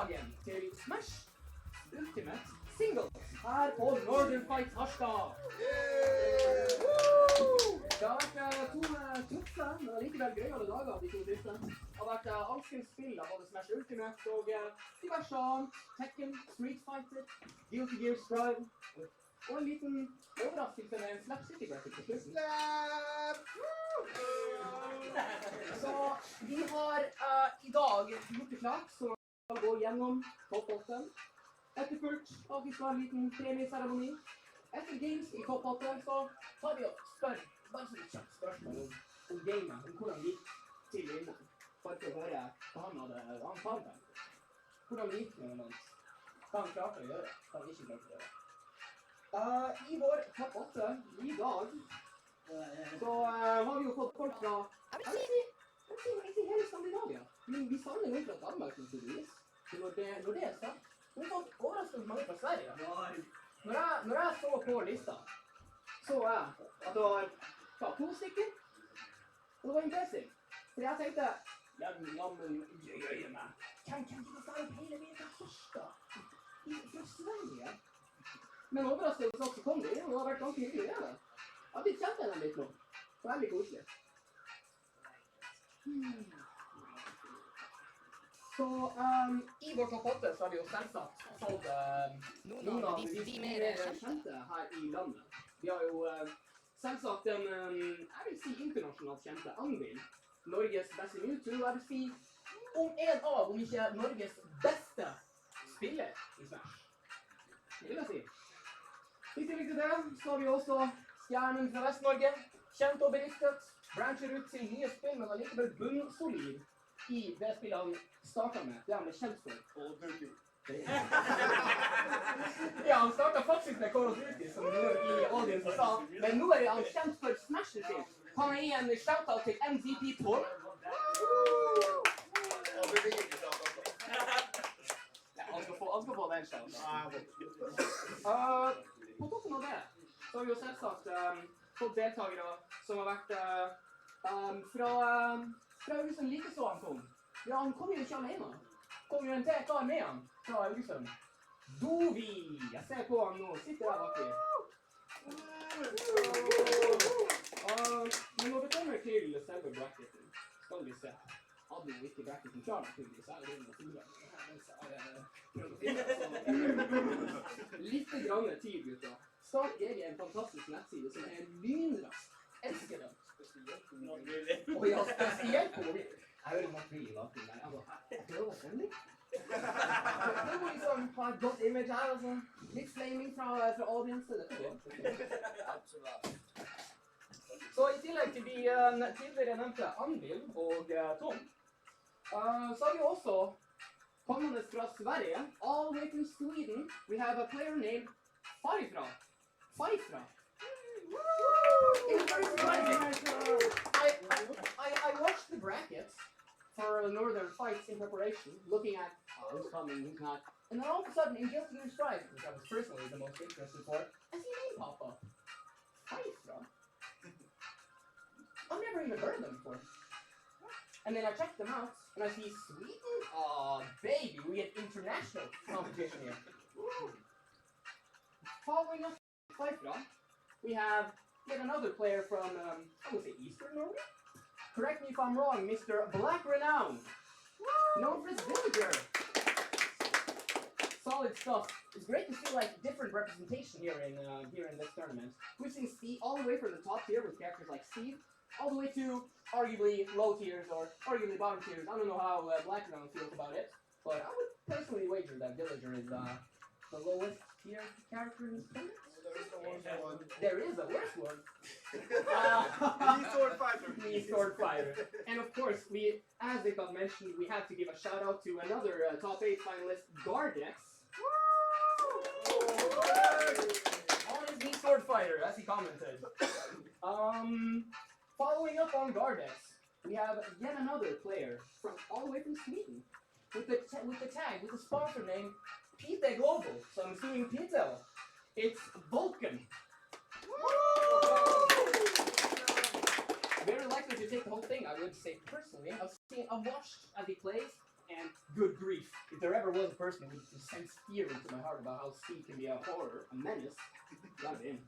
dagen til Smash Ultimate Singles her på Northern Fight Harstad. Det har vært to tuffe, men likevel gøyere dager de to siste. Det har vært alskens spill av både Smash Ultimate og diverse annet. Tekken, Street Fighter, Guilty Gear Strive og en liten overraskelse med en Slap City graphic på slutten. Så vi har i dag gjort det klart, så vi skal gå gjennom topp 8. Etterfulgt av vi skal ha en liten premieseremoni. Etter games i topp 8 så tar vi og spør bare så litt kjapt spørsmål om gamet, om hvordan det gikk til vinneren. Bare for å høre hva han hadde antatt. Hvordan det gikk med noen hans. Hva han klarte å gjøre, hva han ikke klarte å gjøre. I vår topp 8 i dag så har vi jo fått folk fra jeg vil si hele Skandinavia. Men vi savner noen fra Danmark naturligvis. Når det er sagt, vi har fått overraskende mange fra Sverige. Når jeg så på lista, så jeg at det var 2 stykker, og det var impressive. For jeg tenkte, ja, men jøye meg, hvem kan ikke være hele veien fra Harstad? Fra Sverige? Men overraskende så kom de, og det har vært ganske hyggelig, det. Jeg har blitt kjent med dem litt nå. Veldig koselig. Så i vår topp 8 så har vi jo selvsagt fått noen av de mer kjente her i landet. Vi har jo selvsagt en, jeg vil si internasjonalt kjente Anvil. Norges beste Mewtwo, jeg vil si om ikke Norges beste spiller i Smash. Det vil jeg si. I tillegg til det så har vi også stjernen fra Vest-Norge, kjent og beryktet, brancher ut til nye spill, men allikevel bunnsolid i det spillet han startet med. Det han er kjent for. Ja, han startet faktisk med Call of Duty, som noen i audience sa, men nå er han kjent for Smashet sin. Kan jeg gi en shoutout til MVP Torp? Ja, han skal få den shoutout. På toppen av det, så har vi jo selvsagt fått deltakere som har vært fra Haugesund like så han kom. Ja, han kom jo ikke alene. Kom jo en til kar med han fra Haugesund. Dovi! Jeg ser på han nå, sitter der baki. Men når det kommer til selve bracketen, skal vi se. Hadde jo ikke bracketen klar naturligvis, så er det noe litt grann tid, gutta. Start GG er en fantastisk nettside som er lynrask. Elsker den. Og ja, spesielt på mobil. Jeg hører nok mye i bakgrunnen der. Jeg prøver å sende litt. Det må liksom ha et godt image her, altså. Litt flaming fra audience. Så i tillegg til de tidligere nevnte Anvil og Tom, så har vi også kommende fra Sverige, all the way from Sweden, we have a player named Farifra. I watched the brackets for the Northern Fights in preparation, looking at who's coming, who's not, and then all of a sudden in Guilty Gear Strive, which I was personally the most interested for, I see a name pop up. Farifra? I've never even heard of them before. And then I checked them out, and I see Sweden? Oh, baby, we had international competition here. Following up Farifra, we have yet another player from, I would say Eastern Norway? Correct me if I'm wrong, Mr. Black Renown. Known for his villager. Solid stuff. It's great to see like different representation here in this tournament. We've seen Steve all the way from the top tier with characters like Steve, all the way to arguably low tiers or arguably bottom tiers. I don't know how Black Renown feels about it, but I would personally wager that Villager is the lowest tier character in this tournament. There is a worse one. Sword Fighter. And of course, as it got mentioned, we have to give a shout out to another top 8 finalist, Gardex. On his knee Sword Fighter, as he commented. Following up on Gardex, we have yet another player from all the way from Sweden with the sponsor name Pite Global. So I'm assuming Pite. It's Vulcan. Very likely to take the whole thing, I would say personally. I've watched as he plays, And good grief, if there ever was a person who would sense fear into my heart about how Steve can be a horror, a menace, gotta be him.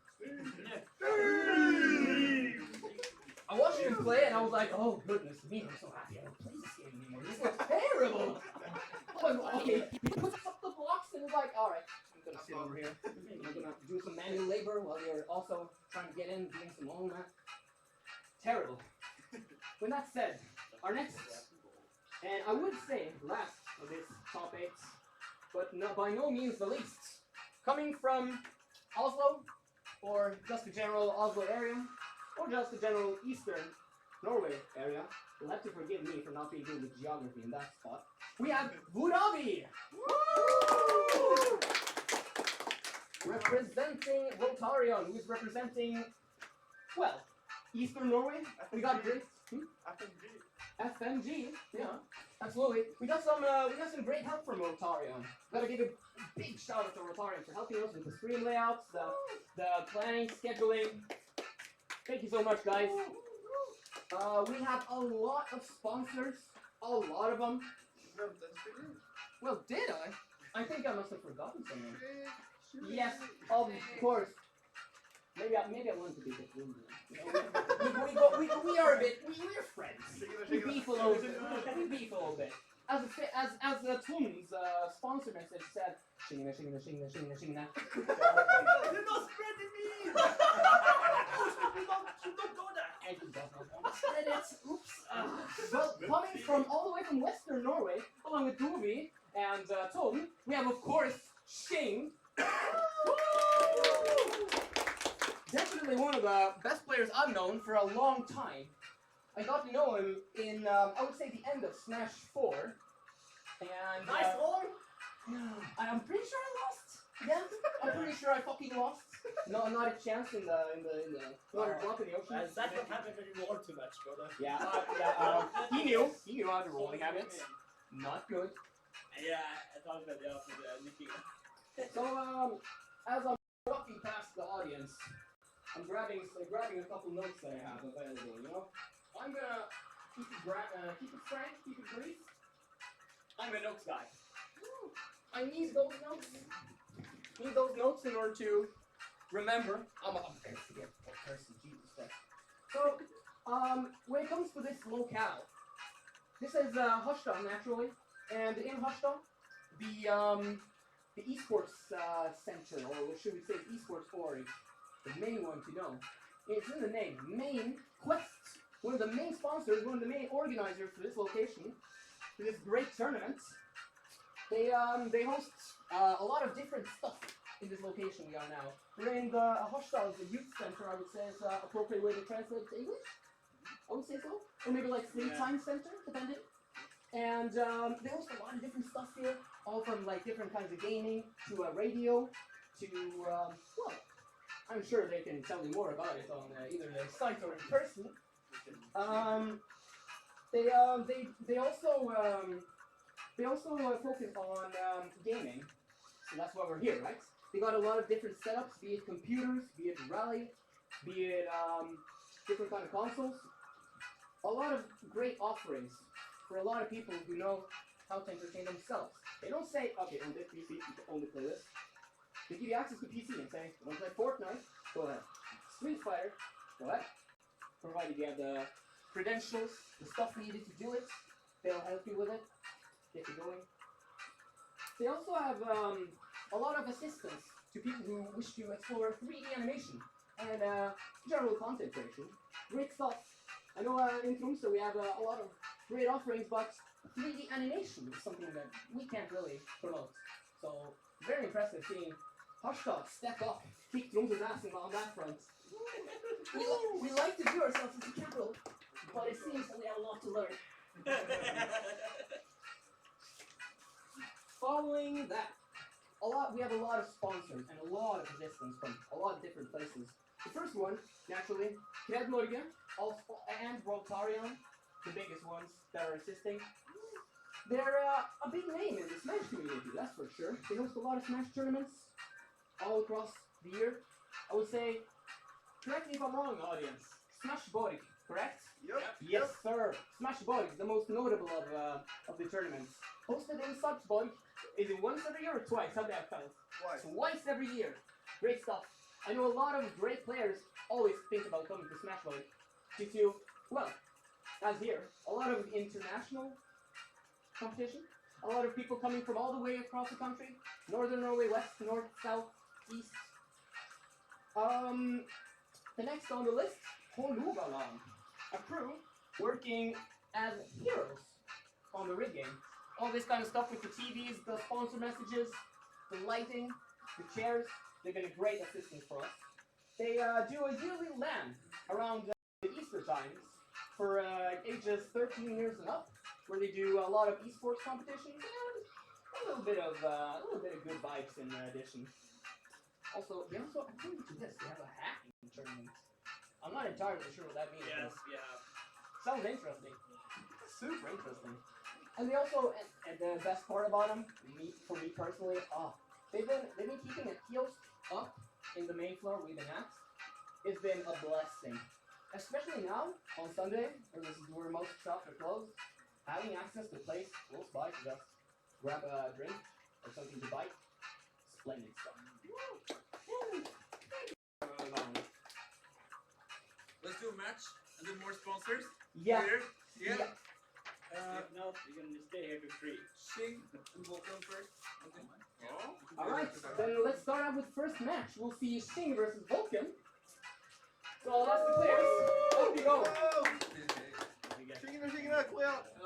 I watched him play and I was like, oh goodness me, I'm so happy I don't play this game anymore. This looks terrible. Okay, he puts up the blocks and was like, alright, I'm gonna sit over here. I'm gonna do some manual labor while you're also trying to get in, doing some own that. Terrible. With that said, our next, and I would say last of this top 8, but by no means the least, coming from Oslo, or just the general Oslo area, or just the general eastern Norway area. You'll have to forgive me for not being good with geography in that spot. We have VOD! Representing Rotarion, who's representing, well, Eastern Norway. We got great FMG, yeah, absolutely. We got some great help from Rotarion. Gotta give a big shout out to Rotarion for helping us with the stream layouts, the planning, scheduling. Thank you so much, guys. We have a lot of sponsors, a lot of them. Well, did I? I think I must have forgotten someone. Yes, of course. Maybe I wanted to be a bit rude. We are a bit. We're friends. We beef a little bit. As the Tom's sponsor message said, shingina. You're not spreading me! Should not go there! And he does not want to spread it. Oops. Well, coming from all the way from Western Norway, along with Dovi and Tom, we have of course Shing. Definitely one of the best players I've known for a long time. I got to know him in, I would say, the end of Smash 4. And Nice roll! I'm pretty sure I lost. Yeah, I'm pretty sure I fucking lost. No, not a chance in the water drop in the ocean. That's what happens when you roll too much, brother. Yeah, he knew I had a rolling habit. Not good. Yeah, I thought about the for the nicking. So, as I'm walking past the audience, I'm grabbing a couple notes that I have available, you know? I'm gonna keep it frank, keep it brief. I'm a notes guy. I need those notes. Need those notes in order to remember. I'm gonna forget that person, Jesus Christ. So, when it comes to this locale, this is Harstad, naturally, and in Harstad, the esports center, or should we say esports org, the main one to know. It's in the name, Main Quest. One of the main sponsors, one of the main organizers for this location, for this great tournament. They host a lot of different stuff in this location we are now. We're in the Harstad, the youth center, I would say is an appropriate way to translate it to English. I would say so. Or maybe like Sleep Time Center, depending. And they host a lot of different stuff here, all from like different kinds of gaming to radio to well, I'm sure they can tell you more about it on either their site or in person. They also focus on gaming, so that's why we're here, right? They got a lot of different setups, be it computers, be it rally, be it different kind of consoles. A lot of great offerings for a lot of people who know how to entertain themselves. They don't say, okay, on this PC, you can only play this. They give you access to PC and say, you want to play Fortnite? Go ahead. Street Fighter? Go ahead. Provided you have the credentials, the stuff needed to do it, they'll help you with it, get you going. They also have a lot of assistance to people who wish to explore 3D animation and general content creation. Great stuff. I know in Tromsø we have a lot of great offerings, but 3D animation is something that we can't really promote. So, very impressive seeing Harstad step up, kick Tromsø's ass on that front. We like to view ourselves as the capital, but it seems that we have a lot to learn. Following that, we have a lot of sponsors and a lot of assistance from a lot of different places. The first one, naturally, Kred Norge and Rotarion, the biggest ones that are assisting. They're a big name in the Smash community, that's for sure. They host a lot of Smash tournaments all across the year. I would say, correct me if I'm wrong, audience, Smash Borg correct? Yep. Yes, sir. Smash Boy, the most notable of the tournaments. Hosted in such Boy, is it once every year or twice? How that felt? Twice every year. Great stuff. I know a lot of great players always think about coming to Smash Boy due to, well, as here, a lot of international competition. A lot of people coming from all the way across the country. Northern Norway, west, north, south, east. The next on the list, Hålogaland. A crew working as heroes on the rig game. All this kind of stuff with the TVs, the sponsor messages, the lighting, the chairs. They've been a great assistance for us. They do a yearly LAN around the Easter times for ages 13 years and up, where they do a lot of esports competitions and a little bit of good vibes in addition. Also, they also, according to this, they have a hacking tournament. I'm not entirely sure what that means. Yes, but yeah. sounds interesting. Super interesting. And they also, and the best part about them, for me personally, they've been keeping a kiosk up in the main floor we've been at. It's been a blessing. Especially now, on Sunday, where most shops are closed, having access to a place close by to just grab a drink or something to bite, splendid stuff. Let's do a match and do more sponsors. Yeah. Later. Yeah. No, you can stay here for free. Shing and Vulcan first. Okay. Oh. Alright, then let's start out with first match. We'll see Shing versus Vulcan. So I'll ask the players. Off you go. Shing och gå ut.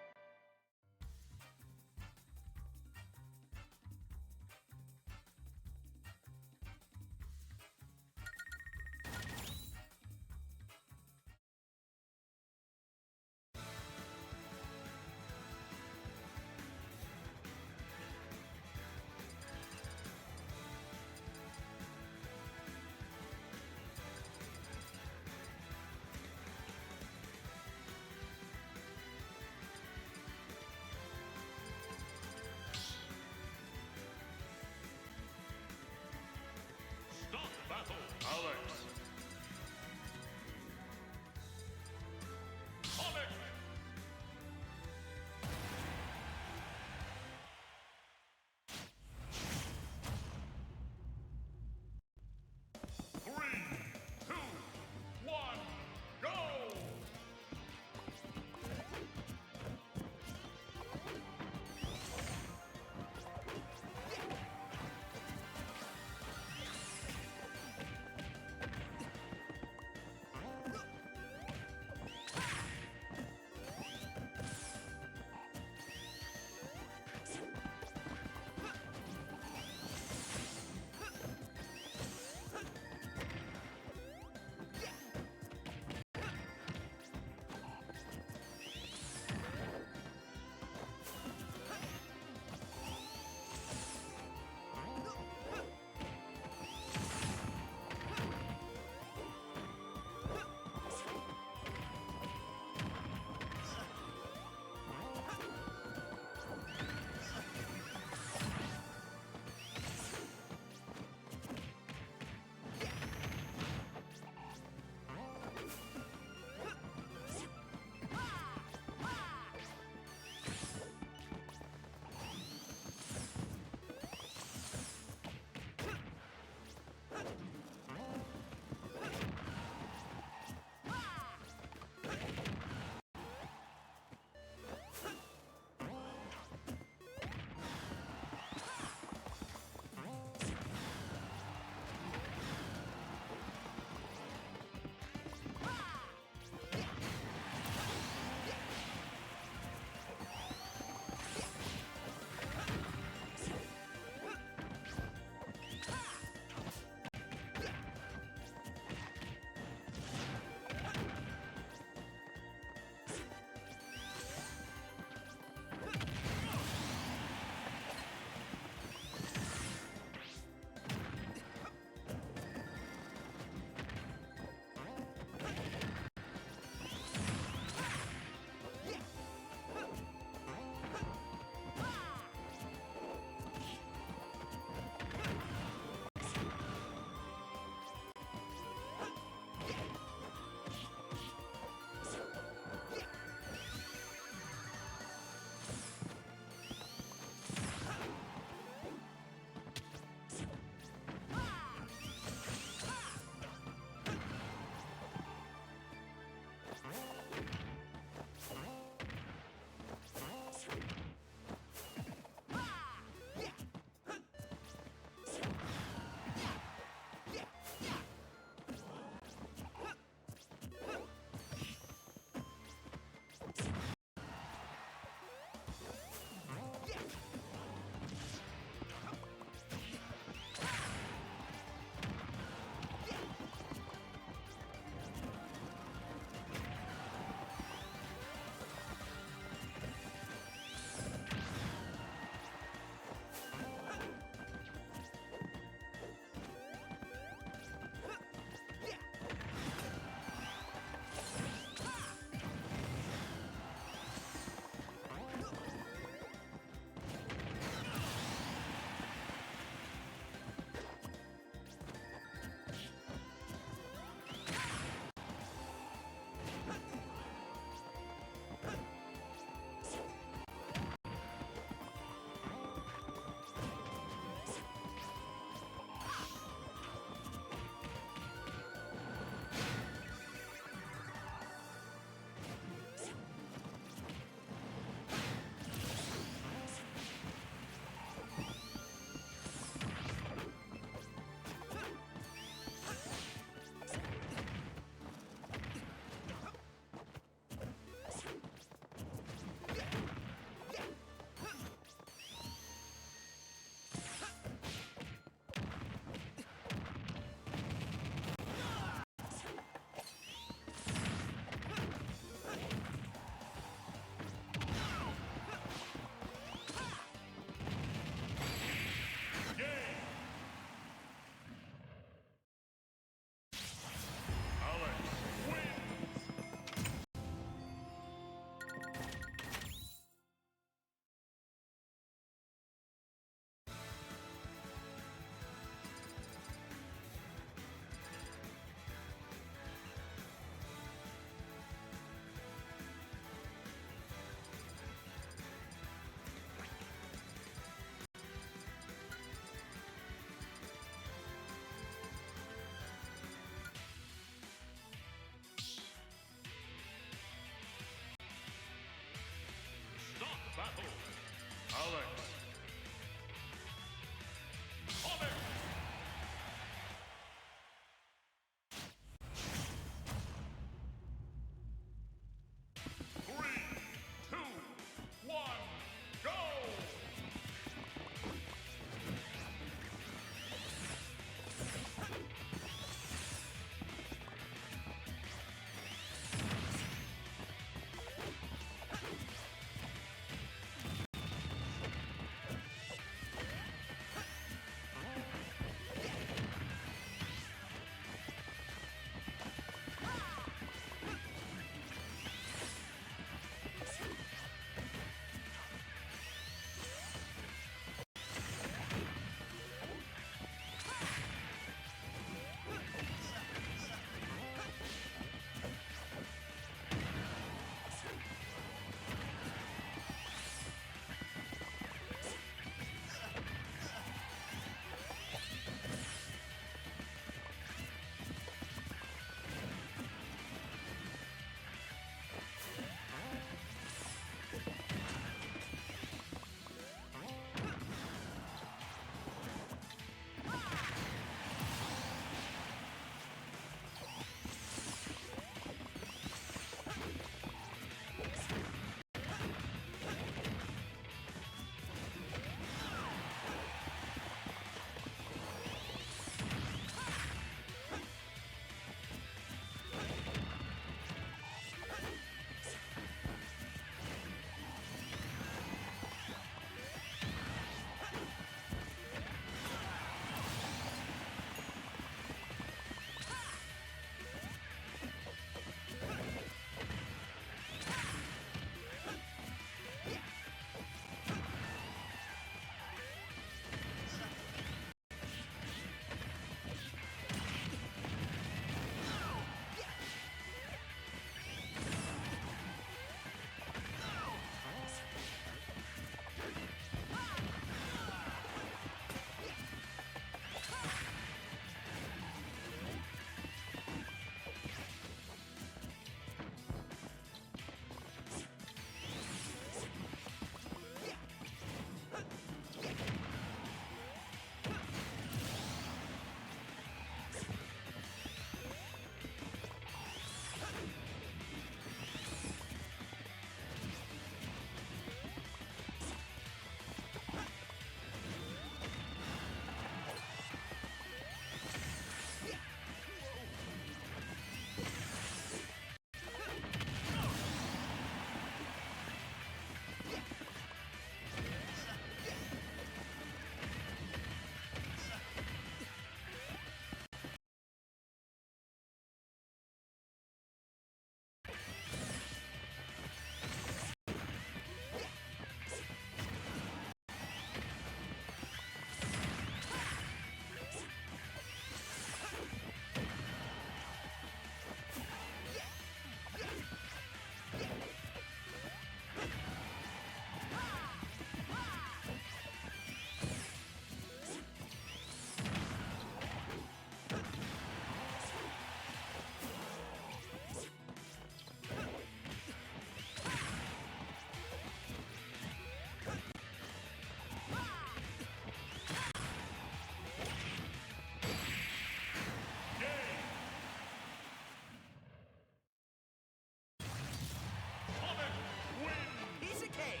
cake.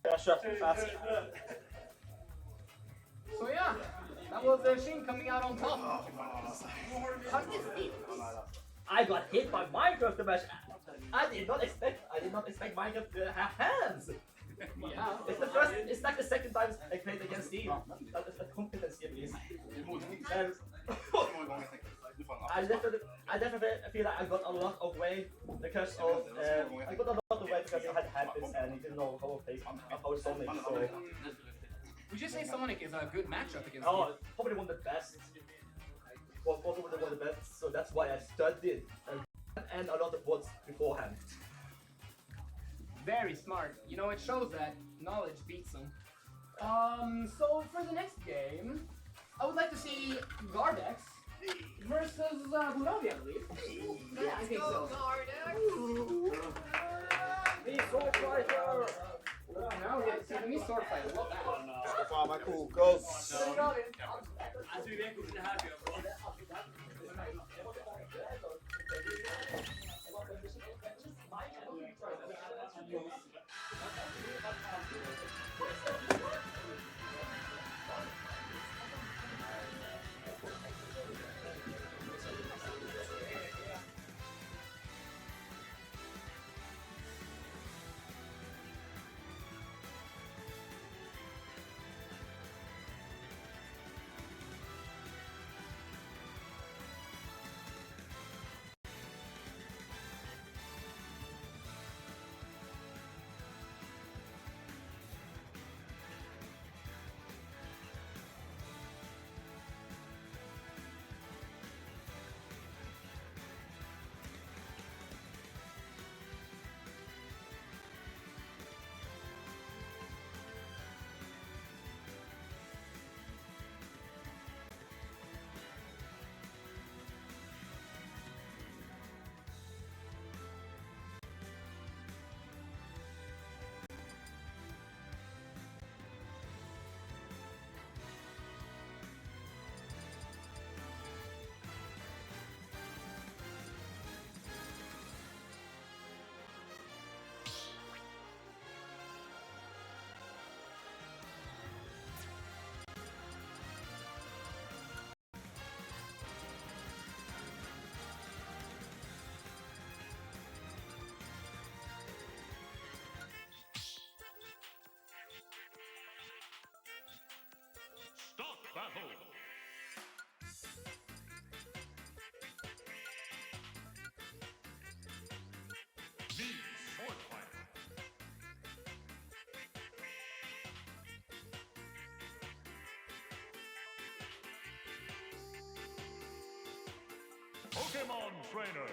Jag köpte fast. So yeah, that was Shin coming out on top. How did it feel? I got hit by Minecraft the match. I did not expect Minecraft to have hands. Yeah. It's like the second time I played against Steve. That is a competence game is. I definitely feel like I got a lot of weight because of I got a lot of weight because he had habits and he didn't know how to play how Sonic. So Would you say Sonic is a good matchup against oh, probably one of the best. Was probably one of the best. So that's why I studied and a lot of words beforehand. Very smart. You know, it shows that knowledge beats them. So for the next game, I would like to see Gardex versus Buravi, I believe. Yeah, I think so. The sword fighter. Now we get to see the new sword fighter. Love that. Fan vad cool, Ghost. Alltså vi vet inte det här blir bra. Stop battle! Me, sword fighter. Pokemon trainer.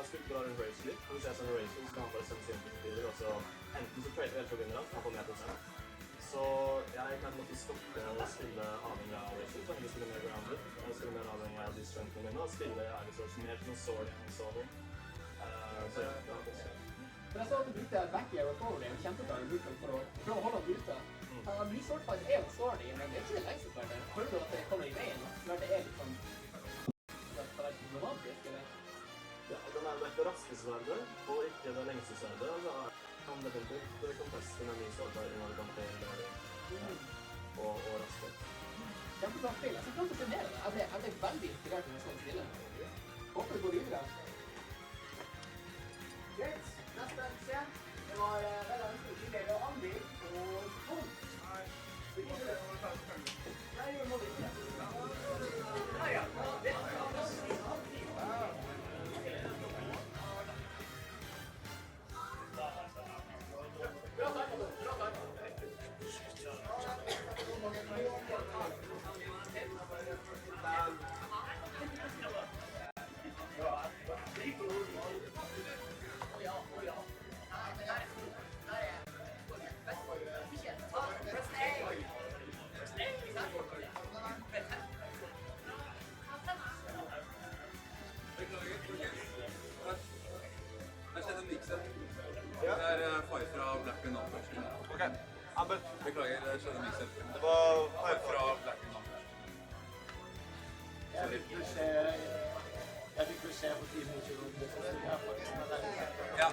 spilt bra rundt race litt. Når du ser sånne racer, så kan han bare sende sin spiller, og så enten så trader vi helt for vinnere, han får mer prosent. Så jeg kan måtte stoppe å spille avhengig av racer, så jeg spiller mer grounded. Jeg spiller mer avhengig av de strengthene mine, og spille Ivysaur mer som en sword enn en solver. Så ja, det har gått sånn. Men jeg så at du brukte back air og forward air kjempebra i bruken for å prøve å holde han ute. Min swordfight er jo sword i, men det er ikke det lengste sverdet. Føler du at det kommer i veien? Sverdet er liksom... Det skal være problematisk, eller? Ja, den er det raske sverdet, og ikke det lengste sverdet. Da kan definitivt conteste med min swordfight når det kommer til og raskhet. Kjempebra spill. Jeg skal prøve å se mer av det. Jeg ble veldig inspirert når jeg så det spillet. Håper det går videre. Greit. Neste scene. Det var veldig ønskelig tidligere og Andi og Tom. Nei, jo, må vi ikke. Nei, ja. Bra takk. Beklager, det skjedde mye selv. Det var Far fra Black and Numbers. Jeg fikk beskjed på 10 minutter om det som skulle jeg faktisk. Ja.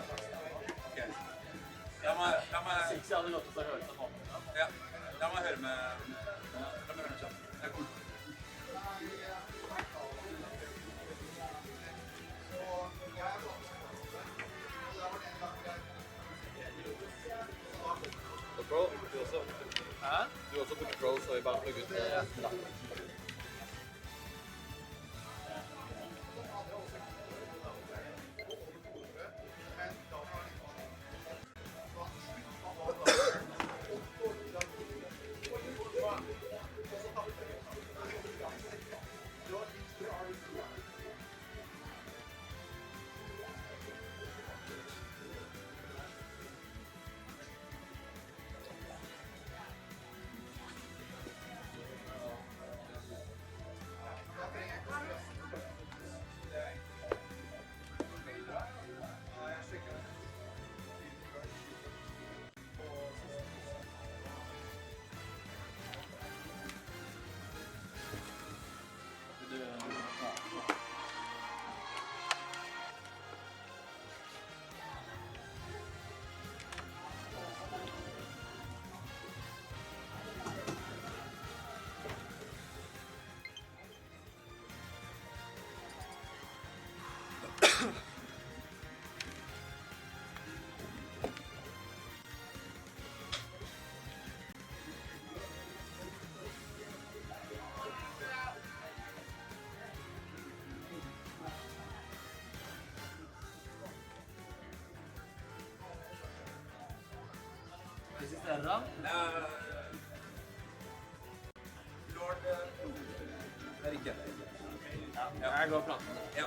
Ok. La meg... Sikkert jeg hadde lov til å høre det nå. Ja. La meg høre med... kjapt. Jeg kommer. Pro, du også? Hæ? Du også tok pro, så vi bare plugger ut. Terra. Lord... Det er ikke. Ja, jeg går og prater med deg. Ja.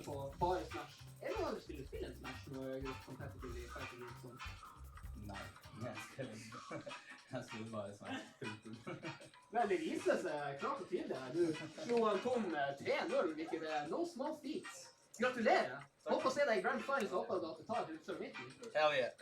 på bare Smash. Er det noen andre spill enn Smash som har gjort competitively fighting games sånn? Nei, jeg spiller bare Smash. Punktum. Vel, det viser seg klart og tydelig. Du slo han tom 3-0, hvilket er no small feats. Gratulerer. Håper å se deg i Grand Finals og håper at du tar til utslag midten. Hell yeah.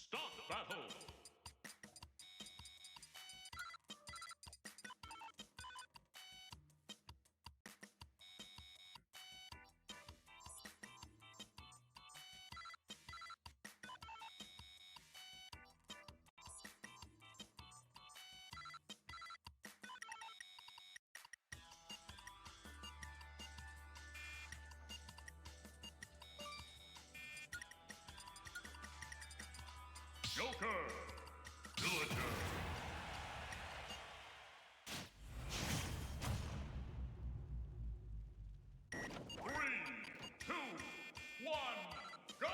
Stop battle! Joker! Villager! 3, 2, 1, go!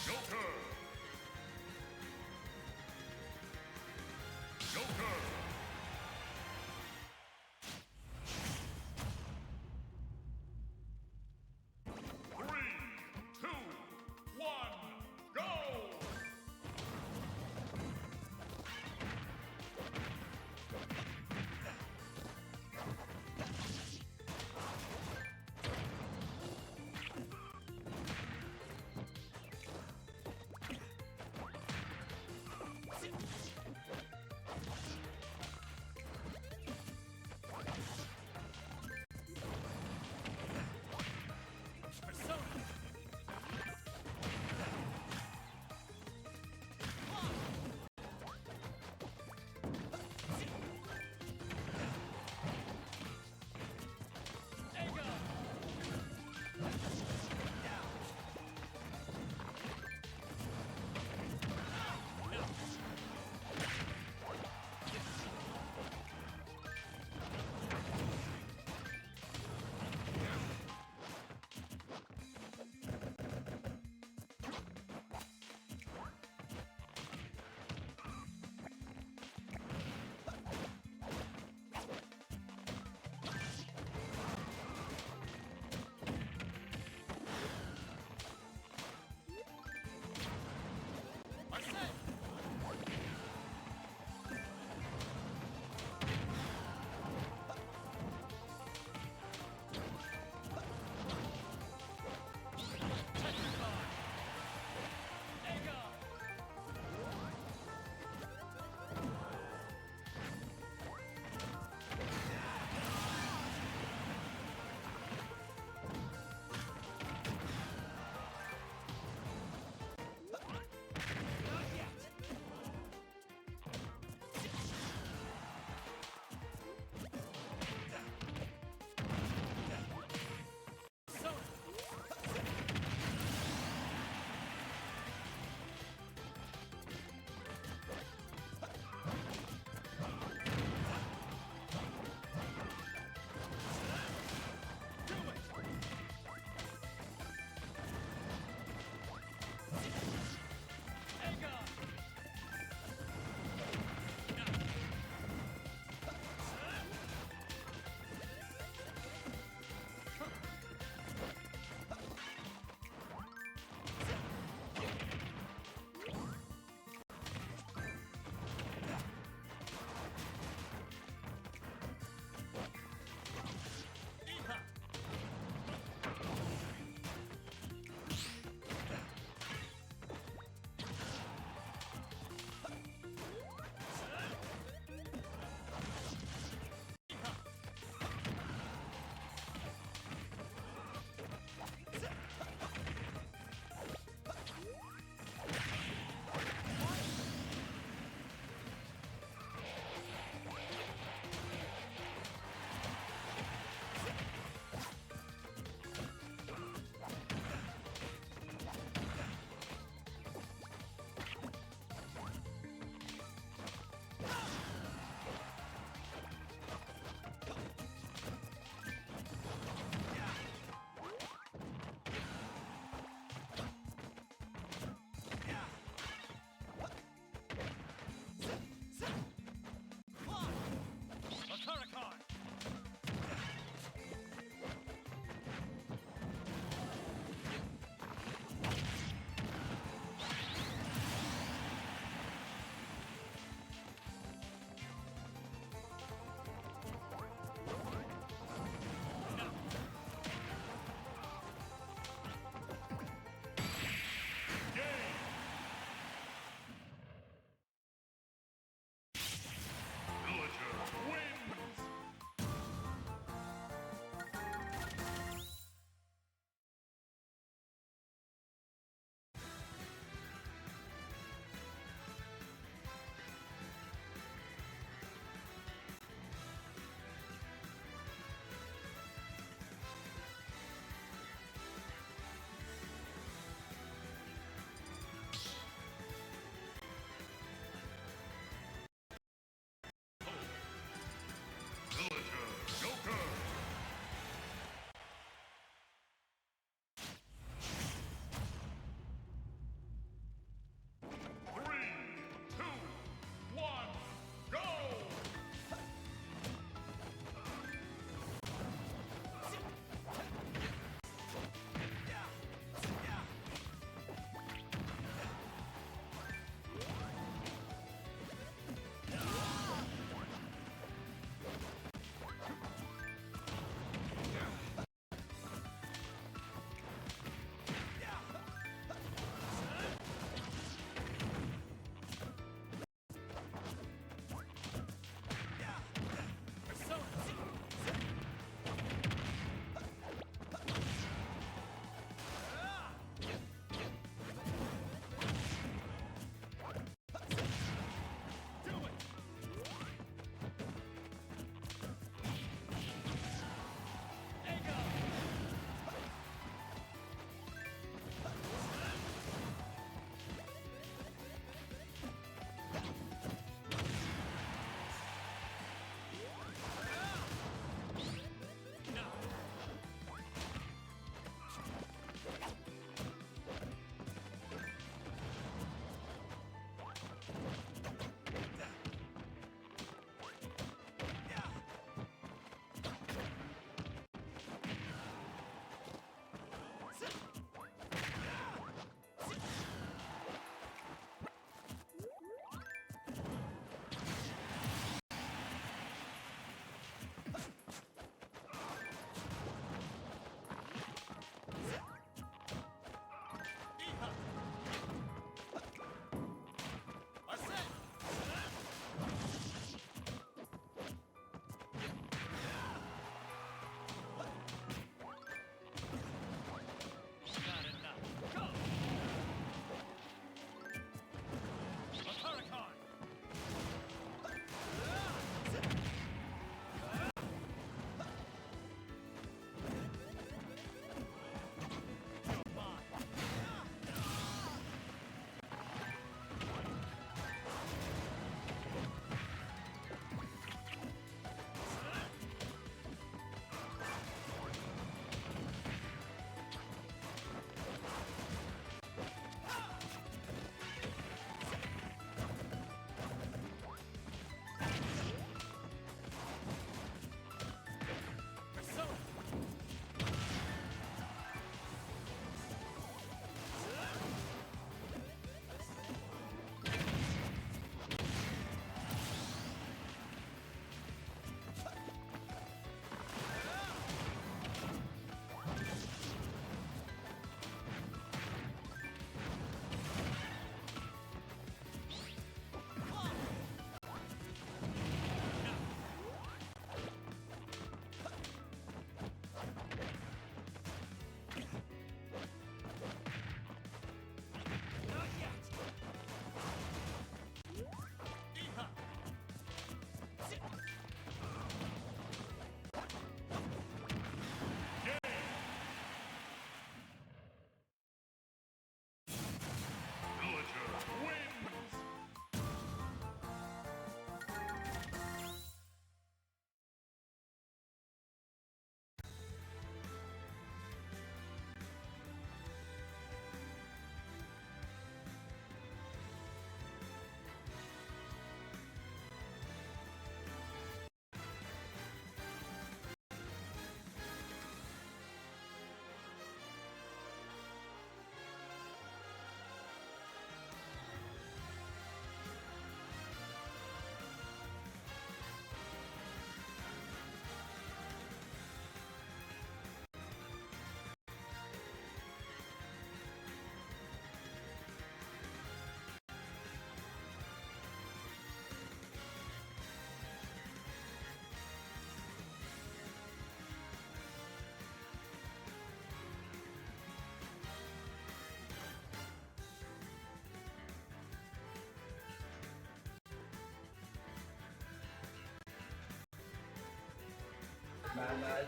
Joker. Joker. Three, two, one, go!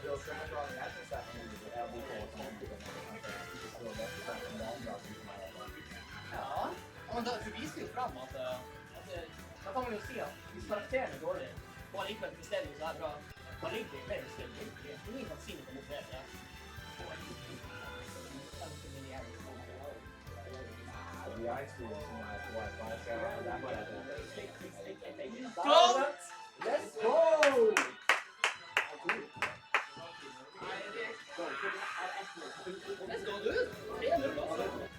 jag ska dra den här säsongen är vi på som inte kan kanske slå bättre sen de andra som kommer att Ja, men da, for vi viser jo frem at da kan man jo si at hvis karakteren er dårlig, og allikevel presterer jo så her bra, da ligger det i flere spill. Ingen kan si noe mot det. vi har experiencing my wifi so that might Go! let's go. Let's go, dude! 3-0 også.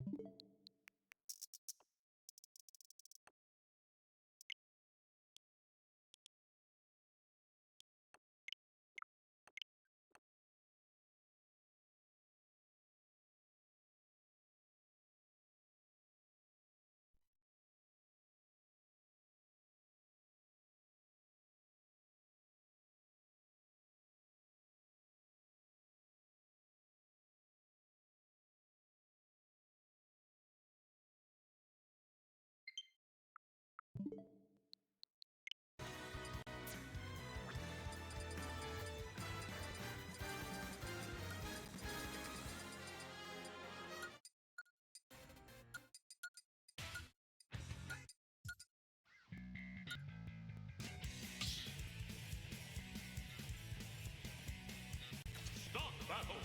Start battle.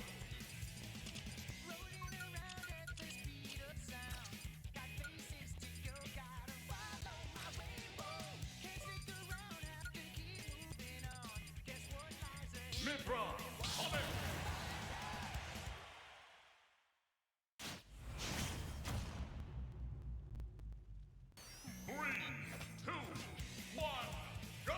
Rolling around at the speed of sound. Got places to go, gotta follow my rainbow. Can't stick around, have to keep moving on. Guess what lies ahead? Mid-run. Coming. Three, two, one, go!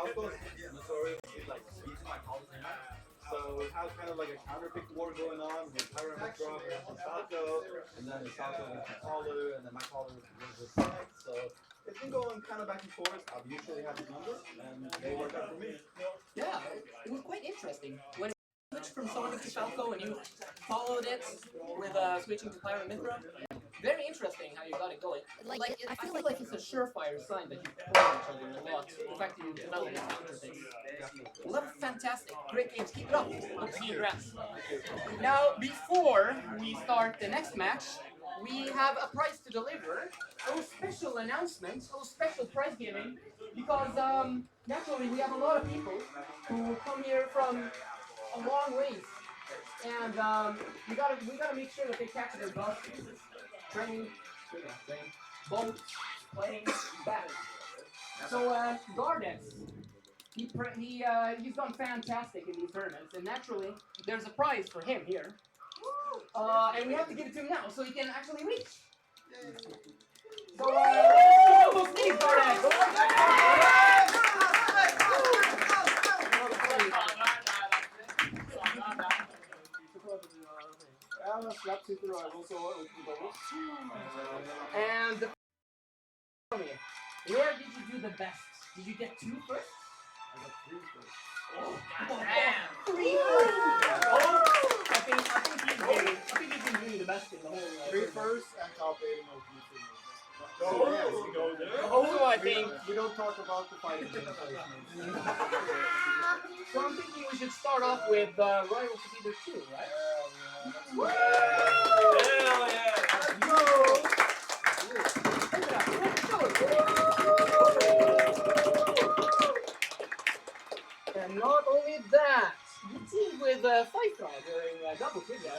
Falco's notorious with like beating my college name. So we have kind of like a counter-pick war going on with Pyramidra versus Falco, and then the Falco versus Caller, and then my Caller versus Sonic. So it's been going kind of back and forth. I've usually had the number, and they work out for me. Yeah, it was quite interesting. When you switched from Sonic to Falco and you followed it with switching to Pyramidra, very interesting how you got it going. Like, I feel like it's a surefire sign that you play each other a lot. The fact that you develop these counter things. Well, that was fantastic. Great games. Keep it up. Congrats. Now, before we start the next match, we have a prize to deliver. A special announcement, a special prize giving, because naturally we have a lot of people who come here from a long ways, and we gotta make sure that they catch their bus, train, boat, plane, battle. So Gardex, he's done fantastic in these tournaments, and naturally there's a prize for him here. And we have to give it to him now so he can actually reach. So, let's Steve Gardex! And where did you do the best? Did you get 2 first? I got 3 first. Oh, damn! 3 first! Oh, I think he's been doing the best in the whole 3 first and top 8 in OP3. Also, I think. We don't talk about the fighting game. So I'm thinking we should start off with Rivals of Either 2, right? Hell yeah! Let's go! And not only that, you teamed with Fighter during double figure.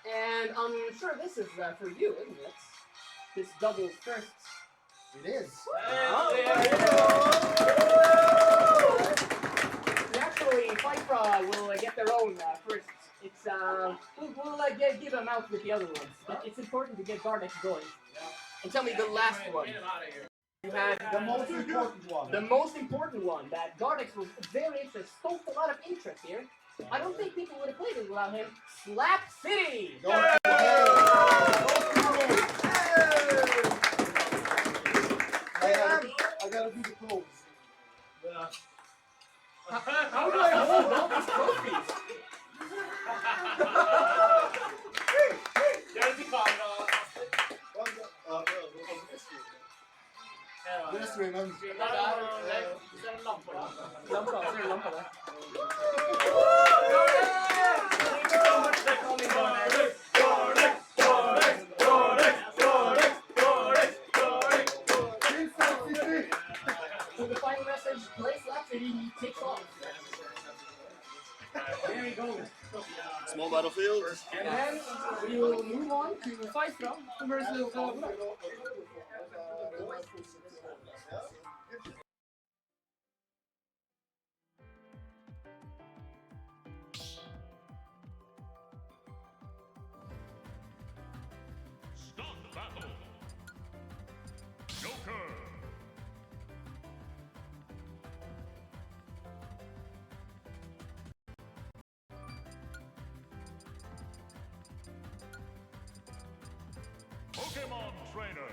And I'm sure this is for you, isn't it? This double first. It is. Actually, Fighter will get their own first. It's we'll give them out with the other ones. But it's important to get Gardex going. And tell me the last one. You had The most important one. the most important one that Gardex was very interested, stoked a lot of interest here. I don't think people would have played it without him. Slap City! Go ahead. I gotta do the close. How do I hold all these trophies? Just remember. Lampa, ser det lampa där? So the final message, play Slap City, he takes off. There you go. Small battlefield. And then we will move on to Fighter versus Start battle. Joker. Pokemon Trainer.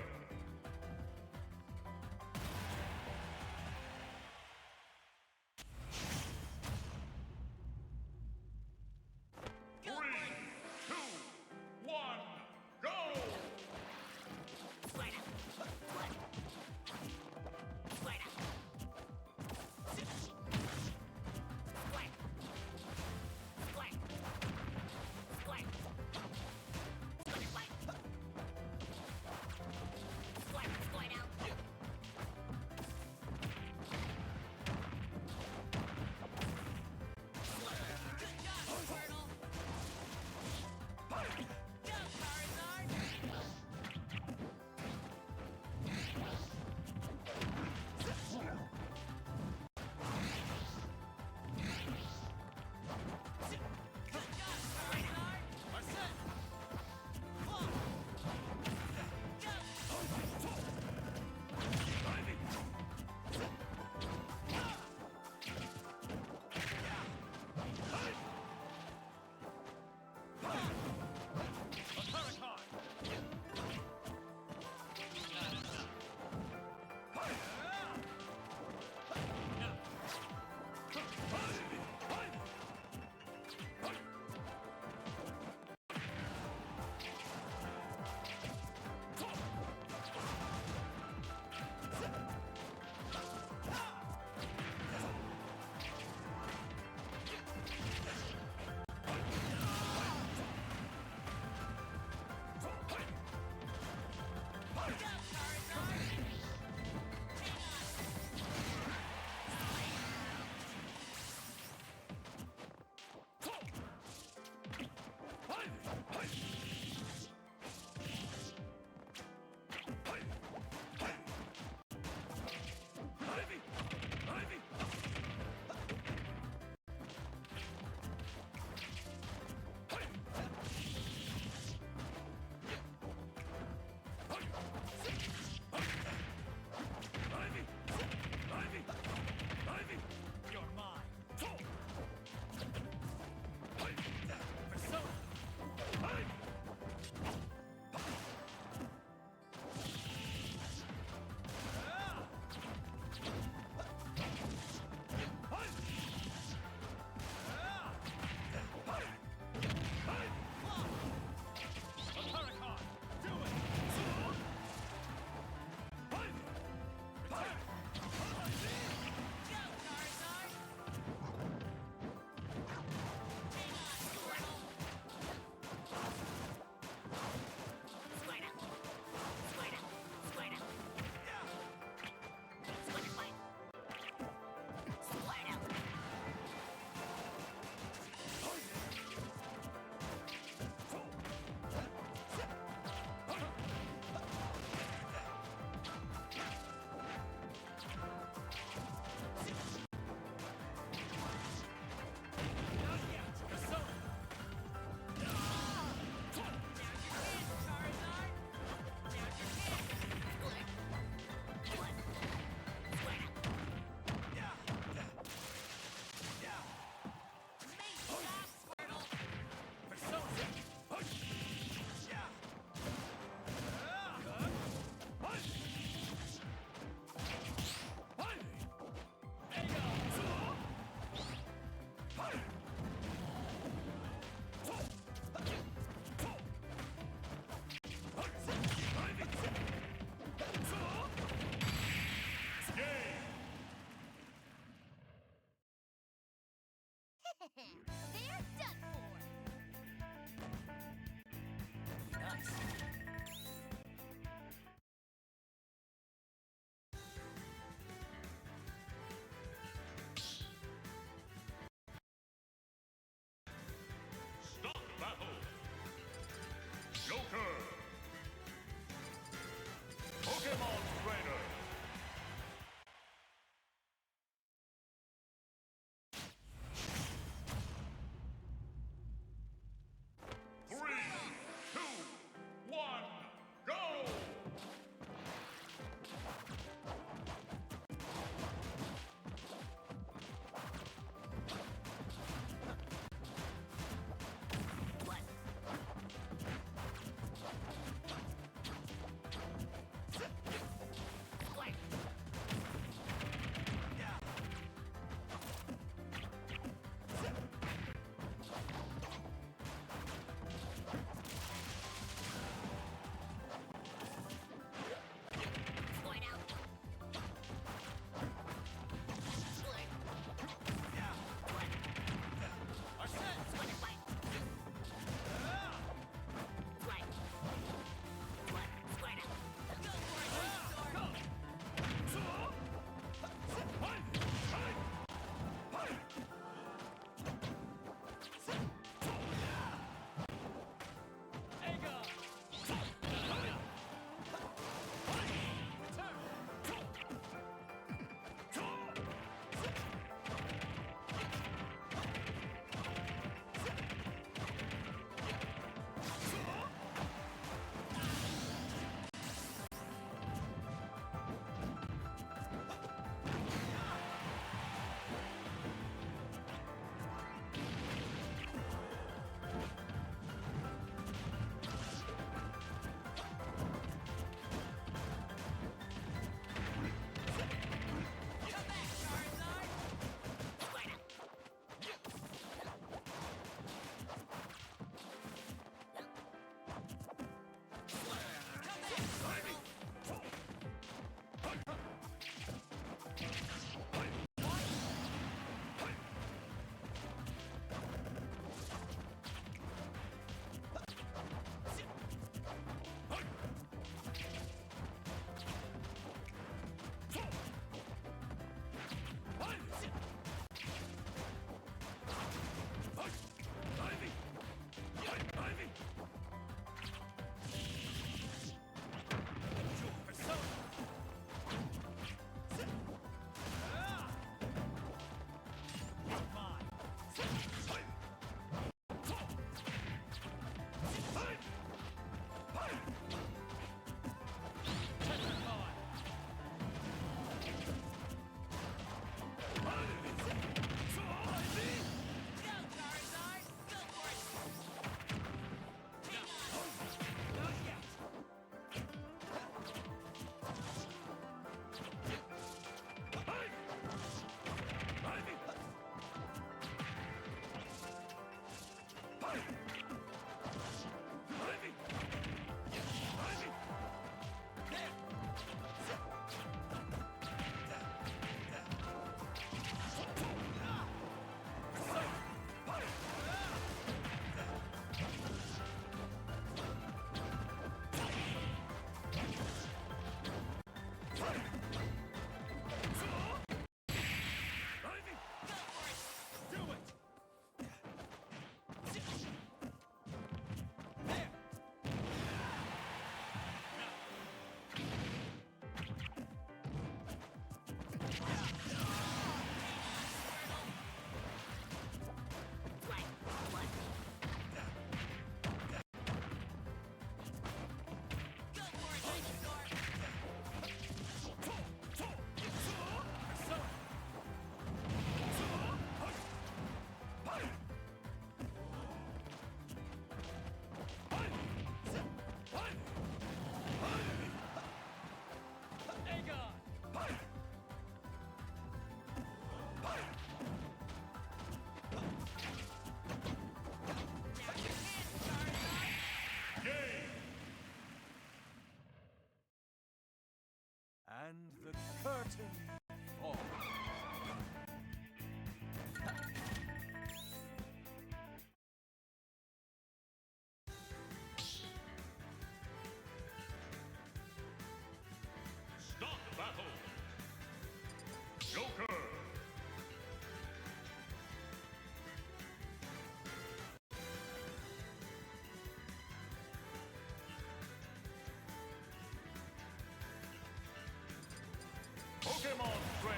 trainer.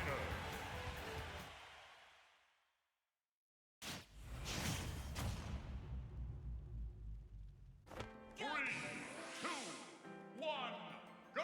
Three, two, one, go!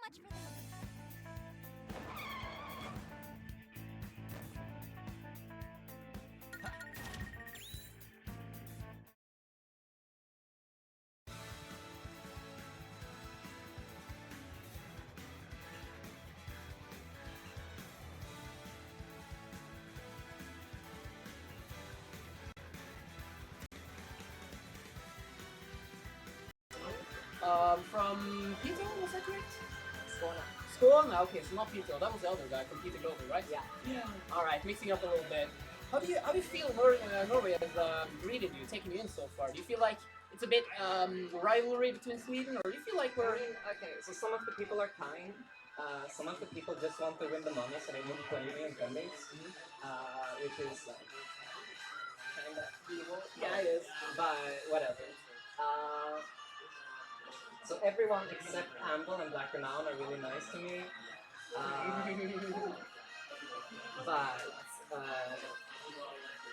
much for the From Pito, was that correct? Skåne. Skåne? Okay, so not Pito. That was the other guy from Pito Global, right? Yeah. All right, mixing up a little bit. How do you feel Norway has greeted you, taken you in so far? Do you feel like it's a bit rivalry between Sweden, or do you feel like I we're mean, okay, so some of the people are kind. Some of the people just want to win the money, so they won't play me in friendlies, which is like kind of evil. Yeah, it is. But whatever. So everyone except Amble and Black Renown are really nice to me. But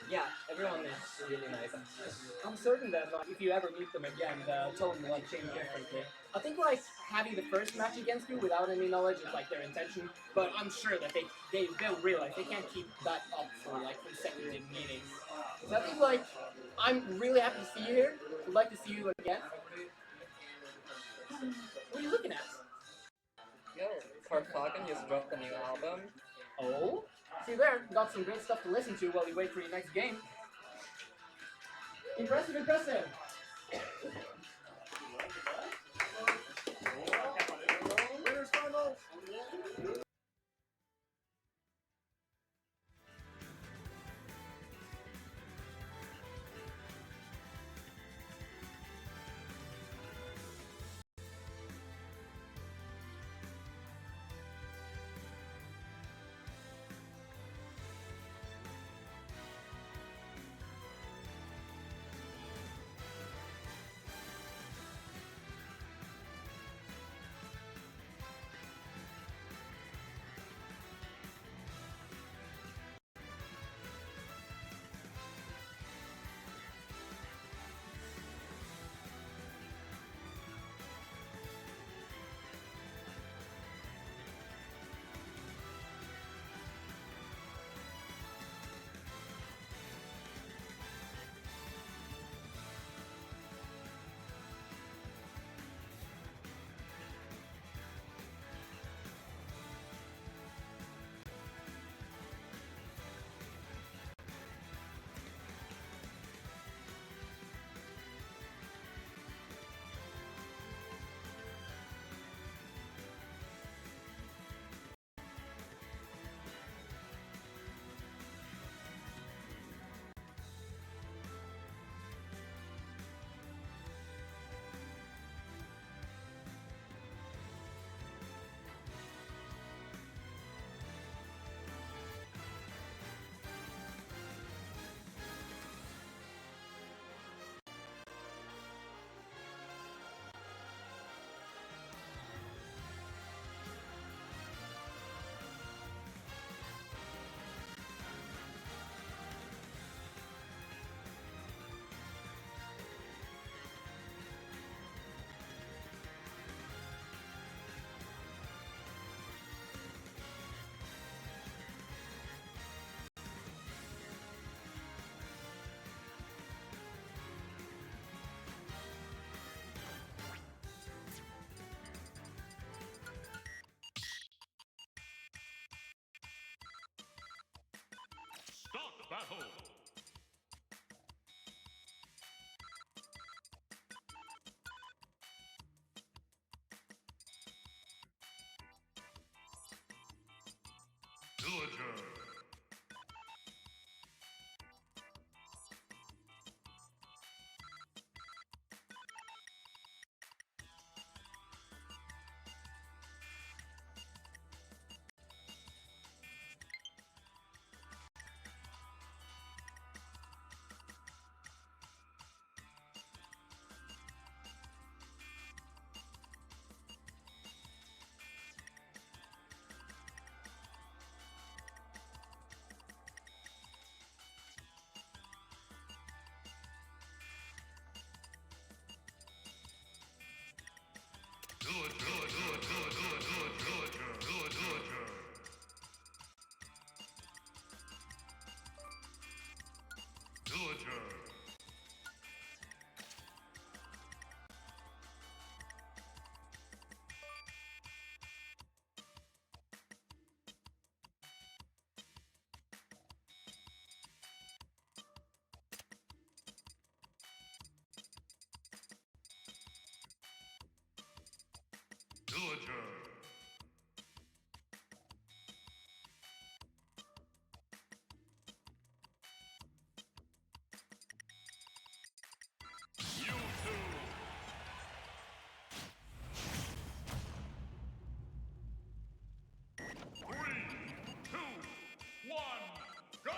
yeah, everyone is really nice actually. I'm certain that like, if you ever meet them again, the tone will like change differently. I think like having the first match against you without any knowledge is like their intention, but I'm sure that they'll realize they can't keep that up for like consecutive meetings. So I think like I'm really happy to see you here. Would like to see you again. What are you looking at? Yo, Karthagen just dropped a new album. Oh, see there, got some great stuff to listen to while you wait for your next game. Impressive, impressive. Winners final. Start battle. Villager. Villager. You two. 3, 2, 1, go!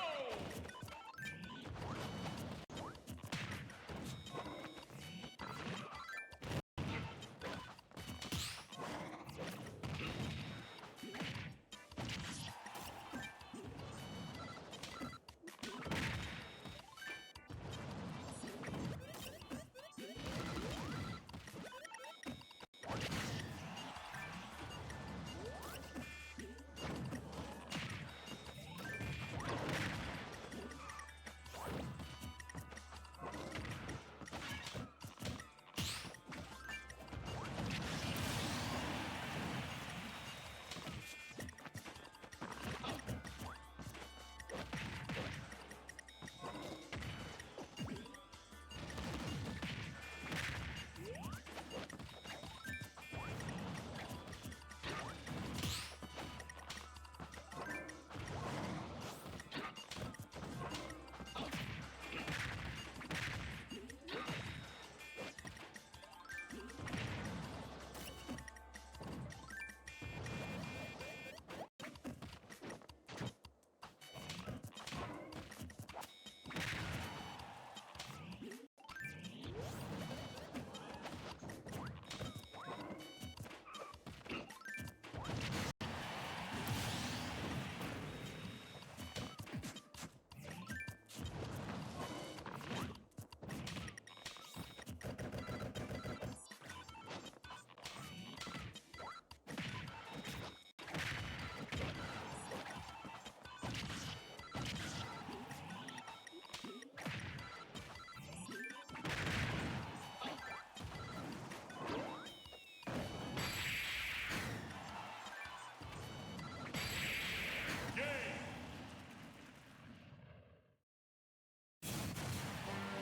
Game!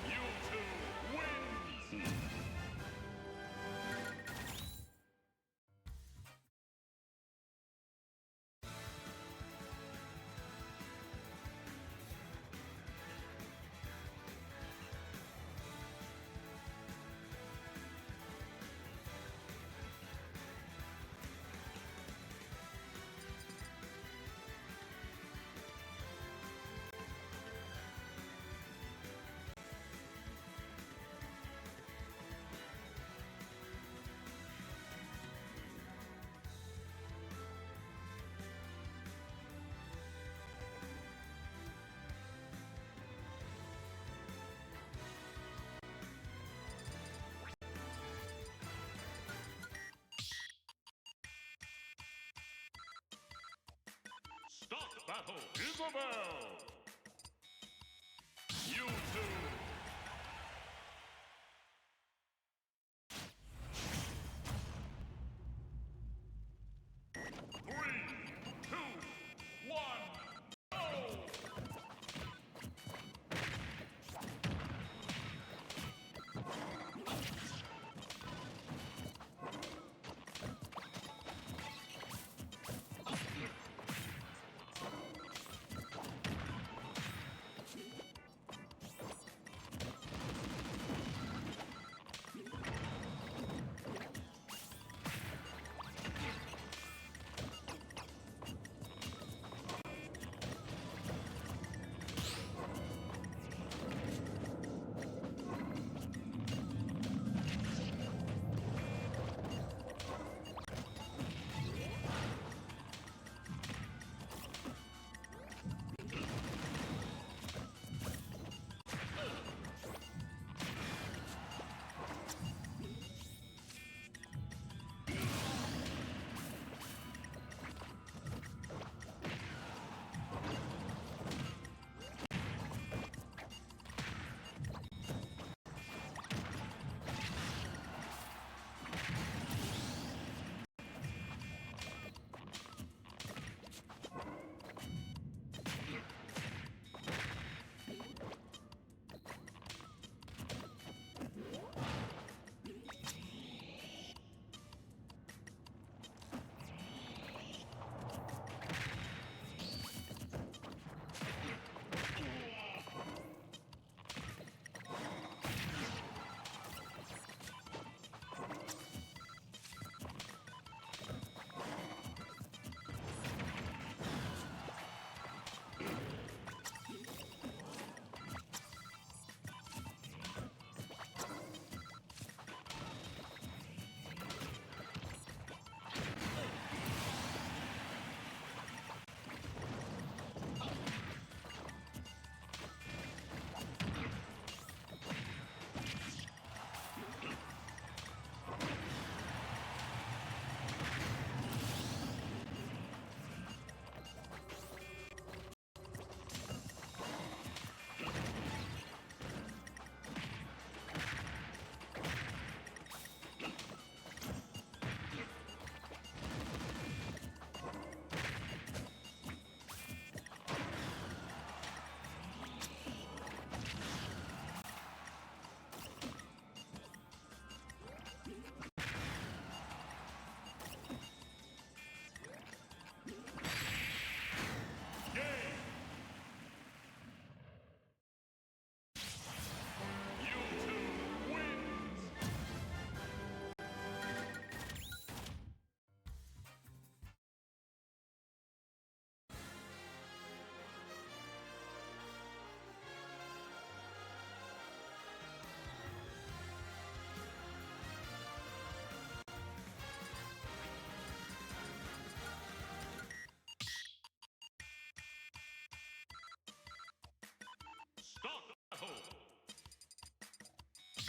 You two wins! Stock battle Isabel! You two! 3, 2, 1, go!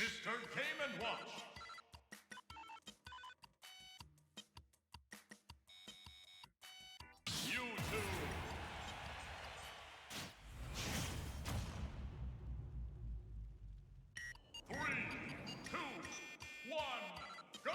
Mr. Game and Watch. You two. Three, two, one, go!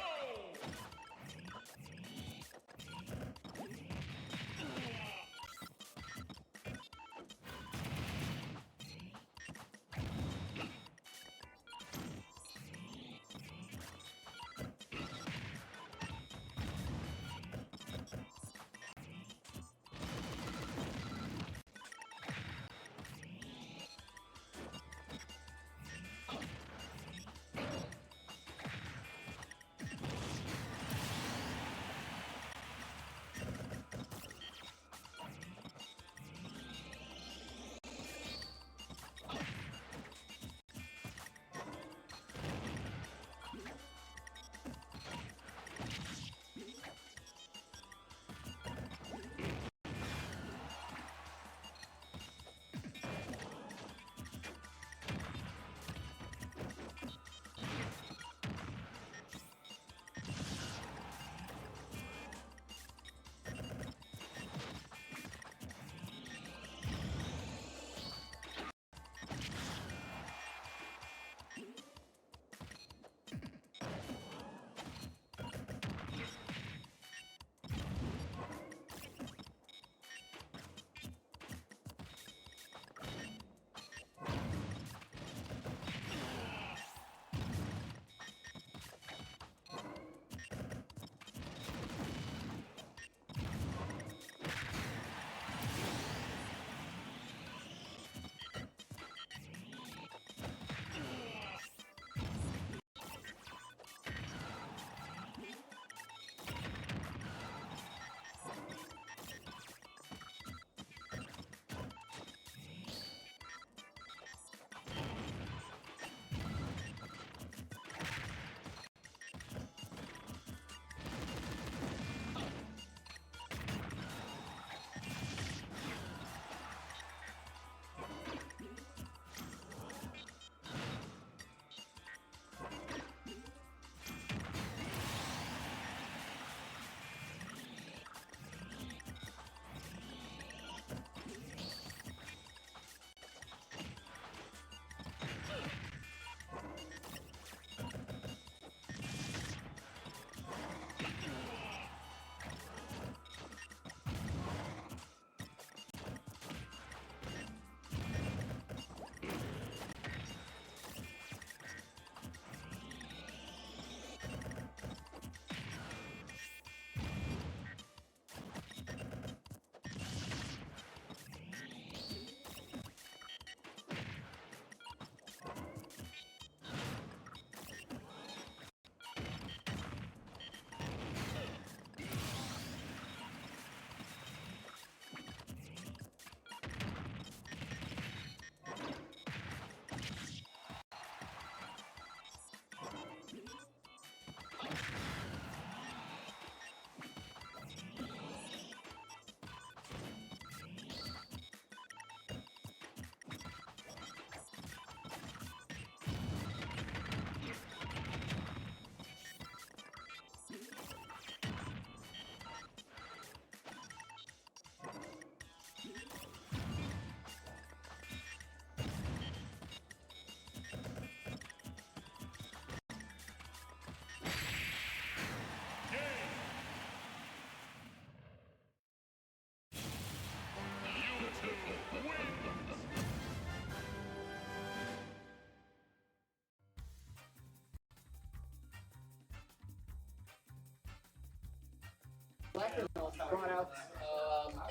Blacker brought out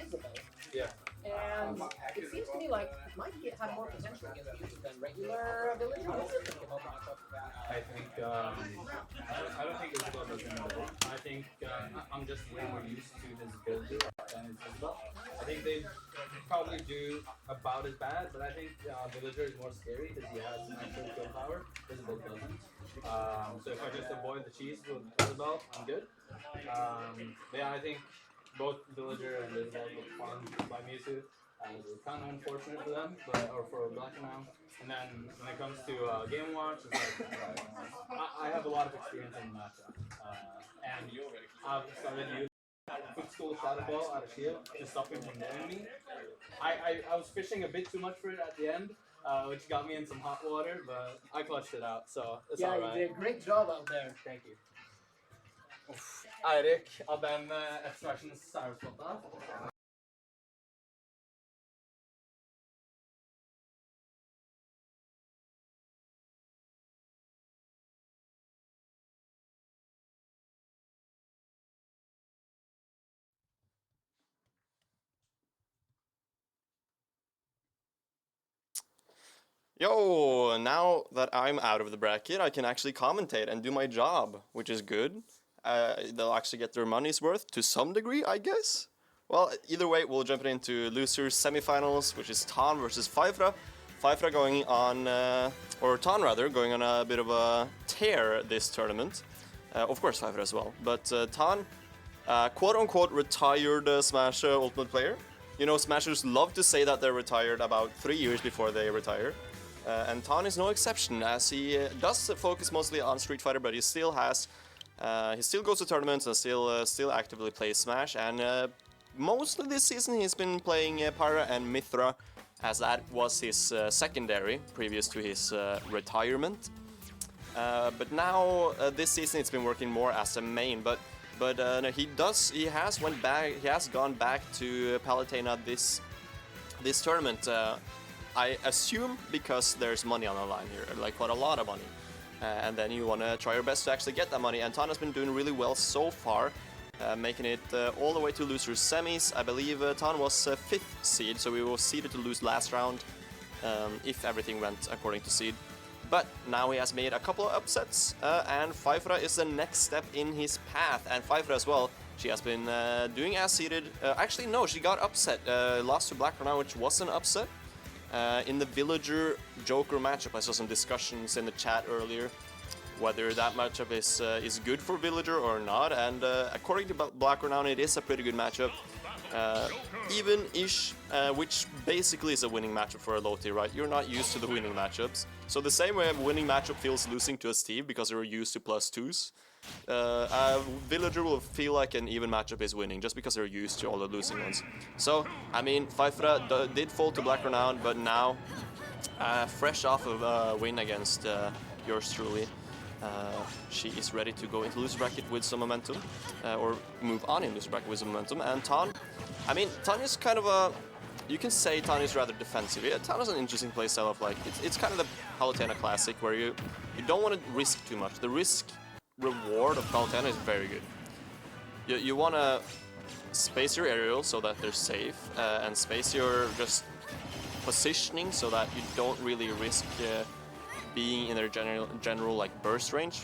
Isabel. Yeah. And it seems to me like it might have more potential against YouTube than regular villager. What do you think about the matchup? I think I don't think Isabel does anything. I think I'm just way more used to his ability than Isabel. I think they probably do about as bad, but I think Villager is more scary because he has natural kill power. Isabel doesn't. So if I just avoid the cheese with Isabel, I'm good. But yeah, I think both Villager and Isabel look fun by Mewtwo. kind of unfortunate for them, or for Black now. And then when it comes to game watch, it's like I have a lot of experience in matcha, and I've started using quick school shadow ball out of shield to stop him from getting me. I was fishing a bit too much for it at the end, which got me in some hot water, but I clutched it out, so it's Yeah, alright. you did a great job out there. Thank you. Eirik av den F-Version Sarpsborg. Yo, now that I'm out of the bracket, I can actually commentate and do my job, which is good. They'll actually get their money's worth to some degree, I guess. Well, either way, we'll jump into losers semifinals, which is Tan versus Fifra. Fifra going on, or Tan rather, going on a bit of a tear this tournament. Of course, Fifra as well. But Tan, quote-unquote retired Smash Ultimate player. You know, Smashers love to say that they're retired about 3 years before they retire. And Tan is no exception, as he does focus mostly on Street Fighter, but he still has, he still goes to tournaments and still actively plays Smash. And mostly this season he's been playing Pyra and Mithra, as that was his secondary previous to his retirement. But now this season it's been working more as a main. But no, he has gone back to Palutena this tournament. I assume because there's money on the line here, like quite a lot of money. And then you want to try your best to actually get that money. And Tan has been doing really well so far, making it all the way to losers semis. I believe Tan was 5th seed, so we were seeded to lose last round if everything went according to seed. But now he has made a couple of upsets, and Fifra is the next step in his path. And Fifra as well, she has been doing as seeded. Actually, no, she got upset. Lost to Black now, which was an upset. In the Villager Joker matchup, I saw some discussions in the chat earlier whether that matchup is good for Villager or not. And according to Black Renown, it is a pretty good matchup. Even-ish, which basically is a winning matchup for a low tier, right? You're not used to the winning matchups. So the same way a winning matchup feels losing to a Steve because you're used to +2s, a Villager will feel like an even matchup is winning just because they're used to all the losing ones. So, I mean, Fifra did fall to Black Renown, but now, fresh off of a win against yours truly, she is ready to go into loser bracket with some momentum, or move on in loser bracket with some momentum. And Tan, I mean, Tan is kind of a, you can say Tan is rather defensive. Yeah, Tan is an interesting playstyle of like, it's kind of the Palutena classic where you don't want to risk too much. The risk reward of Palutena is very good. You want to space your aerial so that they're safe, and space your just positioning so that you don't really risk being in their general like burst range.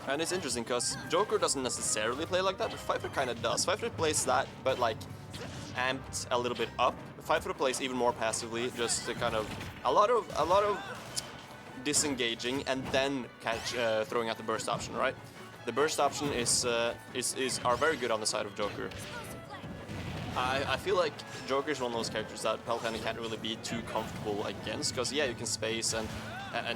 And it's interesting because Joker doesn't necessarily play like that, but Fifra kind of does. Fifra plays that, but like amped a little bit up. Fifra plays even more passively, just to kind of a lot of disengaging and then catch throwing out the burst option, right? The burst option are very good on the side of Joker. I feel like Joker is one of those characters that Palutena can't really be too comfortable against, because yeah, you can space and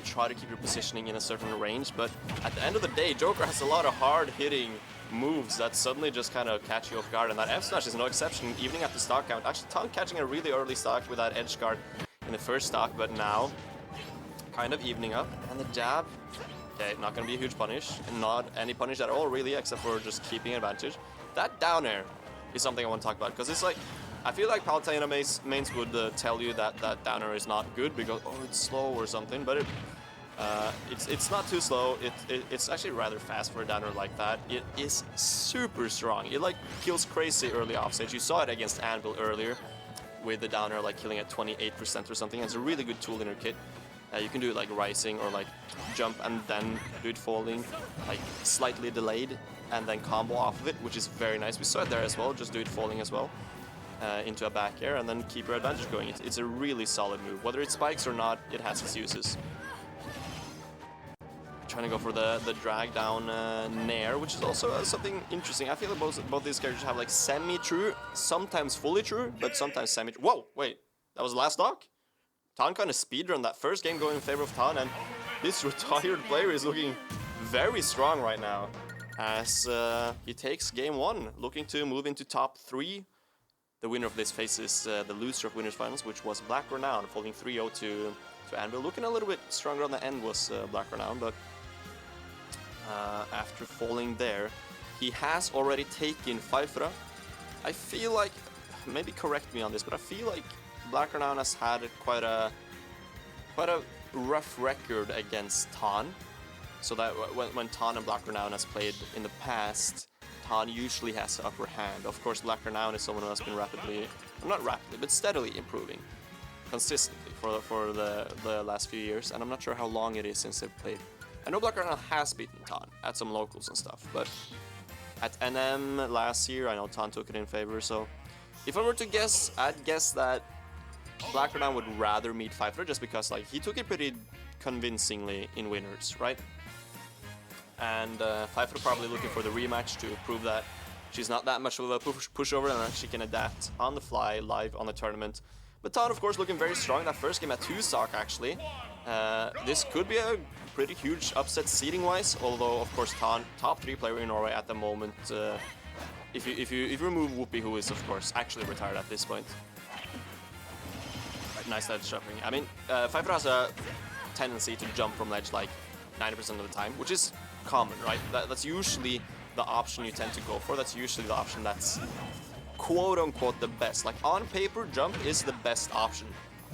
try to keep your positioning in a certain range, but at the end of the day, Joker has a lot of hard-hitting moves that suddenly just kind of catch you off guard, and that F-Smash is no exception, evening at the stock count. Actually, Tan catching a really early stock with that edge guard in the first stock, but now kind of evening up, and the jab, okay, not going to be a huge punish, and not any punish at all really, except for just keeping advantage. That down air is something I want to talk about, because it's like, I feel like Palutena mains would tell you that that down air is not good because, oh, it's slow or something, but it's not too slow. It's actually rather fast for a down air like that. It is super strong. It like kills crazy early offstage. You saw it against Anvil earlier with the down air like killing at 28% or something. It's a really good tool in your kit. You can do it like rising or like jump and then do it falling, like slightly delayed and then combo off of it, which is very nice. We saw it there as well, just do it falling as well. Into a back air and then keep your advantage going. It's a really solid move. Whether it spikes or not, it has its uses. trying to go for the drag down nair, which is also something interesting. I feel that both these characters have like semi-true, sometimes fully true, but sometimes semi-true. Whoa, wait, that was the last stock? Tan kind of speedrun that first game going in favor of Tan, and this retired player is looking very strong right now as he takes game 1, looking to move into top 3. The winner of this faces the loser of Winners Finals, which was Black Renown, falling 3-0 to Anvil. Looking a little bit stronger on the end was Black Renown, but after falling there, he has already taken Pfeiffer. I feel like, maybe correct me on this, but I feel like Black Renown has had quite a rough record against Tan. So that when Tan and Black Renown has played in the past, Tan usually has the upper hand. Of course, Black Renown is someone who has been not rapidly, but steadily improving consistently for the last few years, and I'm not sure how long it is since they've played. I know Black Renown has beaten Tan at some locals and stuff, but at NM last year, I know Tan took it in favor, so if I were to guess, I'd guess that Black Renown would rather meet Pfeiffer just because like he took it pretty convincingly in Winners, right? And Pfeiffer probably looking for the rematch to prove that she's not that much of a pushover and that she can adapt on the fly live on the tournament. But Tan, of course, looking very strong. That first game at 2 stock, actually. This could be a pretty huge upset seeding-wise, although, of course, Tan, top 3 player in Norway at the moment. If you remove Whoopi, who is, of course, actually retired at this point. Right, nice ledge jumping. I mean, Pfeiffer has a tendency to jump from ledge like 90% of the time, which is common, right? That's usually the option you tend to go for. That's usually the option that's quote-unquote the best. Like, on paper, jump is the best option.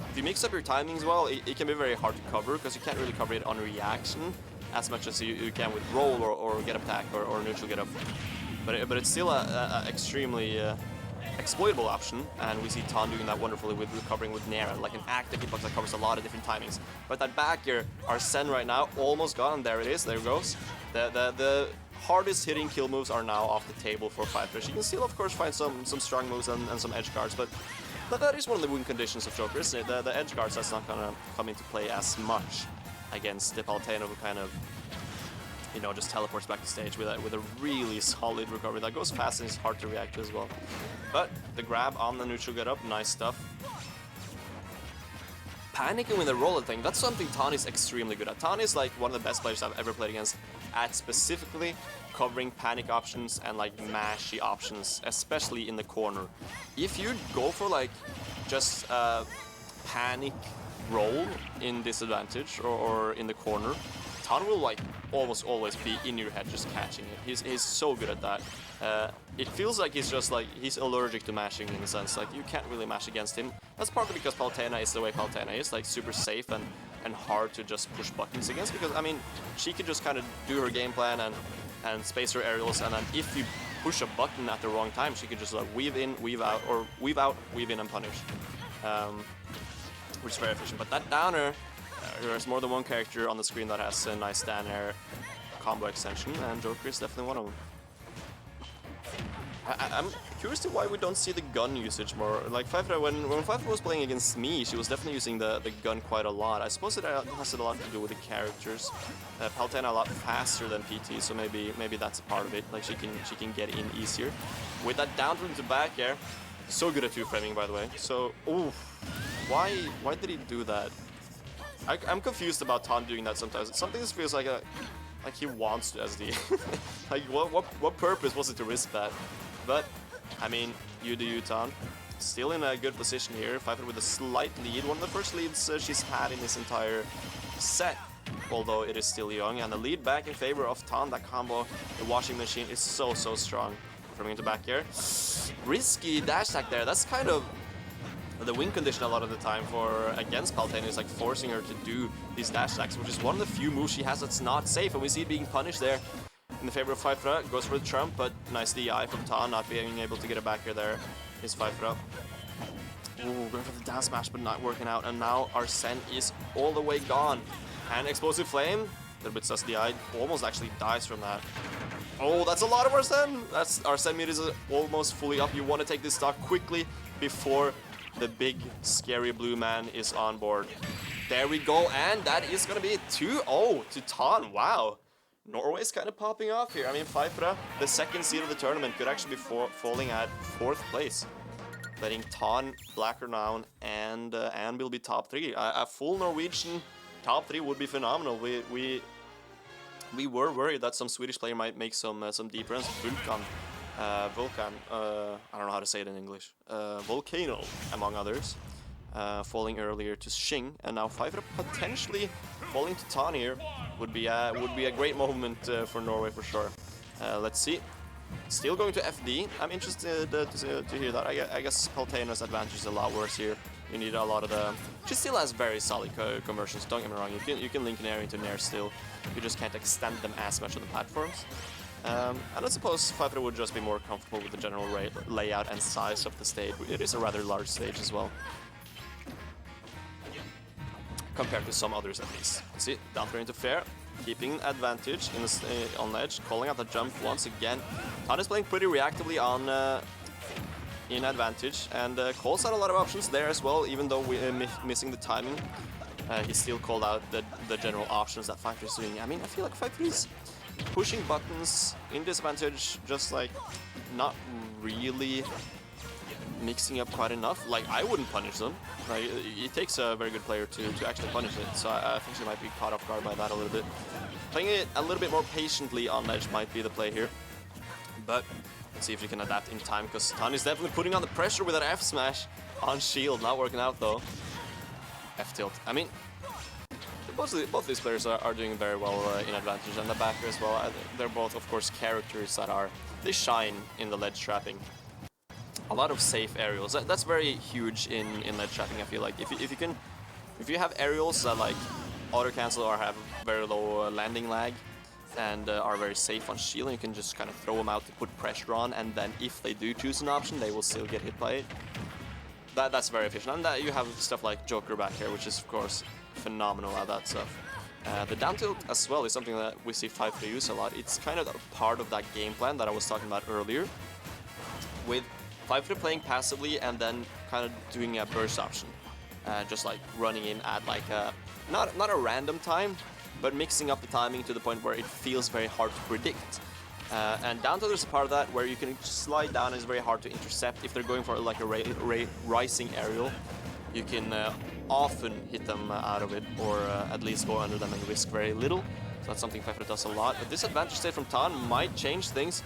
If you mix up your timings well, it can be very hard to cover, because you can't really cover it on reaction as much as you can with roll or get up attack or neutral get up. But it's still a extremely exploitable option, and we see Tan doing that wonderfully with recovering with Nair, like an active hitbox that covers a lot of different timings. But that back air, Arsene right now almost got, and there it is, there it goes. The hardest hitting kill moves are now off the table for Pfeiffer. She can still, of course, find some strong moves and some edge guards, but that is one of the win conditions of Joker, isn't it? The edge guards, that's not gonna come into play as much against the Palutena, who kind of, you know, just teleports back to stage with a really solid recovery that goes fast and is hard to react to as well. But the grab on the neutral get up, nice stuff. Panicking with the roller thing, that's something Tan is extremely good at. Tan is like one of the best players I've ever played against at specifically covering panic options and like mashy options, especially in the corner. If you go for like just a panic roll in disadvantage or in the corner, Tan will like almost always be in your head just catching it. He's so good at that. It feels like he's allergic to mashing in a sense, like you can't really mash against him. That's partly because Palutena is the way Palutena is, like super safe and hard to just push buttons against, because I mean, she could just kind of do her game plan and space her aerials, and then if you push a button at the wrong time, she could just like weave in, weave out, or weave out, weave in and punish. Which is very efficient, but that downer, there's more than one character on the screen that has a nice down air combo extension, and Joker is definitely one of them. I'm curious to why we don't see the gun usage more. Like Pfeiffer, when Pfeiffer was playing against me, she was definitely using the gun quite a lot. I suppose it has a lot to do with the characters. Palutena a lot faster than PT, so maybe that's a part of it. Like she can get in easier. With that down through to back air, so good at 2-framing, by the way. So, oof, why did he do that? I'm confused about Tan doing that sometimes. Something just feels like he wants to SD. Like what purpose was it to risk that? But I mean, you do you, Tan. Still in a good position here. Pfeiffer with a slight lead, one of the first leads she's had in this entire set, although it is still young. And the lead back in favor of Tan. That combo, the washing machine, is so strong. From into back here, risky dash attack there. That's kind of the win condition a lot of the time for against Palutena, is like forcing her to do these dash attacks, which is one of the few moves she has that's not safe, and we see it being punished there in the favor of Pfeiffer. Goes for the trump, but nice DI from Tan, not being able to get it back here. There is Pfeiffer. Ooh, going for the down smash, but not working out, and now Arsene is all the way gone. And explosive flame, a little bit sus DI, almost actually dies from that. Oh, that's a lot of Arsene. That's Arsene mid is almost fully up. You want to take this stock quickly before the big scary blue man is on board. There we go, and that is gonna be 2-0 to Tan. Wow. Norway's kind of popping off here. I mean, Feifra, the second seed of the tournament, could actually be falling at 4th place. Letting Tan, Black Renown, and Anvil be top 3. A full Norwegian top 3 would be phenomenal. We were worried that some Swedish player might make some deep runs. Vulcan, I don't know how to say it in English. Volcano, among others. Falling earlier to Xing, and now Feifra potentially falling to Tan here would be a great moment for Norway for sure. Let's see. Still going to FD. I'm interested to hear that. I guess Paltena's advantage is a lot worse here. You need a lot of the... She still has very solid conversions, don't get me wrong. You can link Nair into Nair still. You just can't extend them as much on the platforms. And I suppose Feifra would just be more comfortable with the general layout and size of the stage. It is a rather large stage as well, compared to some others at least. See, down throw into fair, keeping advantage in the, on ledge, calling out the jump once again. Tan is playing pretty reactively on in advantage, and calls out a lot of options there as well, even though we're missing the timing. He still called out the general options that Feifra is doing. I mean, I feel like Feifra is pushing buttons in disadvantage, just like not really mixing up quite enough. Like, I wouldn't punish them. Like, it takes a very good player to actually punish it, so I think she might be caught off guard by that a little bit. Playing it a little bit more patiently on ledge might be the play here, but let's see if she can adapt in time, because Tan is definitely putting on the pressure with that F smash on shield. Not working out though. F tilt. I mean, both these players are doing very well in advantage, and the backer as well. They're both, of course, characters that they shine in the ledge trapping. A lot of safe aerials. That's very huge in ledge trapping. I feel like if you have aerials that like auto cancel or have very low landing lag and are very safe on shield, and you can just kind of throw them out to put pressure on, and then if they do choose an option, they will still get hit by it. That's very efficient. And that you have stuff like Joker back here, which is of course phenomenal at that stuff. The down tilt as well is something that we see Feifra use a lot. It's kind of a part of that game plan that I was talking about earlier, with Feifra playing passively and then kind of doing a burst option, just like running in at like a not a random time, but mixing up the timing to the point where it feels very hard to predict. And down tilt is a part of that where you can slide down and it's very hard to intercept. If they're going for like a rising aerial, you can often hit them out of it, or at least go under them and risk very little. So that's something Feifra does a lot. But this advantage state from Tan might change things.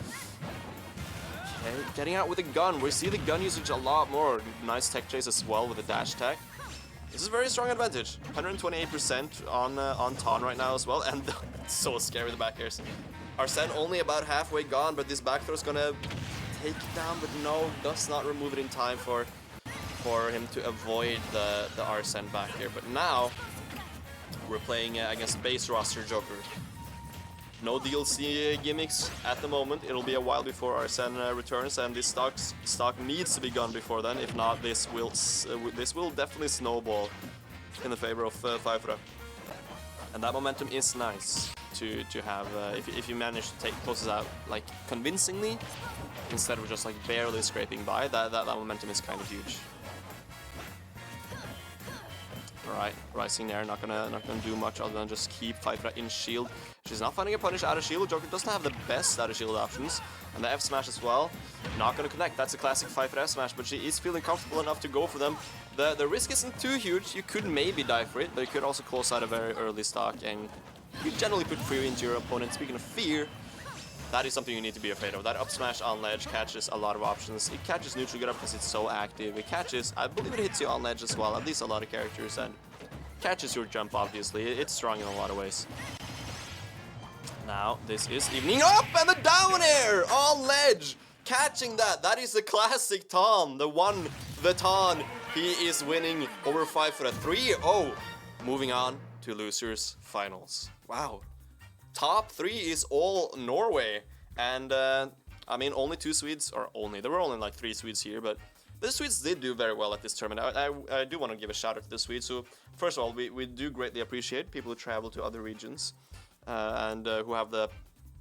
Okay, getting out with a gun. We see the gun usage a lot more. Nice tech chase as well with the dash tech. This is a very strong advantage. 128% on Tan right now as well, and so scary the back airs. Arsene only about halfway gone, but this back throw is gonna take it down, but no, does not remove it in time for him to avoid the Arsene back here. But now we're playing against base roster Joker. No DLC gimmicks at the moment. It'll be a while before Arsene returns, and this stock needs to be gone before then. If not, this will definitely snowball in the favor of Feifra. And that momentum is nice to have if you manage to take closes out like convincingly instead of just like barely scraping by. That momentum is kind of huge. Alright, rising there, not gonna do much other than just keep Feifra in shield. She's not finding a punish out of shield. Joker doesn't have the best out of shield options. And the F smash as well, not gonna connect. That's a classic Feifra F smash, but she is feeling comfortable enough to go for them. The risk isn't too huge. You could maybe die for it, but you could also close out a very early stock, and you generally put fear into your opponent. Speaking of fear, that is something you need to be afraid of. That up smash on ledge catches a lot of options. It catches neutral get up because it's so active. It catches, I believe it hits you on ledge as well, at least a lot of characters, and catches your jump obviously. It's strong in a lot of ways. Now, this is evening up, and the down air on ledge! Catching that, that is the classic Tan, the Tan. He is winning over Feifra 3-0. Moving on to losers finals. Wow. Top 3 is all Norway, and I mean only 2 Swedes, or only, there were only like 3 Swedes here, but the Swedes did do very well at this tournament. I do want to give a shout out to the Swedes, who, first of all, we do greatly appreciate people who travel to other regions and who have the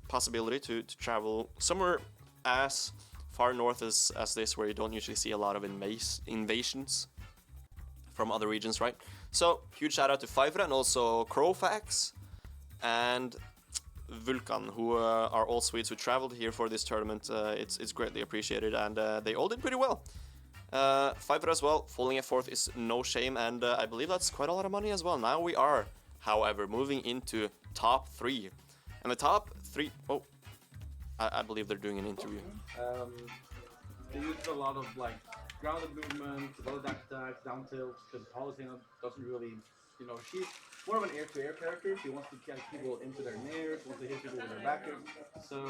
possibility to travel somewhere as far north as this, where you don't usually see a lot of invasions from other regions, right? So, huge shout out to Fiverr and also Crowfax and Vulkan, who are all Swedes who traveled here for this tournament. It's greatly appreciated, and they all did pretty well. Fiverr as well, falling at 4th is no shame, and I believe that's quite a lot of money as well. Now we are, however, moving into top 3. And the top 3... Oh, I believe they're doing an interview. They used a lot of like grounded movement, low dash attacks, down tilts, because Palutena doesn't really, you know, she's more of an air-to-air character. She wants to catch people into their nairs, wants to hit people with her back air. So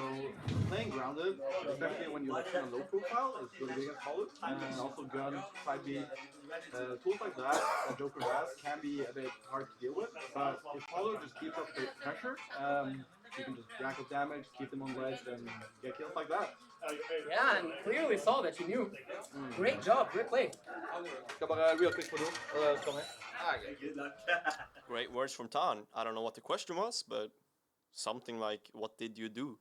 playing grounded, especially when you're like in a low profile, is really good against Palu. And also gun, side B, tools like that Joker has can be a bit hard to deal with. But if Palu just keeps up the pressure, you can just rack up damage, keep them on ledge, and get kills like that. Yeah, and clearly saw that you knew. Great job, great play. Real quick for Great words from Tan. I don't know what the question was, but something like, what did you do?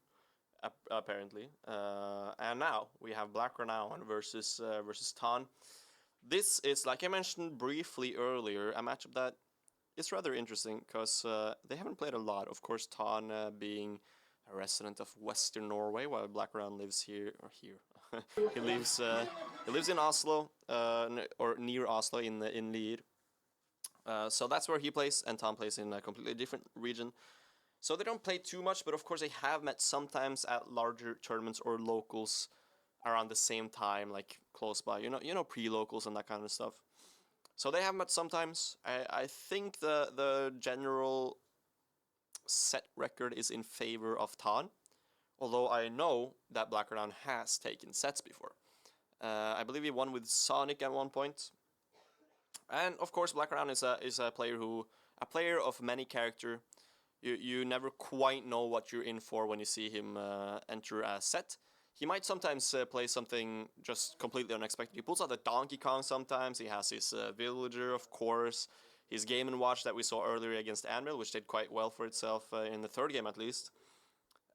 Apparently. And now we have Black Renown versus Tan. This is, like I mentioned briefly earlier, a matchup that is rather interesting because they haven't played a lot. Of course, Tan being a resident of Western Norway, while Black Renown lives here. He lives in Oslo, or near Oslo in Lier. So that's where he plays, and Tom plays in a completely different region. So they don't play too much, but of course they have met sometimes at larger tournaments or locals around the same time, like close by. You know, pre-locals and that kind of stuff. So they have met sometimes. I think the general set record is in favor of Tan, although I know that Black Renown has taken sets before. I believe he won with Sonic at one point. And of course, Black Renown is a player of many character. You never quite know what you're in for when you see him enter a set. He might sometimes play something just completely unexpected. He pulls out the Donkey Kong sometimes. He has his Villager, of course. His Game & Watch that we saw earlier against Anvil, which did quite well for itself in the third game at least.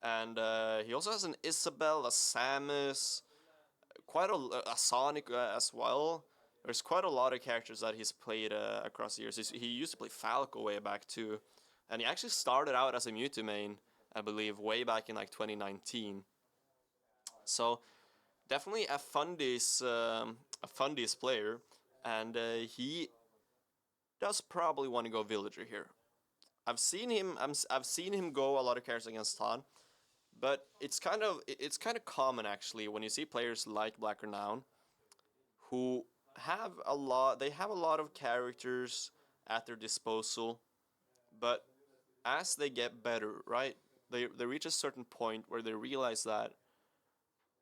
And he also has an Isabel, a Samus, quite a Sonic as well. There's quite a lot of characters that he's played across the years. He used to play Falco way back too. And he actually started out as a Mewtwo main, I believe, way back in like 2019. So definitely a Fundies player, and he does probably want to go Villager here. I've seen him go a lot of characters against Tan, but it's kind of common actually when you see players like Black Renown who have a lot of characters at their disposal, but as they get better, right, they reach a certain point where they realize that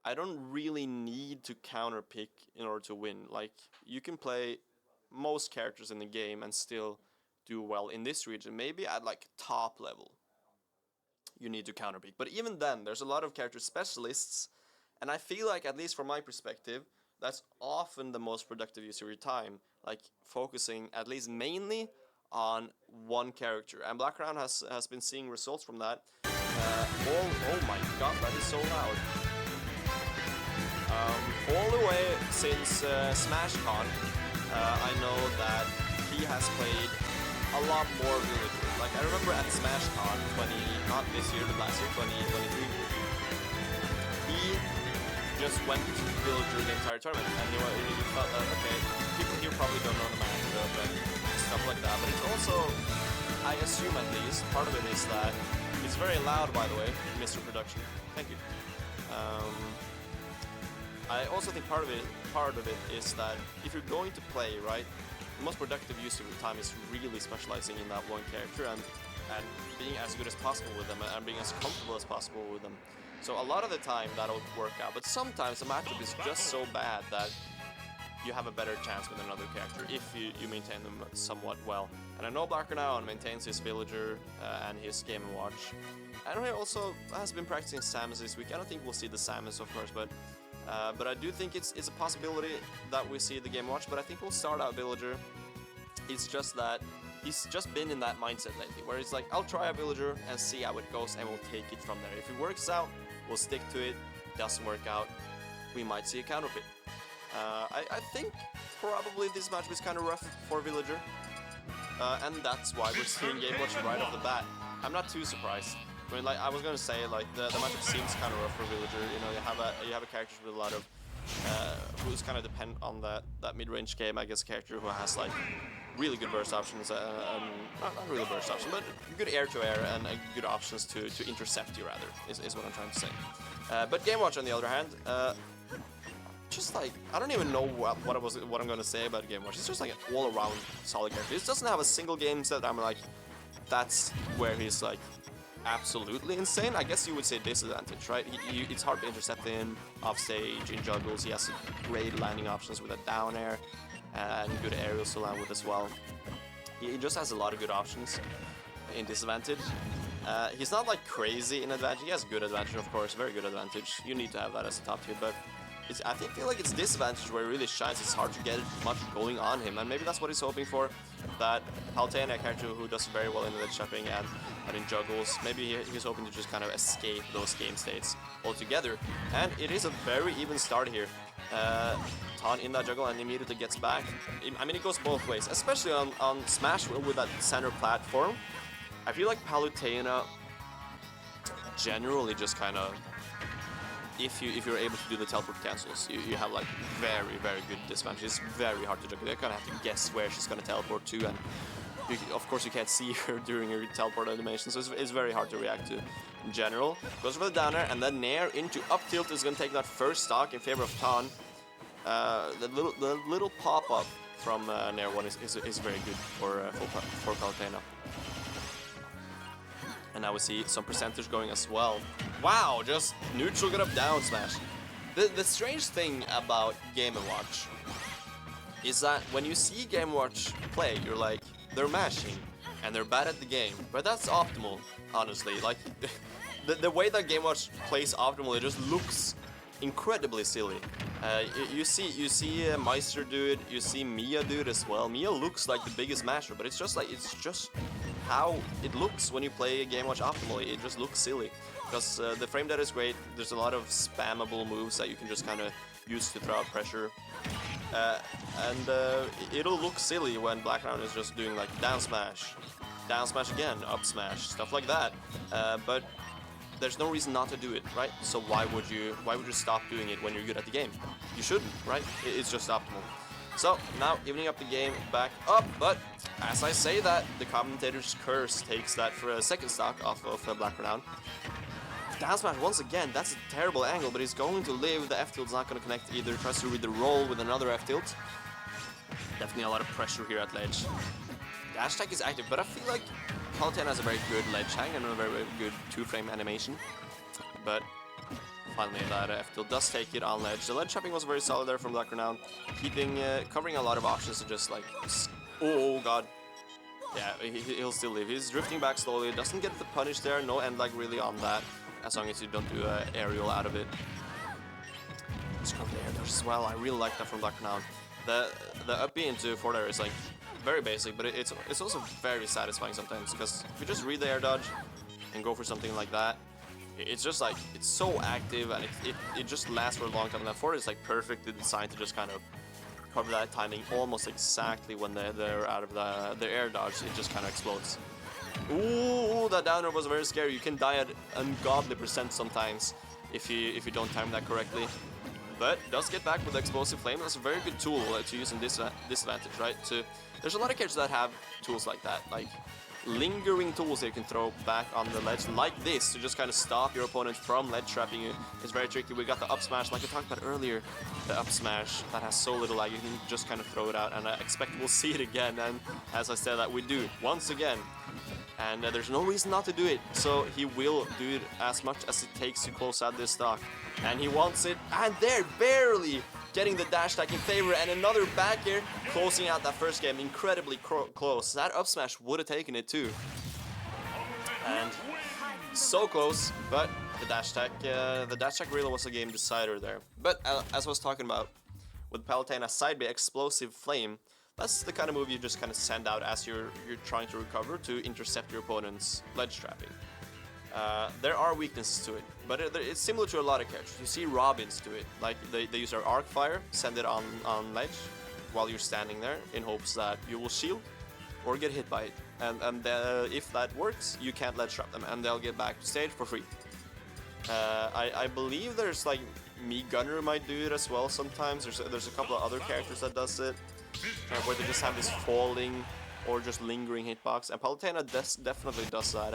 I don't really need to counter pick in order to win. Like, you can play most characters in the game and still do well in this region. Maybe at like top level you need to counter pick, but even then there's a lot of character specialists, and I feel like, at least from my perspective, that's often the most productive use of your time, like focusing at least mainly on one character. And Black Renown has been seeing results from that. Oh my god, that is so loud. All the way since SmashCon, I know that he has played a lot more Villager. Like, I remember at SmashCon not this year, but last year, 2023, he just went to Villager the entire tournament, and he felt that, okay, people here probably don't know the matchup and stuff like that, but it's also, I assume at least, part of it is that it's very loud, by the way, Mr. Production. Thank you. I also think part of it is that if you're going to play, right, the most productive use of your time is really specializing in that one character and being as good as possible with them and being as comfortable as possible with them. So a lot of the time that'll work out, but sometimes the matchup is just so bad that you have a better chance with another character if you maintain them somewhat well. And I know Black Renown maintains his Villager and his Game & Watch. And he also has been practicing Samus this week. I don't think we'll see the Samus, of course, but I do think it's a possibility that we see the Game & Watch, but I think we'll start out Villager. It's just that he's just been in that mindset lately, where he's like, I'll try a Villager and see how it goes, and we'll take it from there. If it works out, we'll stick to it. Doesn't work out, we might see a counter pick. I think probably this match was kind of rough for Villager. and that's why we're seeing Game Watch right off the bat. I'm not too surprised. I mean, like I was gonna say, like the matchup seems kind of rough for Villager. You know, you have a character with a lot of who's kind of dependent on that mid-range game. I guess a character who has like really good burst options, not really burst options, but good air-to-air and good options to intercept you rather is what I'm trying to say. But Game Watch on the other hand, just like I don't even know what I'm gonna say about Game Watch. It's just like an all-around solid character. It doesn't have a single game set I'm like, that's where he's like absolutely insane. I guess you would say disadvantage, right? It's hard to intercept him off stage in juggles. He has great landing options with a down air and good aerials to land with as well. He just has a lot of good options in disadvantage. He's not like crazy in advantage. He has good advantage, of course, very good advantage. You need to have that as a top tier, but I feel like it's disadvantage where he really shines. It's hard to get much going on him, and maybe that's what he's hoping for. That Palutena, a character who does very well in the shopping and in juggles, maybe he's hoping to just kind of escape those game states altogether. And it is a very even start here. Ton in that juggle and immediately gets back. I mean, it goes both ways, especially on Smash with that center platform. I feel like Palutena generally just kind of, if you're able to do the teleport cancels, you have like very good disadvantage. It's very hard to juggle. You're gonna have to guess where she's gonna teleport to, and of course you can't see her during her teleport animation, so it's very hard to react to in general. Goes for the down air, and then Nair into up tilt is gonna take that first stock in favor of Tan. The little pop up from Nair 1 is very good for Palutena. And now we see some percentage going as well. Wow, just neutral get up down smash. The strange thing about Game & Watch is that when you see Game & Watch play, you're like, they're mashing and they're bad at the game. But that's optimal, honestly. Like the way that Game & Watch plays optimal, it just looks incredibly silly. You see Meister do it, you see Mia do it as well. Mia looks like the biggest masher, but it's just how it looks when you play Game Watch optimally. It just looks silly because the frame data is great. There's a lot of spammable moves that you can just kind of use to throw out pressure, and it'll look silly when Blackground is just doing like down smash again, up smash, stuff like that. But there's no reason not to do it, right? So why would you stop doing it when you're good at the game? You shouldn't, right? It's just optimal. So now evening up the game back up, but as I say that, the commentator's curse takes that for a second stock off of Black Renown. Down smash once again, that's a terrible angle, but he's going to live. The F tilt's not going to connect either. Tries to read the roll with another F tilt. Definitely a lot of pressure here at ledge. Dash attack is active, but I feel like Palutena has a very good ledge hang and a very good two-frame animation. But finally that F tilt does take it on ledge. The ledge trapping was very solid there from Black Renown, covering a lot of options to just like, oh god. Yeah, he'll still live. He's drifting back slowly, doesn't get the punish there, no end lag really on that, as long as you don't do an aerial out of it. Scrub the air dodge as well, I really like that from Black Renown. The up B into forward air is like very basic, but it's also very satisfying sometimes, because if you just read the air dodge and go for something like that, it's just like, it's so active and it just lasts for a long time. And that forward is like perfectly designed to just kind of cover that timing almost exactly when they're out of the air dodge. It just kind of explodes. Ooh, that downer was very scary. You can die at ungodly percent sometimes if you don't time that correctly. But does get back with the explosive flame. That's a very good tool to use in this disadvantage, right? There's a lot of characters that have tools like that, like lingering tools that you can throw back on the ledge like this to just kind of stop your opponent from ledge trapping you. It's very tricky. We got the up smash, like I talked about earlier, the up smash that has so little lag, you can just kind of throw it out, and I expect we'll see it again, and as I said that we do, once again. And there's no reason not to do it, so he will do it as much as it takes to close out this stock. And he wants it, and they're barely getting the dash attack in favor, and another back here, closing out that first game, incredibly close. That up smash would have taken it too. And so close, but the dash attack really was a game decider there. But as I was talking about, with Palutena side B explosive flame, that's the kind of move you just kind of send out as you're trying to recover to intercept your opponent's ledge trapping. There are weaknesses to it, but it's similar to a lot of characters. You see Robins do it, like they use their arc fire, send it on ledge while you're standing there in hopes that you will shield or get hit by it. And if that works, you can't ledge trap them, and they'll get back to stage for free. I believe there's like Gunner might do it as well sometimes. There's a couple of other characters that does it, where they just have this falling or just lingering hitbox, and Palutena definitely does that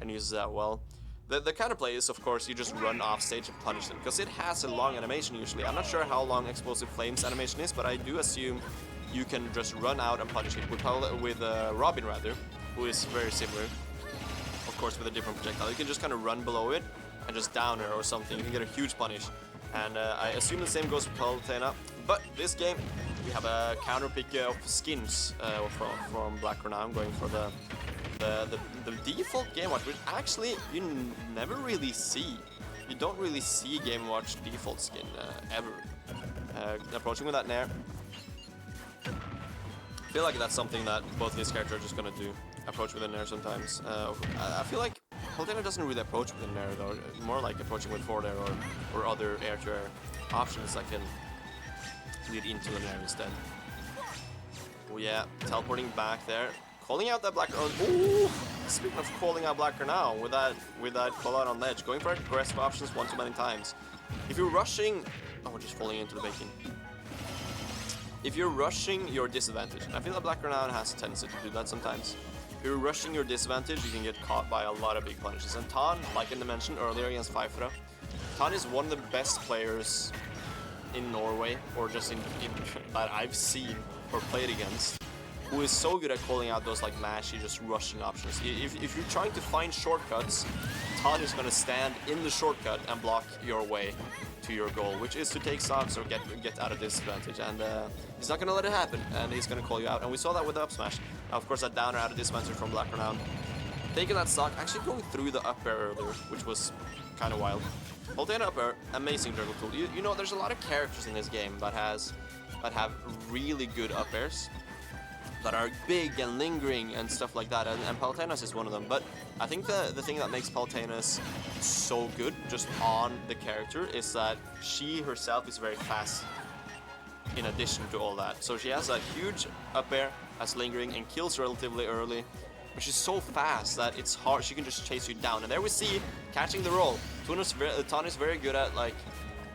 and uses that well. The counterplay is, of course, you just run off stage and punish them, because it has a long animation usually. I'm not sure how long Explosive Flames animation is, but I do assume you can just run out and punish it with Robin rather, who is very similar, of course, with a different projectile. You can just kind of run below it and just down her or something. You can get a huge punish, and I assume the same goes for Palutena. But this game, we have a counter pick of skins from Black Renown, going for the default Game Watch, which actually you never really see. You don't really see Game Watch default skin ever. Approaching with that Nair. I feel like that's something that both these characters are just gonna do. Approach with a Nair sometimes. I feel like Palutena doesn't really approach with a Nair though. More like approaching with forward air or other air-to-air options that can lead into the Nair instead. Oh yeah, teleporting back there. Calling out that Black... Ooh! Speaking of calling out Black now, with that call out on ledge, going for aggressive options one too many times. If you're rushing... Oh, we're just falling into the bacon. If you're rushing your disadvantage, and I feel that Black Renown has a tendency to do that sometimes. If you're rushing your disadvantage, you can get caught by a lot of big punishes. And Tan, like I mentioned earlier against Pfeiffer, Tan is one of the best players in Norway, or just in that I've seen or played against, who is so good at calling out those like mashy, just rushing options. If you're trying to find shortcuts, Tan is gonna stand in the shortcut and block your way to your goal, which is to take stocks or get out of disadvantage, and he's not gonna let it happen, and he's gonna call you out, and we saw that with the up smash. Now, of course, that downer out of disadvantage from Black Renown, taking that stock, actually going through the up air earlier, which was kind of wild. Palutena up air, amazing juggle tool. You know, there's a lot of characters in this game that have really good up airs, that are big and lingering and stuff like that, and Palutena's is one of them. But I think the thing that makes Palutena's so good, just on the character, is that she herself is very fast in addition to all that. So she has a huge up air, has lingering, and kills relatively early, but she's so fast that it's hard, she can just chase you down. And there we see, catching the roll. Tan is very good at like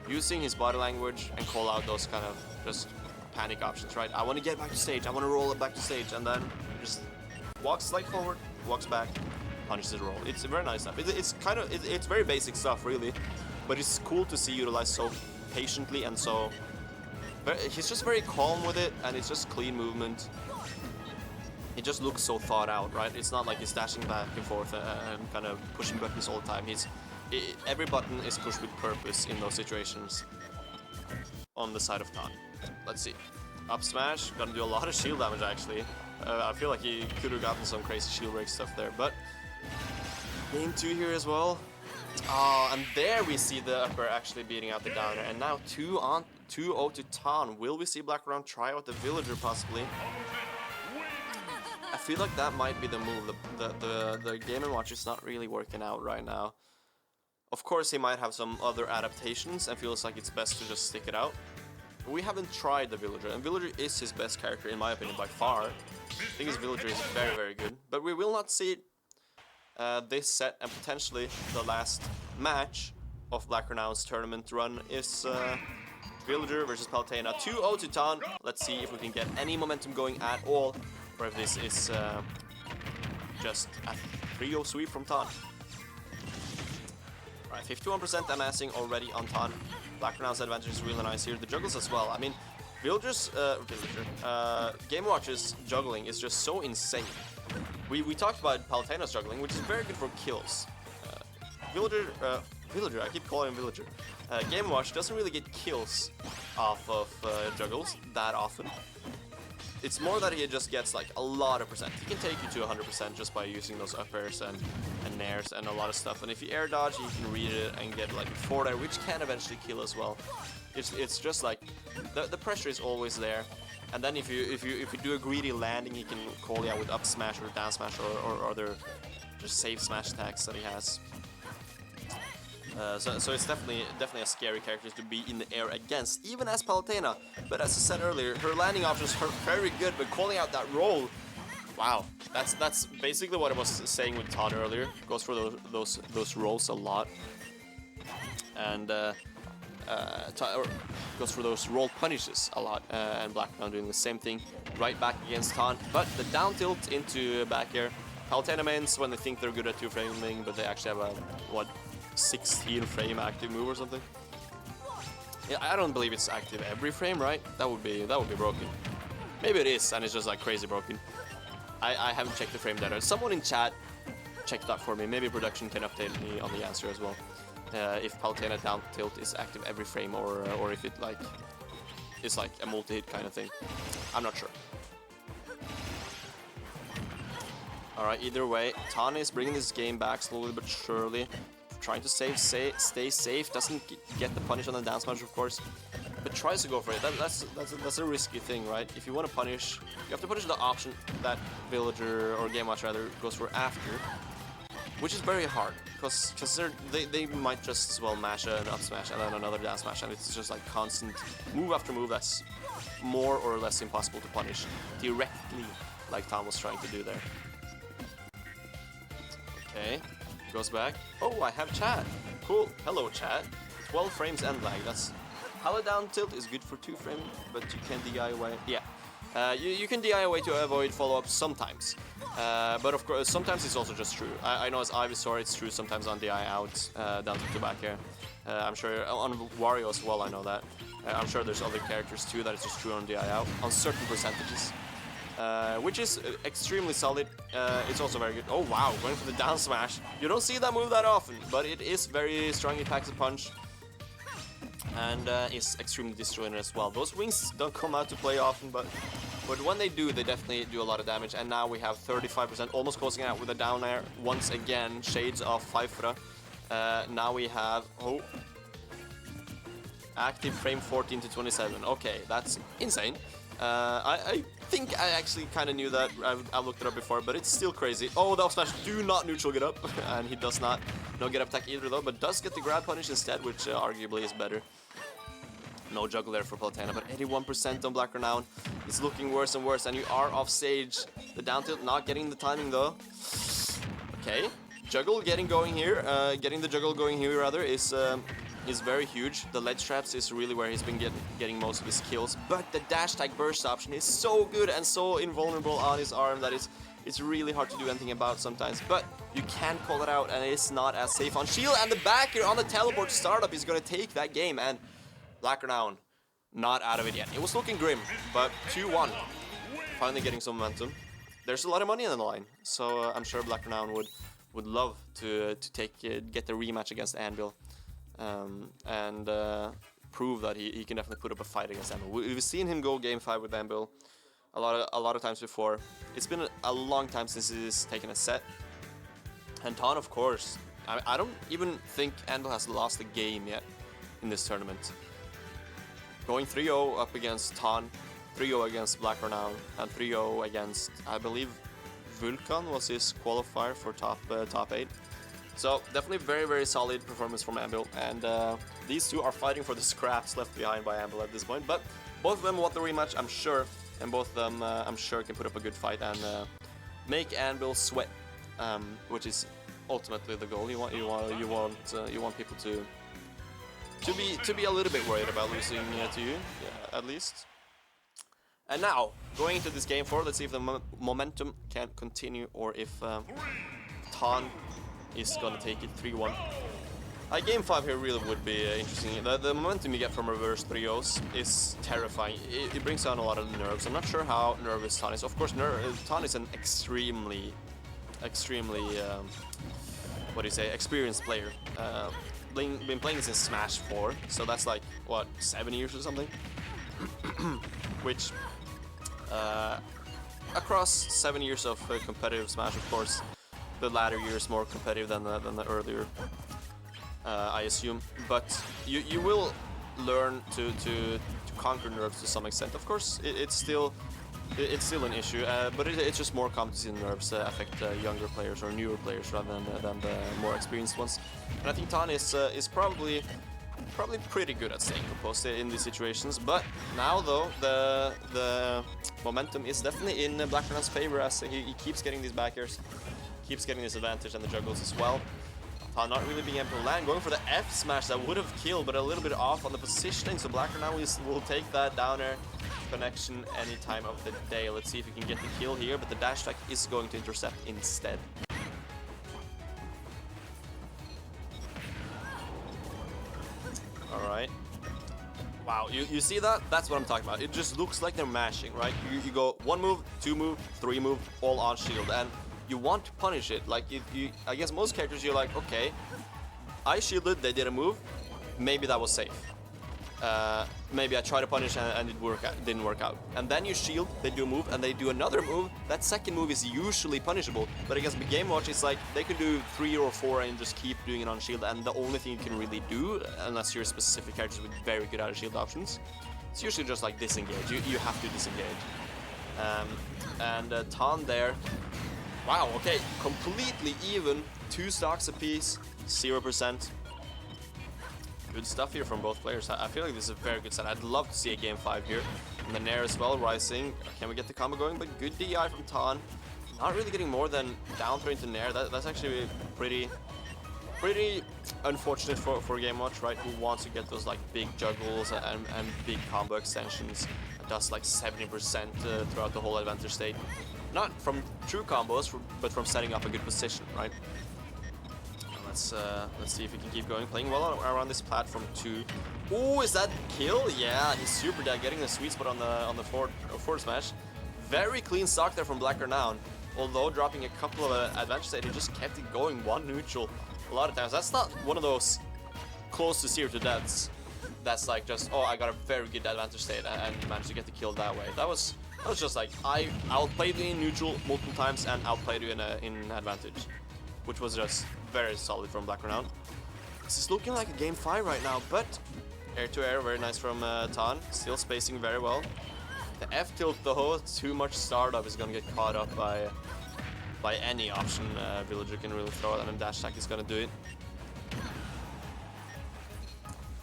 using his body language and call out those kind of just panic options, right? I want to get back to stage, I want to roll it back to stage, and then just walks slightly forward, walks back, punishes the roll. It's very nice stuff. It's very basic stuff, really, but it's cool to see utilized so patiently and so. But he's just very calm with it, and it's just clean movement. It just looks so thought out, right? It's not like he's dashing back and forth and kind of pushing buttons all the time. Every button is pushed with purpose in those situations. On the side of Tan. Let's see. Up smash, gonna do a lot of shield damage actually. I feel like he could have gotten some crazy shield break stuff there, but game 2 here as well. And there we see the upper actually beating out the downer, and now 2-0 to Tan. Will we see Black Renown try out the villager possibly? I feel like that might be the move. The Game & Watch is not really working out right now. Of course, he might have some other adaptations and feels like it's best to just stick it out. We haven't tried the Villager, and Villager is his best character in my opinion by far. I think his Villager is very, very good. But we will not see this set, and potentially the last match of Black Renown's tournament run is Villager versus Palutena. 2-0 to Tan. Let's see if we can get any momentum going at all, or if this is just a 3-0 sweep from Tan. Alright, 51% amassing already on Tan. Black Renown's advantage is really nice here. The juggles as well. I mean, Game Watch's juggling is just so insane. We talked about Palutena's juggling, which is very good for kills. Villager, I keep calling him Villager. Game Watch doesn't really get kills off of juggles that often. It's more that he just gets like a lot of percent. He can take you to 100% just by using those up airs and nairs and a lot of stuff. And if you air dodge, you can read it and get like a forward air, which can eventually kill as well. It's just like the pressure is always there. And then if you do a greedy landing, he can call you out with up smash or down smash or other just safe smash attacks that he has. So it's definitely a scary character to be in the air against, even as Palutena. But as I said earlier, her landing options are very good, but calling out that roll Wow, that's basically what I was saying with Todd earlier. Goes for those rolls a lot, and goes for those roll punishes a lot. And Black now doing the same thing, right back against Ton. But the down tilt into back air. Palutena mains when they think they're good at 2-framing, but they actually have a what 16 frame active move or something. Yeah, I don't believe it's active every frame, right? That would be broken. Maybe it is, and it's just like crazy broken. I haven't checked the frame data. Someone in chat check that for me. Maybe production can update me on the answer as well. If Palutena down tilt is active every frame, or if it like is like a multi-hit kind of thing. I'm not sure. All right. Either way, Tani is bringing this game back slowly but surely, trying to stay safe. Doesn't get the punish on the down smash, of course, but tries to go for it. That's a risky thing, right? If you want to punish, you have to punish the option that Villager or Game Watch rather goes for after, which is very hard because they might just as well mash an up smash and then another down smash, and it's just like constant move after move that's more or less impossible to punish directly, like Tom was trying to do there. Okay, goes back. Oh, I have chat. Cool. Hello, chat. 12 frames and lag. That's Pala down tilt is good for 2 frames, but you can DI away. Yeah, you can DI away to avoid follow-ups sometimes. But of course, sometimes it's also just true. I know as Ivysaur, it's true sometimes on DI out, down to back air. I'm sure on Wario as well, I know that. I'm sure there's other characters too that it's just true on DI out, on certain percentages. Which is extremely solid. It's also very good. Oh wow, going for the down smash. You don't see that move that often, but it is very strong. It packs a punch. And is extremely disjointed as well. Those wings don't come out to play often, but when they do, they definitely do a lot of damage. And now we have 35%, almost closing out with a down air once again. Shades of Pfeiffer. Now we have active frame 14 to 27. Okay, that's insane. I think I actually kind of knew that. I've looked it up before, but it's still crazy. Oh, that smash, do not neutral get up, and he does not. No get up attack either though, but does get the grab punish instead, which arguably is better. No juggle there for Palutena, but 81% on Black Renown. It's looking worse and worse, and you are off stage. The down tilt not getting the timing though. Okay, juggle getting going here. Getting the juggle going here rather is very huge. The ledge traps is really where he's been getting most of his kills, but the dash tag burst option is so good and so invulnerable on his arm that it's really hard to do anything about sometimes, but you can call it out and it's not as safe on shield, and the back here on the teleport startup is going to take that game, and Black Renown not out of it yet. It was looking grim, but 2-1. Finally getting some momentum. There's a lot of money on the line, so I'm sure Black Renown would love to get the rematch against Anvil. And prove that he can definitely put up a fight against Anvil. We've seen him go game 5 with Anvil a lot of times before. It's been a long time since he's taken a set. And Ton, of course, I don't even think Anvil has lost a game yet in this tournament. Going 3-0 up against Ton, 3-0 against Black Renown, and 3-0 against, I believe, Vulcan was his qualifier for top 8. So definitely very, very solid performance from Anvil, and these two are fighting for the scraps left behind by Anvil at this point. But both of them want the rematch, I'm sure, and both of them, I'm sure, can put up a good fight and make Anvil sweat, which is ultimately the goal. You want people to be a little bit worried about losing to you, yeah, at least. And now going into this game 4, let's see if the momentum can continue or if Ton is gonna take it 3-1. Game 5 here really would be interesting. The momentum you get from reverse 3-0s is terrifying. It brings down a lot of nerves. I'm not sure how nervous Ton is. Of course, Ton is an extremely what do you say, experienced player. Been playing since Smash 4, so that's like what, 7 years or something. Which across 7 years of competitive Smash, of course, the latter years more competitive than the earlier, I assume. But you will learn to conquer nerves to some extent. Of course, it's still an issue, but it's just more competency and nerves affect younger players or newer players rather than the more experienced ones. And I think Ton is probably probably pretty good at staying composed in these situations. But now though, the momentum is definitely in Blackburn's favor as he keeps getting these back airs, keeps getting this advantage and the juggles as well. Not really being able to land, going for the F smash that would have killed, but a little bit off on the positioning. So Blackburn now will take that down air connection any time of the day. Let's see if he can get the kill here, but the dash attack is going to intercept instead. Alright. Wow, you see that? That's what I'm talking about. It just looks like they're mashing, right? You go 1 move, 2 move, 3 move, all on shield, and you want to punish it. Like, if you, I guess most characters, you're like, okay, I shielded, they did a move, maybe that was safe. Maybe I tried to punish and it didn't work out. And then you shield, they do a move, and they do another move. That second move is usually punishable. But I guess the Game Watch is like, they can do 3 or 4 and just keep doing it on shield, and the only thing you can really do, unless you're specific characters with very good out of shield options, it's usually just like disengage. You have to disengage. Tan there, wow, okay, completely even, 2 stocks apiece, 0%. Good stuff here from both players. I feel like this is a very good set. I'd love to see a game 5 here. And the Nair as well, rising. Can we get the combo going? But good DI from Tan. Not really getting more than down throw into Nair. That's actually pretty unfortunate for Game Watch, right? Who wants to get those like big juggles and big combo extensions. It does like 70% throughout the whole advantage state. Not from true combos, but from setting up a good position, right? Let's see if he can keep going. Playing well around this platform too. Ooh, is that kill? Yeah, he's super dead, getting the sweet spot on the forward smash. Very clean stock there from Blacker now. Although dropping a couple of advantage state, he just kept it going 1 neutral a lot of times. That's not one of those close to 0 to deaths. That's like just, oh, I got a very good advantage state and managed to get the kill that way. That was just like, I outplayed you in neutral multiple times and outplayed you in advantage, which was just very solid from Black Renown. This is looking like a game 5 right now, but air to air, very nice from Tan. Still spacing very well. The F tilt though, too much startup is gonna get caught up by any option Villager can really throw at, and dash attack is gonna do it.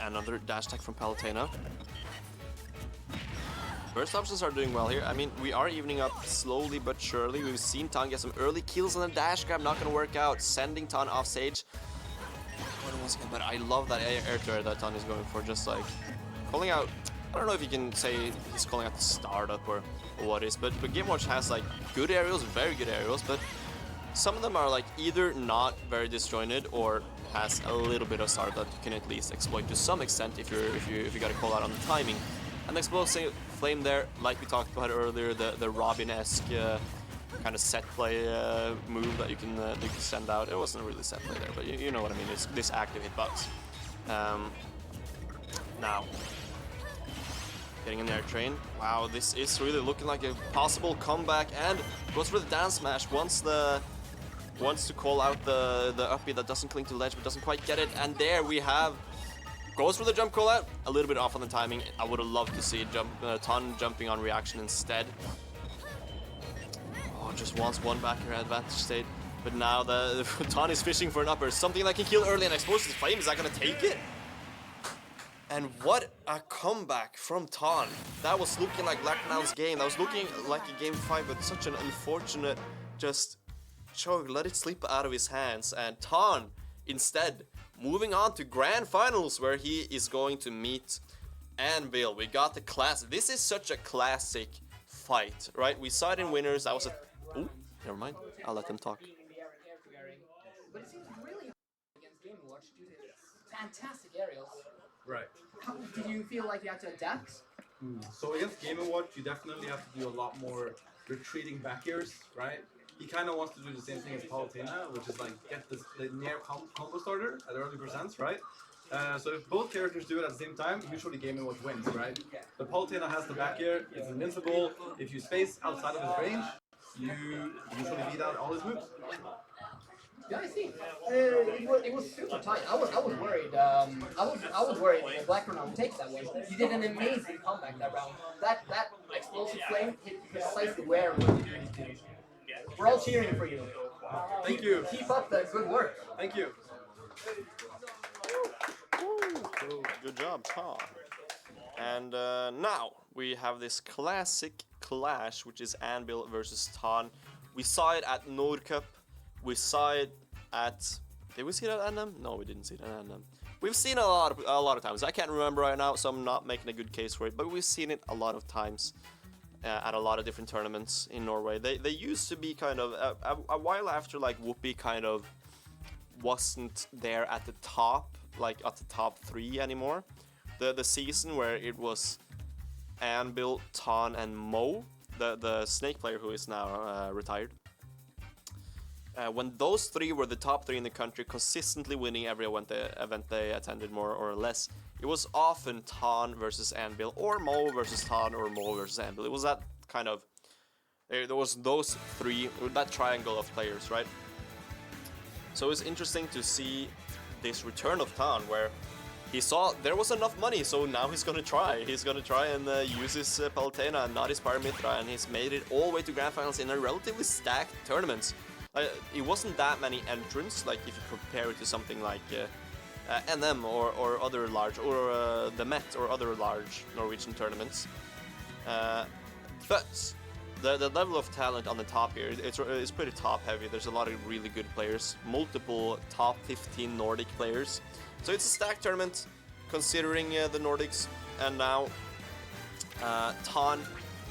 Another dash attack from Palutena. Burst options are doing well here. I mean, we are evening up slowly but surely. We've seen Tan get some early kills on the dash grab, not gonna work out. Sending Tan off stage. But I love that air to air that Tan is going for, just like calling out. I don't know if you can say he's calling out the startup or what is, but Game Watch has like good aerials, very good aerials, but some of them are like either not very disjointed or has a little bit of startup that you can at least exploit to some extent if you got to call out on the timing. And the explosive flame there, like we talked about earlier, the Robin-esque kind of set play move that you can send out. It wasn't really set play there, but you know what I mean. It's this active hitbox. Now, getting an air train. Wow, this is really looking like a possible comeback, and goes for the down smash. Wants to call out the uppy that doesn't cling to ledge, but doesn't quite get it. And there we have. Goes for the jump call out, a little bit off on the timing. I would have loved to see Tan jumping on reaction instead. Oh, just wants 1 back here advantage state. But now the Tan is fishing for an upper. Something that can kill early and explosive flame. Is that gonna take it? And what a comeback from Tan. That was looking like Black Renown's game. That was looking like a game 5, but such an unfortunate just choke. Let it slip out of his hands. And Tan, instead, moving on to grand finals, where he is going to meet Anvil. We got the class. This is such a classic fight, right? We saw it in winners. That was a... Oh, never mind. I'll let them talk. But it seems really hard against Game Watch due to its fantastic aerials. Right. How, did you feel like you had to adapt? So against Game & Watch, you definitely have to do a lot more retreating back airs, right? He kind of wants to do the same thing as Palutena, which is like get the Nair combo starter at early percents, right? So if both characters do it at the same time, usually Game & Watch wins, right? But Palutena has the back air, it's invincible. If you space outside of his range, you usually beat out all his moves. Yeah, I see. It was super tight. I was worried. I was worried that Black Renown takes that one. You did an amazing comeback that round. That explosive flame hit precisely where we needed to. We're all cheering for you. Thank you. Keep up the good work. Thank you. Good job, Tom. And now we have this classic clash, which is Anvil versus Tan. We saw it at Nord Cup. We saw it at... Did we see it at NM? No, we didn't see it at NM. We've seen it a lot of times. I can't remember right now, so I'm not making a good case for it. But we've seen it a lot of times at a lot of different tournaments in Norway. They used to be kind of a while after like Whoopi kind of wasn't there at the top, like at the top 3 anymore. The season where it was Anvil, Tan, and Mo, the Snake player who is now retired. When those 3 were the top 3 in the country, consistently winning every event they attended, more or less, it was often Tan versus Anvil, or Mo versus Tan, or Mo versus Anvil. It was that kind of... There was those 3, that triangle of players, right? So it's interesting to see this return of Tan, where he saw there was enough money, so now he's gonna try. He's gonna try and use his Palutena and not his Paramitra, and he's made it all the way to Grand Finals in a relatively stacked tournament. It wasn't that many entrants, like if you compare it to something like NM or other large, or the Met or other large Norwegian tournaments. But the level of talent on the top here, it's pretty top heavy. There's a lot of really good players, multiple top 15 Nordic players. So it's a stacked tournament, considering the Nordics, and now Tan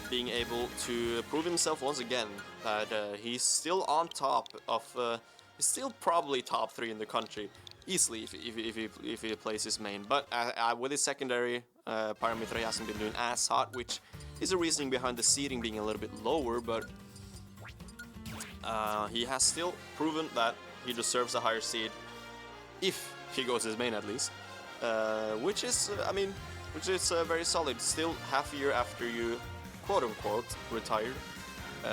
being able to prove himself once again that he's still on top of, he's still probably top 3 in the country, easily if he plays his main. But with his secondary, Paramitra hasn't been doing as hot, which is a reasoning behind the seeding being a little bit lower, but he has still proven that he deserves a higher seed, if he goes his main at least, which is, I mean, very solid. Still half a year after you quote-unquote retired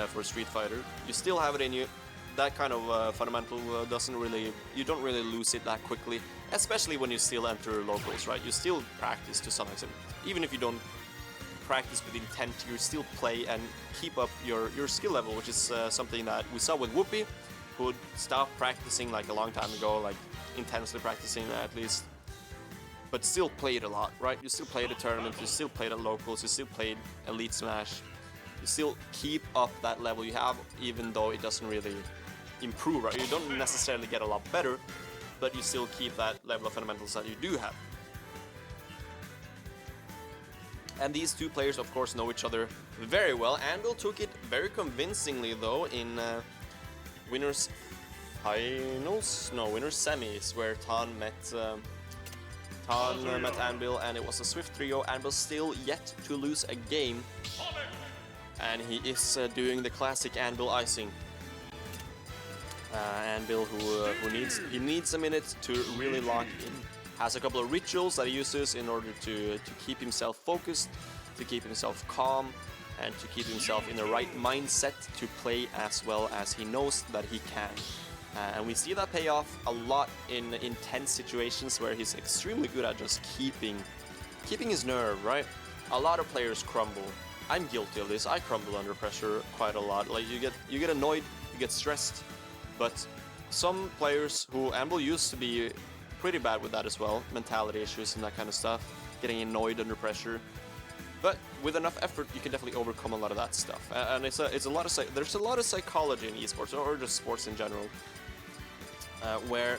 for Street Fighter, you still have it in you. That kind of fundamental you don't really lose it that quickly, especially when you still enter locals, right? You still practice to some extent. Even if you don't practice with intent, you still play and keep up your skill level, which is something that we saw with Whoopi, who stopped practicing like a long time ago, like intensely practicing at least, but still played a lot, right? You still played at tournaments, you still played at locals, you still played Elite Smash, you still keep up that level you have, even though it doesn't really improve, right? You don't necessarily get a lot better, but you still keep that level of fundamentals that you do have. And these 2 players, of course, know each other very well. Anvil took it very convincingly, though, in winners finals? No, winners semis, where Tan met Anvil, and it was a swift trio. Anvil still yet to lose a game, and he is doing the classic Anvil icing. Anvil, who needs a minute to really lock in. Has a couple of rituals that he uses in order to keep himself focused, to keep himself calm, and to keep himself in the right mindset to play as well as he knows that he can. And we see that pay off a lot in intense situations where he's extremely good at just keeping his nerve, right? A lot of players crumble. I'm guilty of this. I crumble under pressure quite a lot. Like you get annoyed, you get stressed. But some players who Anvil used to be pretty bad with that as well, mentality issues and that kind of stuff, getting annoyed under pressure. But with enough effort, you can definitely overcome a lot of that stuff. And there's a lot of psychology in esports, or just sports in general, where,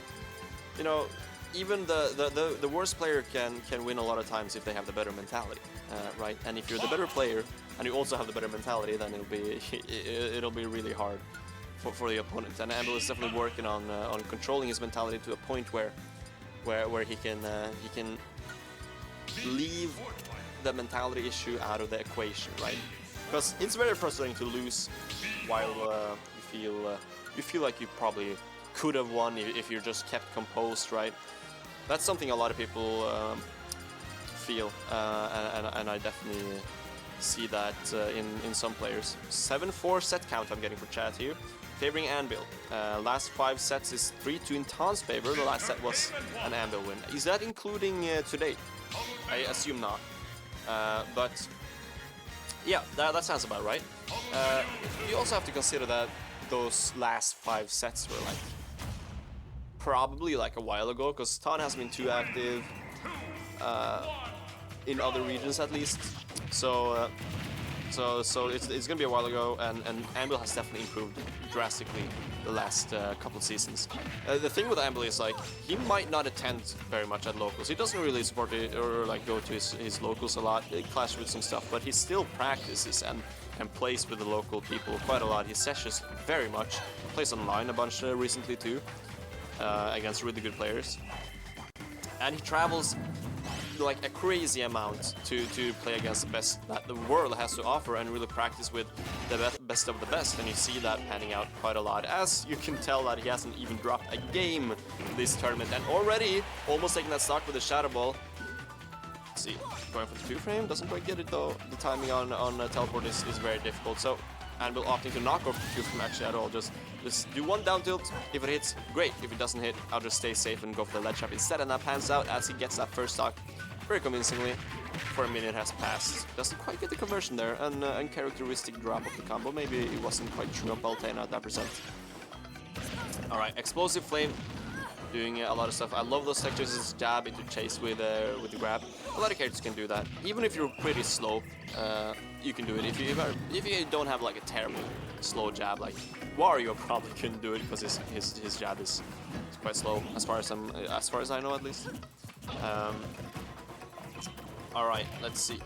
you know, even the worst player can win a lot of times if they have the better mentality, right? And if you're the better player and you also have the better mentality, then it'll be really hard for the opponent. And Anvil is definitely working on controlling his mentality to a point where he can leave the mentality issue out of the equation, right? Because it's very frustrating to lose while you feel like you probably could have won if you just kept composed, right? That's something a lot of people feel, and I definitely see that in some players. 7-4 set count I'm getting for chat here, favoring Anvil. Last 5 sets is 3-2 in Tan's favor. The last set was an Anvil win. Is that including today? I assume not. But yeah, that sounds about right. You also have to consider that those last 5 sets were like probably like a while ago, because Tan hasn't been too active. in other regions at least. So it's gonna be a while ago, and Ambil has definitely improved drastically the last couple of seasons. The thing with Ambil is like he might not attend very much at locals. He doesn't really support it or like go to his locals a lot. He clashes with some stuff, but he still practices and plays with the local people quite a lot. He sessions very much. Plays online a bunch recently too, against really good players. And he travels like a crazy amount to play against the best that the world has to offer and really practice with the best of the best, and you see that panning out quite a lot, as you can tell that he hasn't even dropped a game this tournament and already almost taking that stock with the Shadow Ball. Let's see, going for the 2-frame, doesn't quite get it though. The timing on teleport is very difficult, so Anvil opting to not go for the 2-frame actually at all, just do one down tilt. If it hits, great. If it doesn't hit, I'll just stay safe and go for the ledge trap instead, and that pans out as he gets that first stock very convincingly. For a minute has passed. Doesn't quite get the conversion there, and uncharacteristic drop of the combo. Maybe it wasn't quite true on Palutena at that percent. Alright, Explosive Flame, doing a lot of stuff. I love those textures as jab into chase with the grab. A lot of characters can do that. Even if you're pretty slow, you can do it. If you don't have like a terrible slow jab, like Wario probably couldn't do it because his jab is quite slow as far as I know at least. Alright, let's see.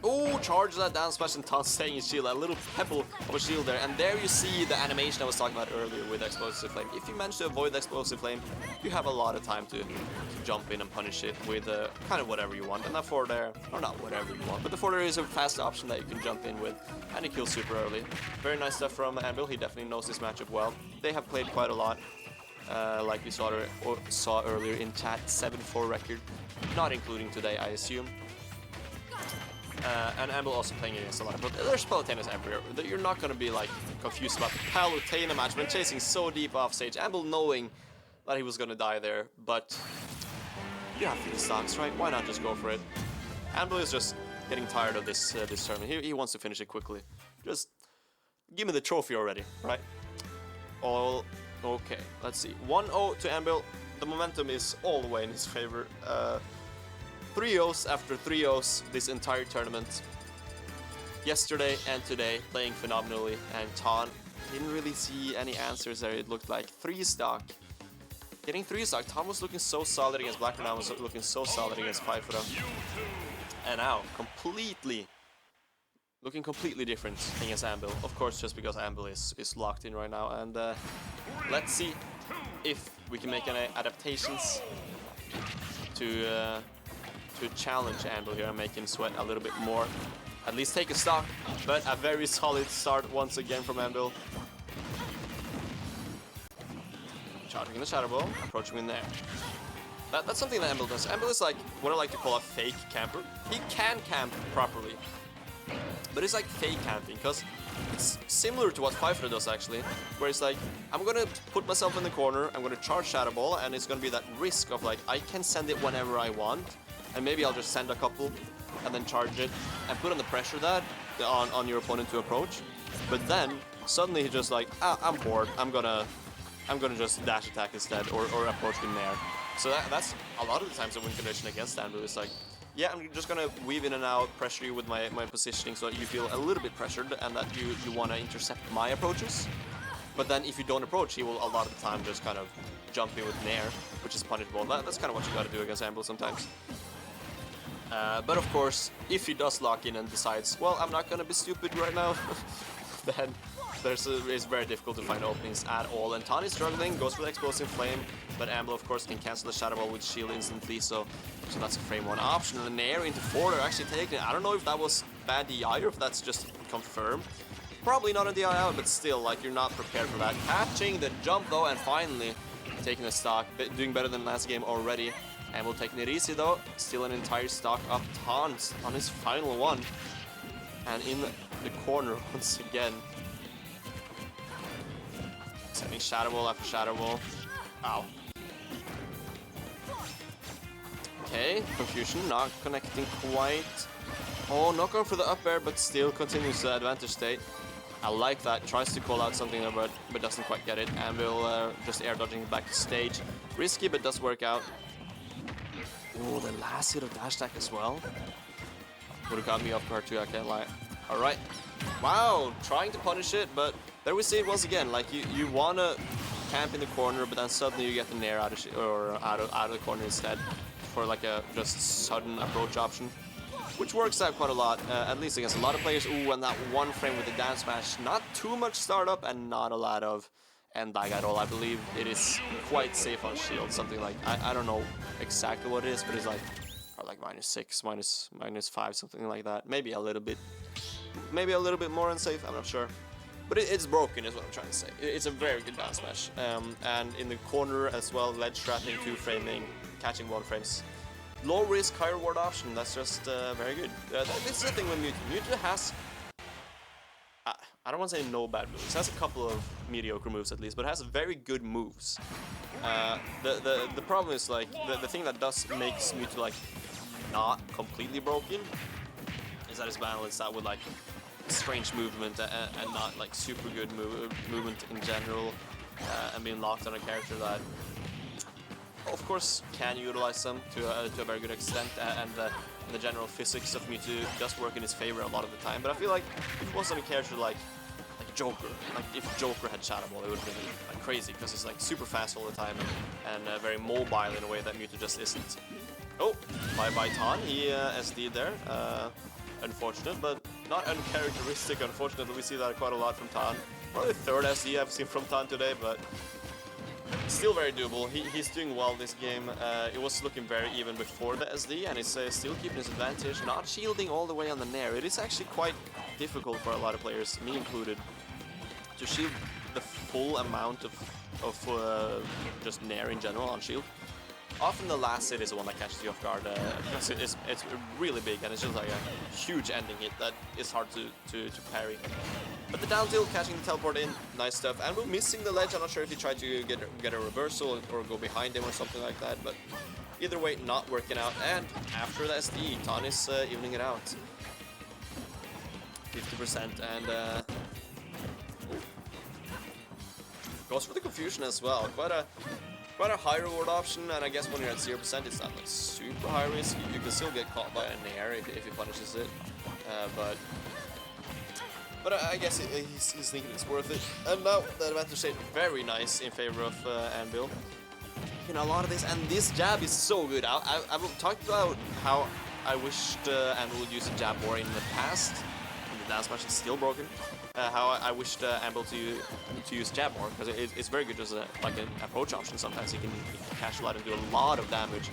Oh, charge that down smash and toss, staying his shield. A little pebble of a shield there. And there you see the animation I was talking about earlier with Explosive Flame. If you manage to avoid the Explosive Flame, you have a lot of time to jump in and punish it with kind of whatever you want. And that forward air, or not whatever you want, but the forward air is a fast option that you can jump in with. And he kills super early. Very nice stuff from Anvil. He definitely knows this matchup well. They have played quite a lot. Like we saw earlier in chat, 7-4 record. Not including today, I assume. And Ambil also playing against a lot, but there's Palutenas everywhere. You're not gonna be like confused about the Palutena match, but chasing so deep off stage. Ambil knowing that he was gonna die there, but you have 3 stocks, right? Why not just go for it? Ambil is just getting tired of this tournament. He wants to finish it quickly. Just give me the trophy already, right? All okay. Let's see. 1-0 to Ambil. The momentum is all the way in his favor. 3-0s after 3-0s this entire tournament. Yesterday and today, playing phenomenally, and Tan didn't really see any answers there. It looked like 3 stock. Getting 3 stock. Tan was looking so solid against Black, and I was looking so solid against Pfeiffer. And now, looking completely different against Ambil. Of course, just because Ambil is locked in right now. And let's see if we can make any adaptations to challenge Ambil here and make him sweat a little bit more. At least take a stock, but a very solid start once again from Ambil. Charging in the Shadow Ball, approaching in there. That's something that Ambil does. Ambil is like what I like to call a fake camper. He can camp properly, but it's like fake camping, because it's similar to what Pfeiffer does actually, where it's like, I'm gonna put myself in the corner, I'm gonna charge Shadow Ball, and it's gonna be that risk of like, I can send it whenever I want, and maybe I'll just send a couple, and then charge it, and put on the pressure that on your opponent to approach. But then, suddenly he's just like, I'm bored, I'm gonna just dash attack instead, or approach him there. So that's a lot of the times a win condition against Andrew. It's like, yeah, I'm just gonna weave in and out, pressure you with my positioning so that you feel a little bit pressured and that you wanna intercept my approaches. But then if you don't approach, he will a lot of the time just kind of jump in with Nair, which is punishable. That's kind of what you gotta do against Ambil sometimes. But of course, if he does lock in and decides, well, I'm not gonna be stupid right now, then it's very difficult to find openings at all. And Tan is struggling, goes for the Explosive Flame, but Ambil of course can cancel the Shadow Ball with shield instantly, so that's a frame 1 option. And the Nair into 4, they're actually taking it. I don't know if that was bad DI or if that's just confirmed. Probably not a DI, but still, like, you're not prepared for that. Catching the jump though, and finally taking the stock, doing better than last game already. Ambil taking it easy though, still an entire stock up. Tan on his final one, and in the corner once again. Sending Shadow Ball after Shadow Ball. Ow. Okay, confusion, not connecting quite. Oh, not going for the up air, but still continues the advantage state. I like that. Tries to call out something there, but doesn't quite get it. Ambil just air dodging back to stage. Risky, but does work out. Oh, the last hit of dash attack as well. Would have got me off guard too, I can't lie. Alright. Wow, trying to punish it, but there we see it once again. Like, you wanna camp in the corner, but then suddenly you get the nair out of the corner instead for like a just sudden approach option, which works out quite a lot, at least against a lot of players. Ooh, and that one frame with the down smash, not too much startup and not a lot of end lag at all. I believe it is quite safe on shield, something like, I don't know exactly what it is, but it's like -6, -5, something like that. Maybe a little bit more unsafe, I'm not sure. But it's broken is what I'm trying to say. It's a very good down smash. And in the corner as well, ledge trapping, 2 framing, catching 1 frames. Low risk, high reward option, that's just very good. This is the thing with Mewtwo. Mewtwo has, I don't want to say no bad moves. It has a couple of mediocre moves at least, but it has very good moves. The problem is like, the thing that does makes Mewtwo like not completely broken is that it's balanced out with like strange movement and not like super good movement in general, and being locked on a character that of course can utilize them to a very good extent, and the general physics of Mewtwo does work in his favor a lot of the time. But I feel like if it wasn't a character like Joker, like if Joker had Shadow Ball, it would have been like crazy, because he's like super fast all the time and very mobile in a way that Mewtwo just isn't. Oh, bye Tan, he SD'd there. Unfortunate, but not uncharacteristic. Unfortunately, we see that quite a lot from Tan. Probably the 3rd SD I've seen from Tan today, but still very doable. He's doing well this game. It was looking very even before the SD, and he's still keeping his advantage, not shielding all the way on the nair. It is actually quite difficult for a lot of players, me included, to shield the full amount of just nair in general on shield. Often the last hit is the one that catches you off guard, because it's really big and it's just like a huge ending hit that is hard to parry. But the down tilt, catching the teleport in, nice stuff. And we're missing the ledge. I'm not sure if he tried to get a reversal or go behind him or something like that, but either way, not working out. And after the SD, Tan is evening it out. 50% and goes for the confusion as well. Quite a high reward option, and I guess when you're at 0%, it's not like super high risk. You can still get caught by a nair if he punishes it, but I guess he's thinking it's worth it. And now the advantage state very nice in favor of Anvil. You know, a lot of this, and this jab is so good. I've talked about how I wished Anvil would use a jab more in the past. And the down smash is still broken. How I wished Amble to use jab more, because it's very good as like an approach option. Sometimes he can cash a lot and do a lot of damage.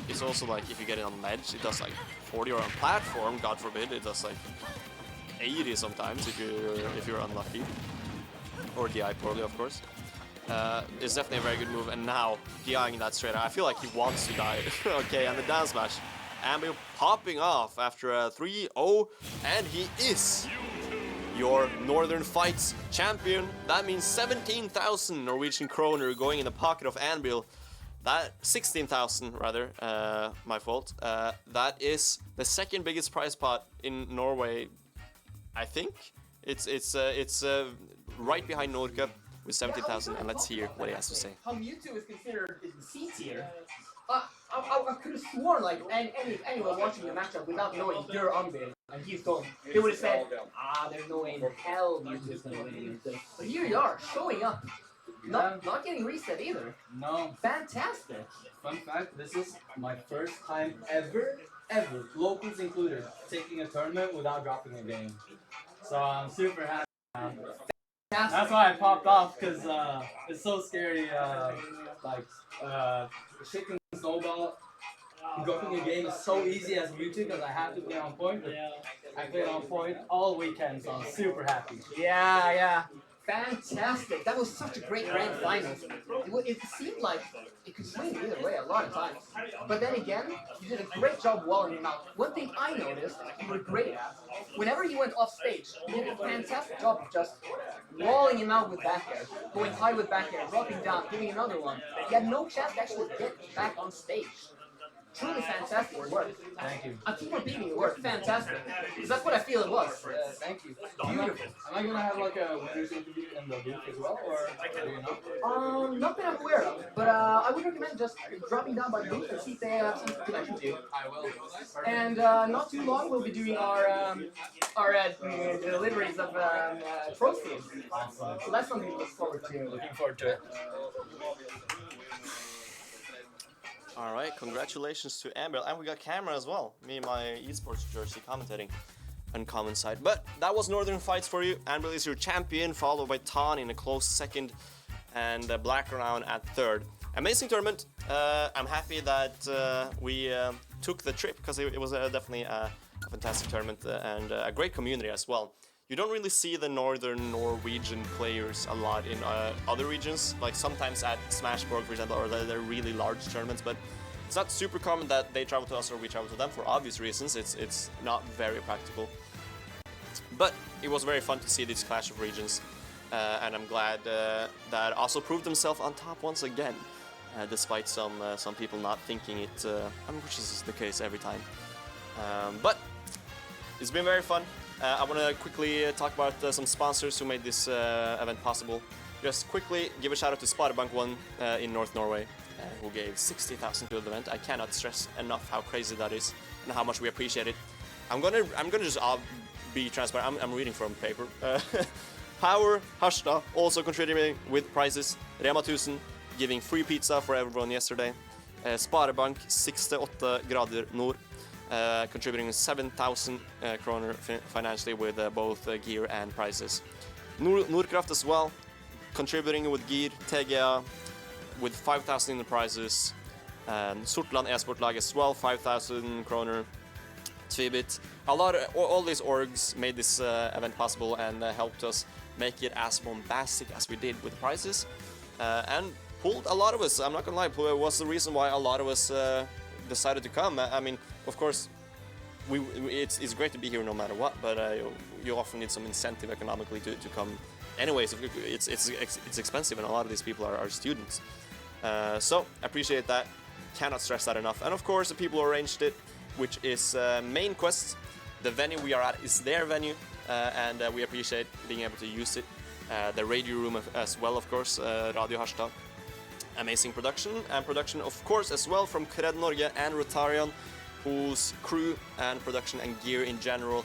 It's also like if you get it on ledge, it does like 40, or on platform, God forbid, it does like 80 sometimes if you're unlucky, or DI poorly, of course. It's definitely a very good move, and now DIing that straight out, I feel like he wants to die. Okay, and the down smash. Ambil popping off after a 3-0, and he is your Northern Fights champion. That means 17,000 Norwegian kroner going in the pocket of Anvil. That 16,000 rather, my fault. That is the 2nd biggest prize pot in Norway, I think. It's right behind Nordcup with 17,000, and let's hear what he has to say. How Mewtwo is considered in C tier. I could have sworn, like, anyone watching the matchup without knowing you're Anvil and he's gone, they would have said, there's no way in hell Mewtwo is going to win. But here you are, showing up. Not getting reset either. No. Fantastic. Fun fact, this is my first time ever, locals included, taking a tournament without dropping a game. So I'm super happy. That's why I popped off, because it's so scary, shaking snowball, dropping a game is so easy as Mewtwo, because I have to play on point, but I played on point all weekend, so I'm super happy. Yeah. Fantastic. That was such a great grand final. It seemed like it could swing either way a lot of times. But then again, you did a great job walling him out. One thing I noticed you were great at, whenever you went off stage, you did a fantastic job of just walling him out with back air, going high with back air, dropping down, giving another one. You had no chance to actually get back on stage. truly fantastic work. Thank you. I keep repeating it, work fantastic. Because that's what I feel it was. Thank you. Beautiful. Am I gonna have like a winner's interview in the booth as well, or do you know? Not that I'm aware of, but I would recommend just dropping down by the booth and see if they have some connection to you. I will. And not too long, we'll be doing our deliveries of trophies. So that's something to look forward to. Looking forward to it. All right, congratulations to Amber, and we got camera as well. Me and my esports jersey commentating Uncommon side. But that was Northern Fights for you. Amber is your champion, followed by Tan in a close second, and Black Round at third. Amazing tournament. I'm happy that we took the trip because it was definitely a fantastic tournament and a great community as well. You don't really see the Northern Norwegian players a lot in other regions, like sometimes at Smashburg, for example, or they're really large tournaments, but it's not super common that they travel to us or we travel to them for obvious reasons. It's not very practical. But it was very fun to see this clash of regions, and I'm glad that Oslo proved himself on top once again, despite some people not thinking it, which is the case every time. But it's been very fun. I want to quickly talk about some sponsors who made this event possible. Just quickly give a shout out to Sparebank 1 in North Norway, who gave 60,000 to the event. I cannot stress enough how crazy that is and how much we appreciate it. I'm gonna just be transparent. I'm reading from paper. Power Harstad also contributing with prizes. Rema 1000 giving free pizza for everyone yesterday. Sparebank 68 grader nord. Contributing 7,000 kroner financially with both gear and prizes. Nordkraft as well, contributing with gear. TGA with 5,000 in the prizes. Sortland Esport Lag as well, 5,000 kroner. Tvibit. All these orgs made this event possible and helped us make it as bombastic as we did with prizes. And pulled a lot of us, I'm not gonna lie, was the reason why a lot of us decided to come. I mean, of course, it's great to be here no matter what, but you often need some incentive economically to come. Anyways, it's expensive, and a lot of these people are students. So appreciate that. Cannot stress that enough. And of course, the people who arranged it, which is Main Quest. The venue we are at is their venue, and we appreciate being able to use it. The radio room as well, of course, Radio Harstad. Amazing production, and production of course as well from Kred Norge and Rotarian, whose crew and production and gear in general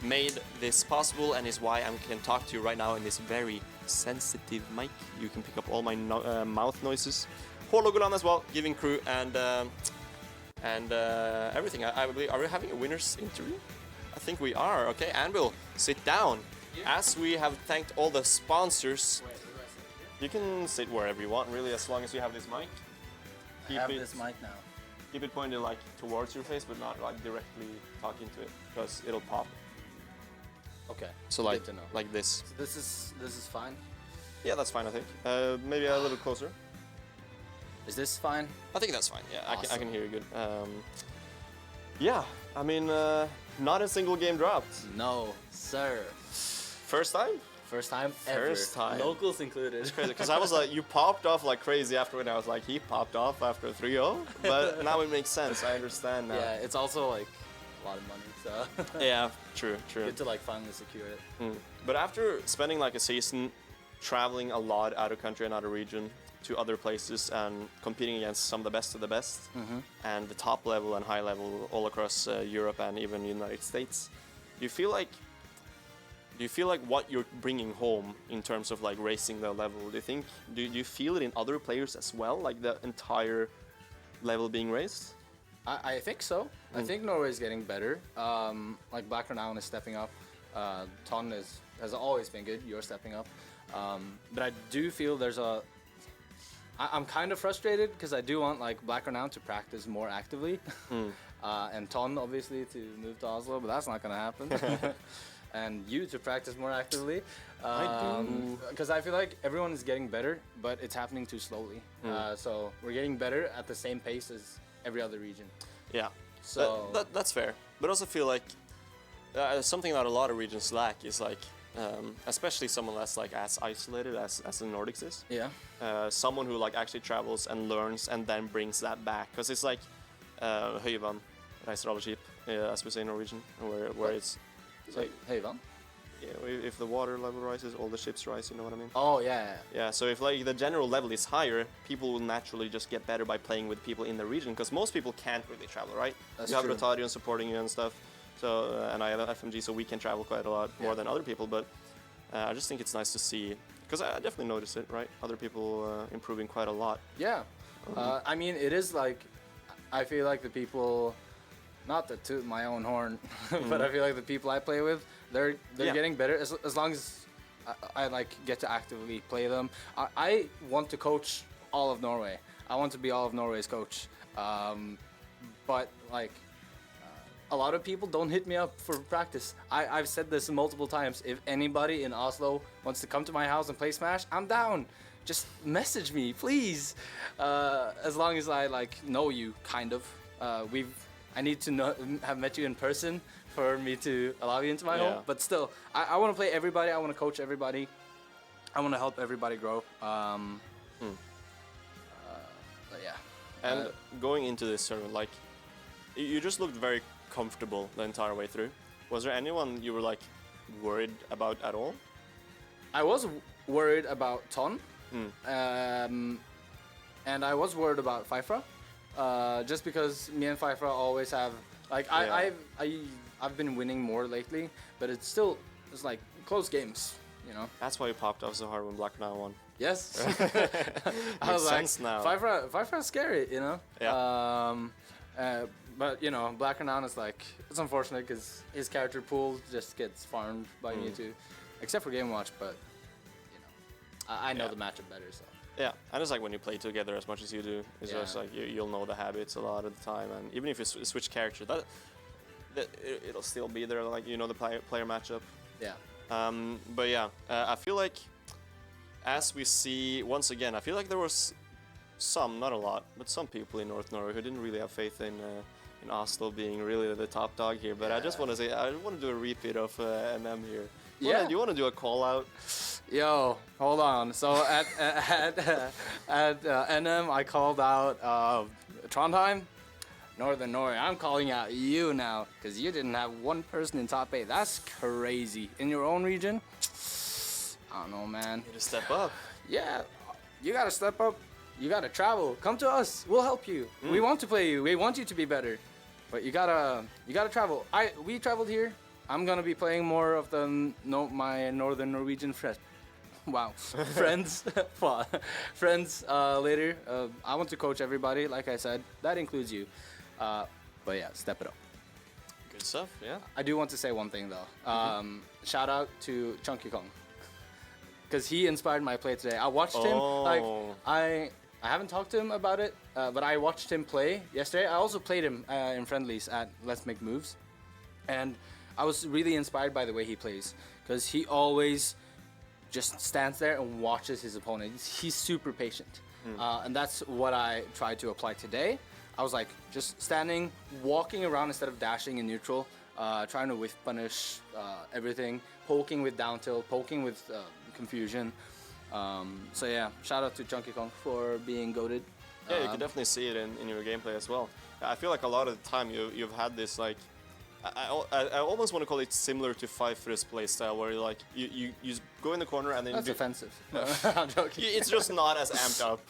made this possible and is why I can talk to you right now in this very sensitive mic. You can pick up all my mouth noises. Hologoland as well, giving crew and everything. I believe, are we having a winner's interview? I think we are. Okay, Anvil, sit down. As we have thanked all the sponsors. You can sit wherever you want, really, as long as you have this mic. I have this mic now. Keep it pointed like towards your face, but not like directly talking to it, because it'll pop. Okay. So like this. So this is fine. Yeah, that's fine. I think. Maybe a little closer. Is this fine? I think that's fine. Yeah, Awesome. I can hear you good. Yeah, I mean, not a single game dropped. No, sir. First time. First time ever. First time. Locals included. It's crazy, because I was like, you popped off like crazy after when I was like, he popped off after 3-0. But now it makes sense. I understand now. Yeah, it's also like a lot of money, so. Yeah, true. Good to like finally secure it. But after spending like a season traveling a lot out of country and out of region to other places and competing against some of the best, and the top level and high level all across Europe and even the United States, do you feel like what you're bringing home in terms of like raising the level, do you feel it in other players as well, like the entire level being raised? I think so. I think Norway is getting better. Like Black Renown is stepping up. Ton has always been good. You're stepping up. But I do feel I'm kind of frustrated because I do want like Black Renown to practice more actively, and Ton obviously to move to Oslo, but that's not gonna happen. And you to practice more actively. Because I feel like everyone is getting better, but it's happening too slowly. So we're getting better at the same pace as every other region. Yeah, so that's fair. But I also feel like something that a lot of regions lack is like, especially someone that's like as isolated as the Nordics is. Yeah. Someone who like actually travels and learns and then brings that back. Because it's like, Høyvann reiser alle skip, as we say in Norwegian, where it's like Høyvann? yeah, if the water level rises, all the ships rise. You know what I mean? Oh yeah. Yeah. So if like the general level is higher, people will naturally just get better by playing with people in the region, because most people can't really travel, right? That's you have true. Rotarian supporting you and stuff. So and I have FMG, so we can travel quite a lot more than other people. But I just think it's nice to see, because I definitely noticed it, right? Other people improving quite a lot. Yeah. I mean, it is like, I feel like the people, not to toot my own horn, but I feel like the people I play with, they're getting better as long as I like get to actively play them. I want to coach all of Norway. I want to be all of Norway's coach. But like, a lot of people don't hit me up for practice. I've said this multiple times. If anybody in Oslo wants to come to my house and play Smash, I'm down. Just message me, please. As long as I like know you, kind of. I need to have met you in person for me to allow you into my home. But still, I want to play everybody. I want to coach everybody. I want to help everybody grow. But yeah. And going into this tournament, like, you just looked very comfortable the entire way through. Was there anyone you were like worried about at all? I was worried about Ton. And I was worried about Fifra. Just because me and Fifra always have like I've been winning more lately, but it's like close games, you know. That's why you popped off so hard when Black Knight won. Yes. I was sense now. Fifra's scary, you know. Yeah. But you know, Black Renown is like, it's unfortunate because his character pool just gets farmed by Mewtwo, except for Game Watch. But you know, I know the matchup better, so. Yeah, and it's like when you play together as much as you do, it's just like you'll know the habits a lot of the time, and even if you switch character, it'll still be there, like you know the player matchup. Yeah. But yeah, I feel like as we see once again, I feel like there was some, not a lot, but some people in North Norway who didn't really have faith in Oslo being really the top dog here. But I just want to say, I want to do a repeat of NM here. Do you want to do a call out? Yo, hold on. So at NM, I called out Trondheim, Northern Norway. I'm calling out you now because you didn't have one person in top 8. That's crazy. In your own region, I don't know, man. You need to step up. Yeah, you gotta step up. You gotta travel. Come to us. We'll help you. We want to play you. We want you to be better. But you gotta travel. We traveled here. I'm gonna be playing more of my Northern Norwegian friends. Wow, friends later. I want to coach everybody, like I said. That includes you. But yeah, step it up. Good stuff. Yeah. I do want to say one thing though. Shout out to Chunky Kong, because he inspired my play today. I watched him. Like I haven't talked to him about it, but I watched him play yesterday. I also played him in friendlies at Let's Make Moves, and I was really inspired by the way he plays, because he always just stands there and watches his opponent. He's super patient, and that's what I tried to apply today. I was like just standing, walking around instead of dashing in neutral, trying to whiff punish everything, poking with down tilt, poking with confusion. So yeah, shout out to Chunky Kong for being goated. Yeah, you can definitely see it in your gameplay as well. I feel like a lot of the time you've had this like, I almost want to call it similar to Pfeiffer's playstyle, where you go in the corner and then that's offensive. No, I'm joking. It's just not as amped up.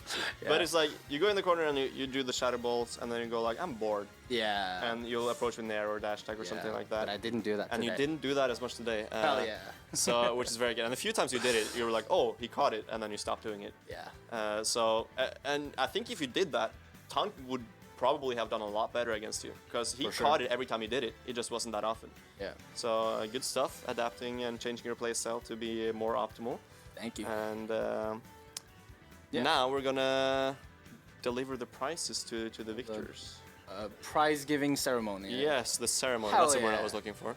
Yeah. But it's like you go in the corner and you do the shadow bolts, and then you go like, I'm bored. Yeah. And you'll approach with Nair or dash tag or something like that. But I didn't do that and today. you didn't do that as much today. Hell yeah. So which is very good. And a few times you did it, you were like, oh, he caught it, and then you stopped doing it. Yeah. And I think if you did that, Tank would probably have done a lot better against you, because he caught it every time he did it. It just wasn't that often. Yeah. So good stuff, adapting and changing your playstyle to be more optimal. Thank you. And now we're gonna deliver the prizes to the victors. Prize giving ceremony. Yes, the ceremony. Hell That's the word I yeah. was looking for.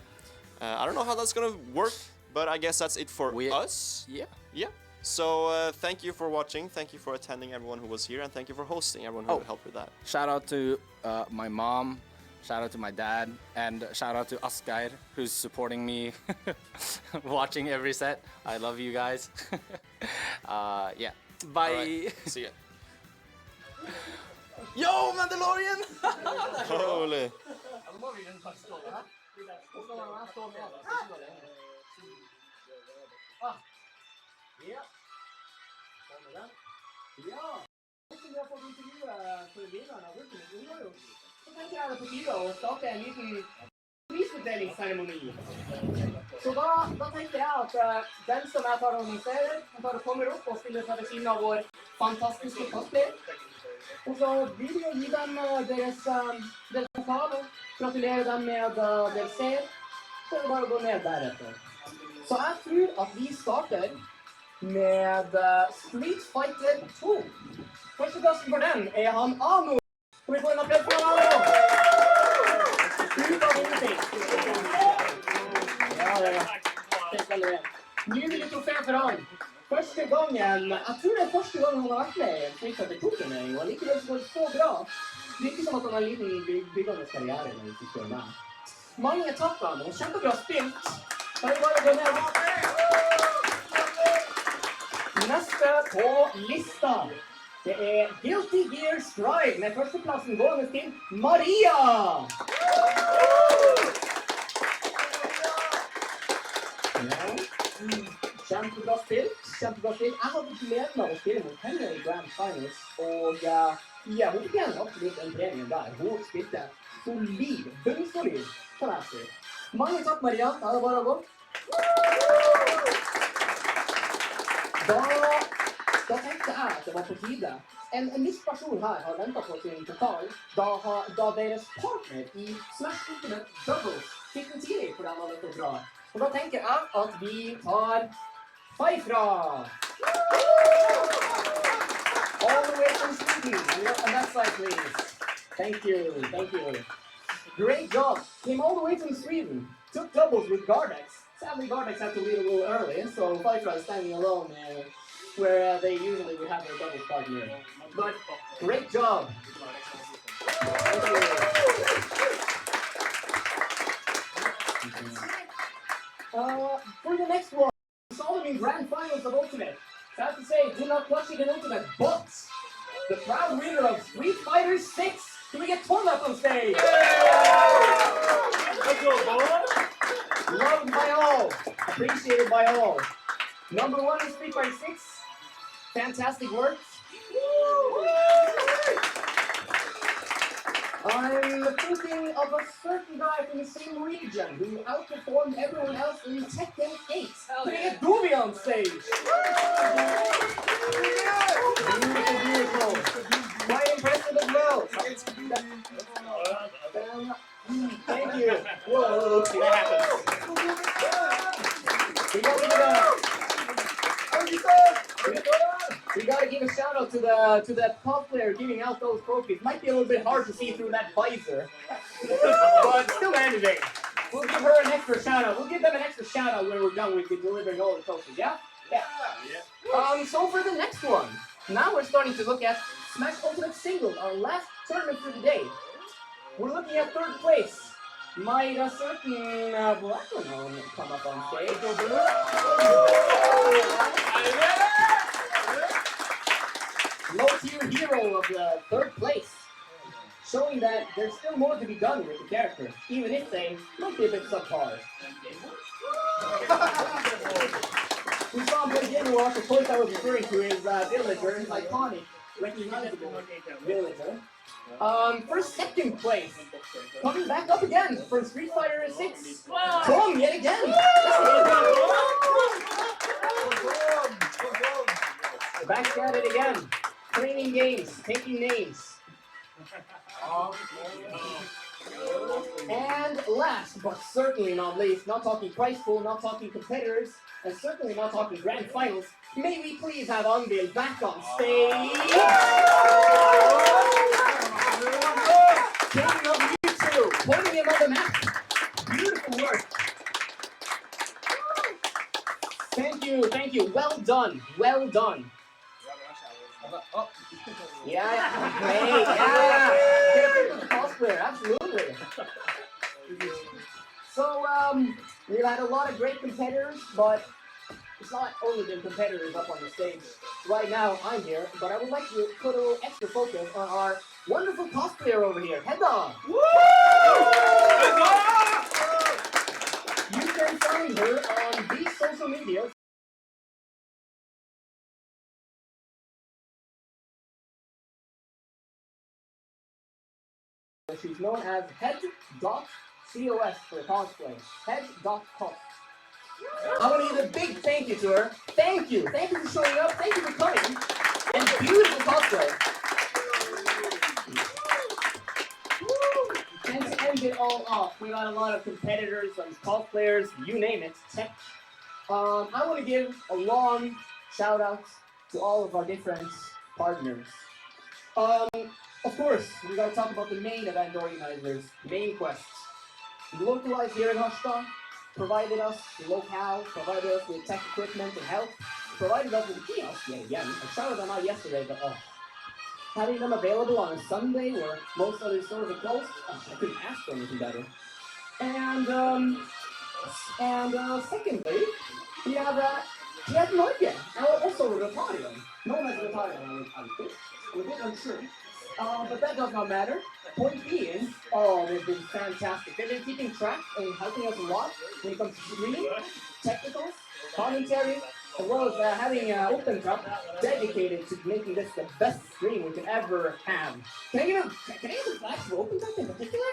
I don't know how that's gonna work, but I guess that's it for us. Yeah. Yeah. So thank you for watching, thank you for attending, everyone who was here, and thank you for hosting everyone who helped with that. Shout out to my mom, shout out to my dad, and shout out to Asgeir, who's supporting me, watching every set. I love you guys. Yeah. Bye. All right. See ya. Yo, Mandalorian! Holy. Ja. Ja. Vi har fått intervjue for vinneren av Ultimate. Så tenker jeg det er på tide å starte en liten prisutdelingsseremoni. Så da tenker jeg at den som jeg tar og annonserer, han kommer opp og stiller seg ved siden av vår fantastiske cosplayer. Og så vil vi gi dem deres pokal og gratulere dem med deres seier. Så er det bare å gå ned deretter. Så jeg tror at vi starter med Street Fighter 2. Førsteplassen for den er han Ano. Kan vi få en applaus for Ano? Ut av ingenting. Ja, det er veldig bra. Nydelig trofé for han. Første gangen, jeg tror det er første gangen han har vært med i en Street Fighter 2-turnering, og likevel så går det så bra. Det virker som at han har en liten byggende karriere når vi spør meg. Mange takk han, og kjempebra spilt. Bare gå ned. Neste på lista, det er Guilty Gear Strive med førsteplassen gående til Maria. Ja. Kjempebra spilt. Jeg hadde gleden av å spille mot henne i Grand Finals, og ja, hun fikk absolutt en premie der. Hun spilte solid, bunnsolid, kan jeg si. Mange takk, Maria. Da er det bare å gå. Da tenkte jeg at det var på tide. En viss person her har ventet på sin pokal, da deres partner i Smash Ultimate Doubles fikk den tidlig fordi han hadde vært bra. Og da tenker jeg at vi tar Faifra. All the way from Sweden. On that side, please. Thank you. Great job. Came all the way from Sweden. Took doubles with Gardex. Sadly, Gardex had to leave a little early, so Faifra is standing alone where they usually would have their doubles partner. But great job. Thank you. For the next one, we saw them in Grand Finals of Ultimate. Sad to say, did not clutch it in Ultimate, but the proud winner of Street Fighter 6. Can we get Tom up on stage? Let's go, boy. Loved by all, appreciated by all. Number 1 in Street Fighter 6. Fantastic work. I'm thinking of a certain guy from the same region who outperformed everyone else in Tekken 8. Can we get Doobie on stage? Beautiful. Quite impressive as well. Thank you. Whoa, that happens. We gotta give a shout out to the top player giving out those trophies. Might be a little bit hard to see through that visor, but still managing. We'll give her an extra shout out. We'll give them an extra shout out when we're done with delivering all the trophies. Yeah. So for the next one, now we're starting to look at Smash Ultimate Singles, our last tournament for the day. We're looking at 3rd place. Might a certain black one come up on stage? Low-tier hero of the 3rd place, showing that there's still more to be done with the character, even if they might be a bit subpar. We saw him play Game Watch. The point I was referring to is Villager, his iconic, recognizable Villager. For 2nd place, coming back up again for Street Fighter 6. Tom yet again. Back at it again. Training games, taking names. And last, but certainly not least, not talking prize pool, not talking competitors, and certainly not talking grand finals, may we please have Anvil back on stage. King of YouTube, putting him on the map. Beautiful work. Thank you. Well done. Yeah, great. Get a pic with the cosplayer, absolutely. So, we've had a lot of great competitors, but it's not only been competitors up on the stage. Right now, I'm here, but I would like to put a little extra focus on our wonderful cosplayer over here, Hedda. You can find her on these social medias. She's known as head.cos for cosplay. Head.cos. I want to give a big thank you to her. Thank you. Thank you for showing up. Thank you for coming. And beautiful cosplay. And to end it all off, we got a lot of competitors, some cosplayers, you name it, tech. I want to give a long shout out to all of our different partners. Of course, we got to talk about the main event organizers, Main Quest. Localized here in Harstad, provided us the locale, provided us with tech equipment and help, provided us with a kiosk yet again. I shouted them out yesterday, but having them available on a Sunday where most other stores are closed, I couldn't ask for anything better. And secondly, we have Norge, also Rotarian, known as Rotarian, I think. I'm a bit unsure. But that does not matter. Point being, they've been fantastic. They've been keeping track and helping us a lot when it comes to streaming, technicals, commentary, as well as having Open Cup dedicated to making this the best stream we can ever have. Can I give a flash for Open Cup in particular?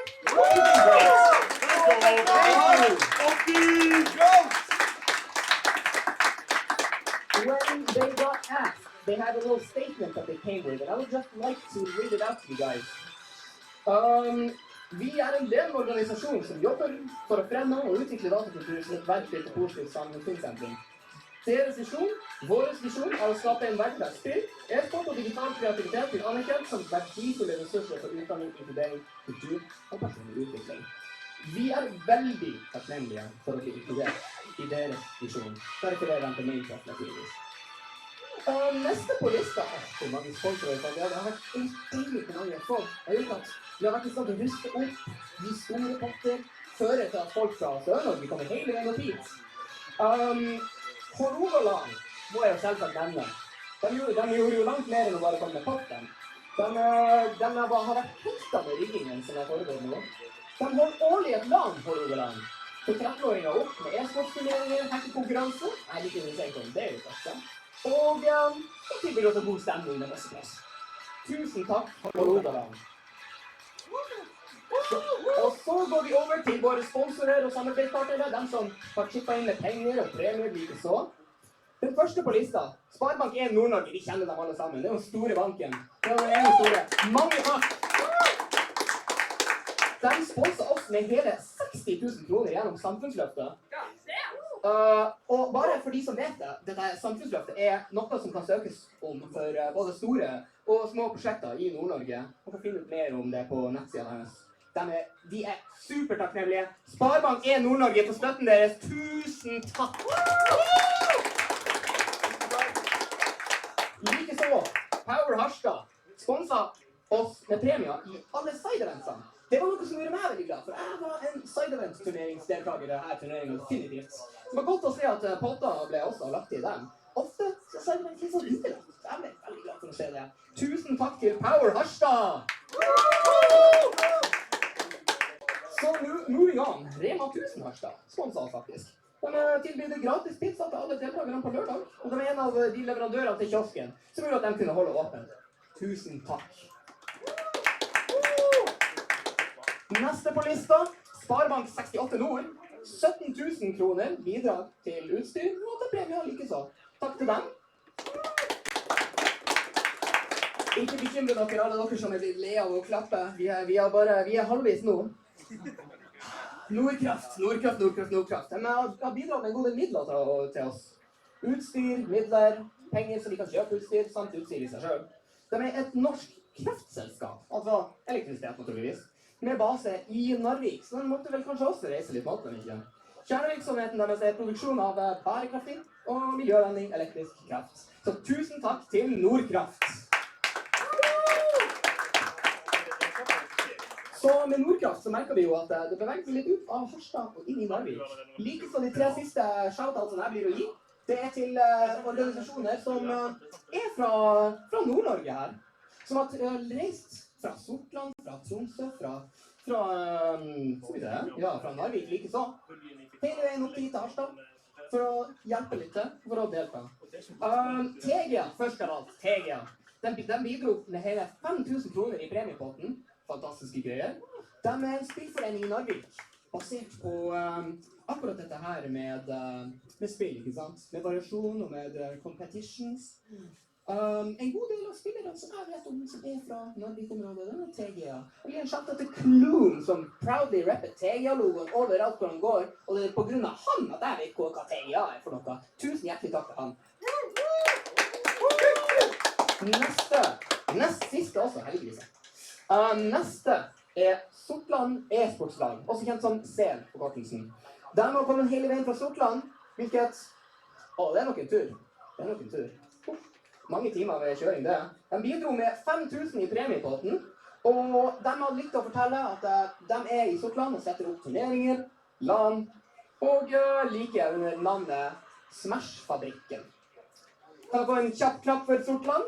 When they got asked, they had a little statement that they came with, and I would just like to read it out to you guys. Vi en del organisasjon som jobber for å fremme og utvikle datakultur som et verktøy for positiv samfunnsendring. Deres visjon, vår visjon, er å skape en verden der spill, e-sport og digital kreativitet blir anerkjent som verdifulle ressurser for utdanning, inkludering, kultur og personlig utvikling. Vi veldig takknemlige for å bli inkludert i deres visjon. Derfor den på min plass, naturligvis. Neste på lista, hvor mange sponsorer for det har vært utrolig på mange folk. Det har gjort at vi har vært i stand til å ruste opp de store potter, føre til at folk fra Sør-Norge kommer hele veien opp hit. Hålogaland må jeg jo selvsagt nevne. De gjorde jo langt mer enn å bare komme med potten. De har vært hekta med riggingen som har foregått nå. De holder årlig et land, Hålogaland. For 13-åringer opp med e-sportsturneringer, hackekonkurranse. Jeg liker å si om det er jo først. Og så tilbyr også god stemning med neste plass. Tusen takk for Rogaland. Og så går vi over til våre sponsorer og samarbeidspartnere, de som har chippet inn med penger og premier like så. Den første på lista, Sparebank 1 Nord-Norge, vi kjenner dem alle sammen. Det er jo den store banken. Det er den store. Mange takk! De sponser oss med hele 60 000 kroner gjennom samfunnsløftet. Og bare for de som vet det, dette samfunnsløftet er noe som kan søkes om for både store og små prosjekter i Nord-Norge. Og kan finne ut mer om det på nettsiden deres. De er supertakknemlige. Sparebank 1 Nord-Norge for støtten deres. Tusen takk! Likeså, Power Harstad sponset oss med premier i alle side-eventsene. Det var noe som gjorde meg veldig glad, for jeg var en side-event-turneringsdeltaker i denne turneringen definitivt. Det var godt å se at potter ble også lagt i dem. Ofte så side-event litt sånn utelagt. Jeg ble veldig glad for å se det. Tusen takk til Power Harstad! Så moving on, Rema 1000 Harstad sponset oss faktisk. De tilbyr gratis pizza til alle deltakerne på lørdag, og de er en av de leverandørene til kiosken som gjorde at de kunne holde åpent. Tusen takk! Neste på lista, Sparebank 68 Nord. 17 000 kroner bidrag til utstyr, og til premier like så. Takk til dem. Ikke bekymre dere, alle dere som er litt le av å klappe. Vi er halvvis nå. Nordkraft. De har bidratt med en god del midler til oss. Utstyr, midler, penger som vi kan kjøpe utstyr, samt utstyr i seg selv. De er et norsk kraftselskap, altså elektrisitet naturligvis, med base i Narvik, så den måtte vel kanskje også reise litt mat, men ikke. Kjernevirksomheten deres er produksjon av bærekraftig og miljøvennlig elektrisk kraft. Så tusen takk til Nordkraft! Så med Nordkraft så merker vi jo at det beveger seg litt ut av Harstad og inn i Narvik. Likeså de 3 siste shoutoutsene jeg blir å gi, det er til organisasjoner som er fra Nord-Norge her, som har reist fra Sortland, fra Tromsø, fra fra Narvik like så. Hele veien opp hit til Harstad for å hjelpe litt til, for å delta. Tegia, først av alt, Tegia. De bidro med hele 5000 kroner i premiepotten. Fantastiske greier. De er en spillforening i Narvik, basert på akkurat dette her med spill, ikke sant? Med variasjon og med competitions. En god del av spillere som jeg vet om som er fra Narvik-området, den er Tegia. Jeg gir en shout til Kloon som proudly rapper Tegia-logoen overalt hvor han går, og det er på grunn av han at jeg vet hva Tegia er for noe. Tusen hjertelig takk til han. Nest siste også, heldigvis. Neste er Sortland e-sportslag, også kjent som SEL på kortelsen. De har kommet hele veien fra Sortland, hvilket... det er nok en tur. Mange timer ved kjøring, det. De bidro med 5000 i premiepotten, og de har lyst til å fortelle at de er i Sortland og setter opp turneringer, LAN, og like under navnet Smash-fabrikken. Kan jeg få en kjapp klapp for Sortland?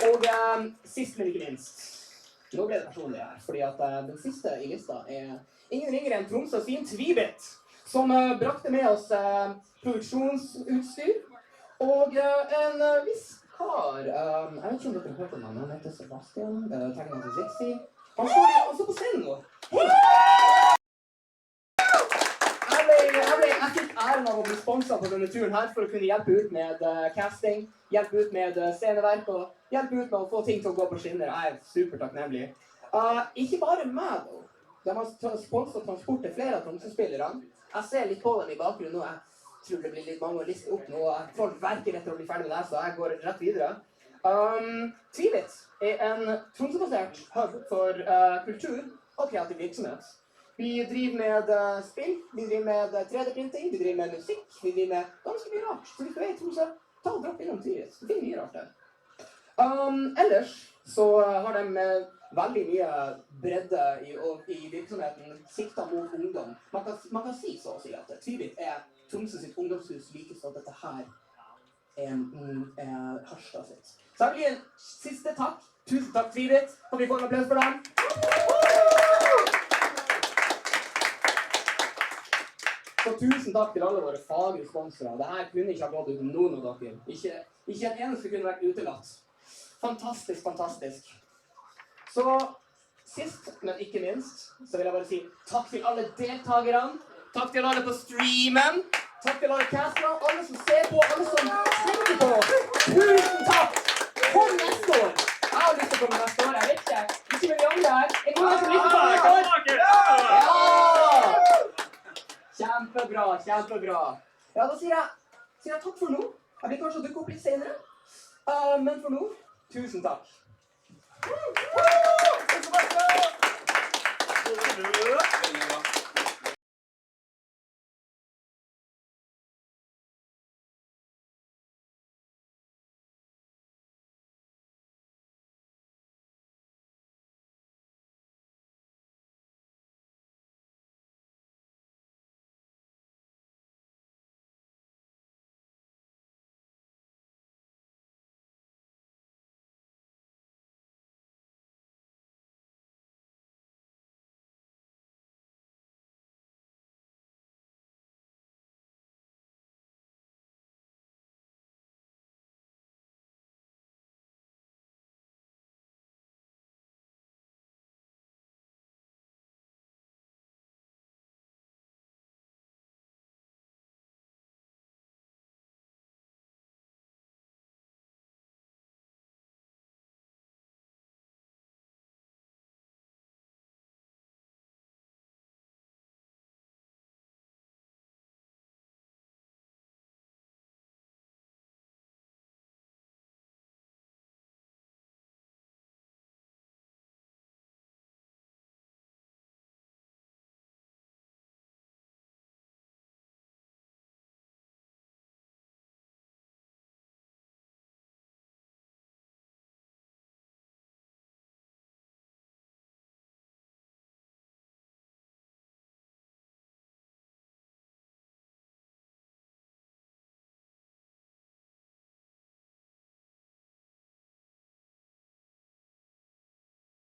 Og sist, men ikke minst. Nå ble det personlig her, fordi at den siste i lista er ingen ringere enn Tromsø sin Tvibit, som brakte med oss produksjonsutstyr, og en viss kar, jeg vet ikke om dere har hørt om han heter Sebastian, tegner til Zixi. Han står på scenen nå. Jeg fikk æren av å bli sponset på denne turen her for å kunne hjelpe ut med casting, hjelpe ut med sceneverk og hjelpe ut med å få ting til å gå på skinner. Jeg er supertakknemlig. Ikke bare meg da. De har sponset transport til flere av Tromsø-spillerne. Jeg ser litt på dem i bakgrunnen nå. Jeg tror det blir litt mange å liste opp nå. Folk verker etter å bli ferdig med det, så jeg går rett videre. Tvibit er en Tromsø-basert hub for kultur og kreativ virksomhet. Vi driver med spill, vi driver med 3D-printing, vi driver med musikk, vi driver med ganske mye rart. Så hvis du er i Tromsø, ta og dropp innom Tvibit. Det finner mye rart der. Ellers så har de veldig mye bredde i virksomheten siktet mot ungdom. Man kan si så å si at Tvibit er Tromsø sitt ungdomshus likest at dette her er Harstad sitt. Så jeg blir en siste takk. Tusen takk Tvibit. Kan vi få en applaus for dem? Så tusen takk til alle våre faglige sponsorer. Dette kunne ikke ha gått uten noen av dere. Ikke en eneste kunne vært utelatt. Fantastisk, fantastisk. Så sist, men ikke minst, så vil jeg bare si takk til alle deltagerne. Takk til alle på streamen. Takk til alle casterne, alle som ser på, alle som tenker på. Tusen takk! Kom neste år! Jeg har lyst til å komme neste år, jeg vet ikke. Ikke med de andre her. En gang som lyst til å komme neste år. Ja! Kjempebra, kjempebra. Ja, da sier jeg takk for nå. Jeg blir kanskje å dukke opp litt senere. Men for nå, tusen takk.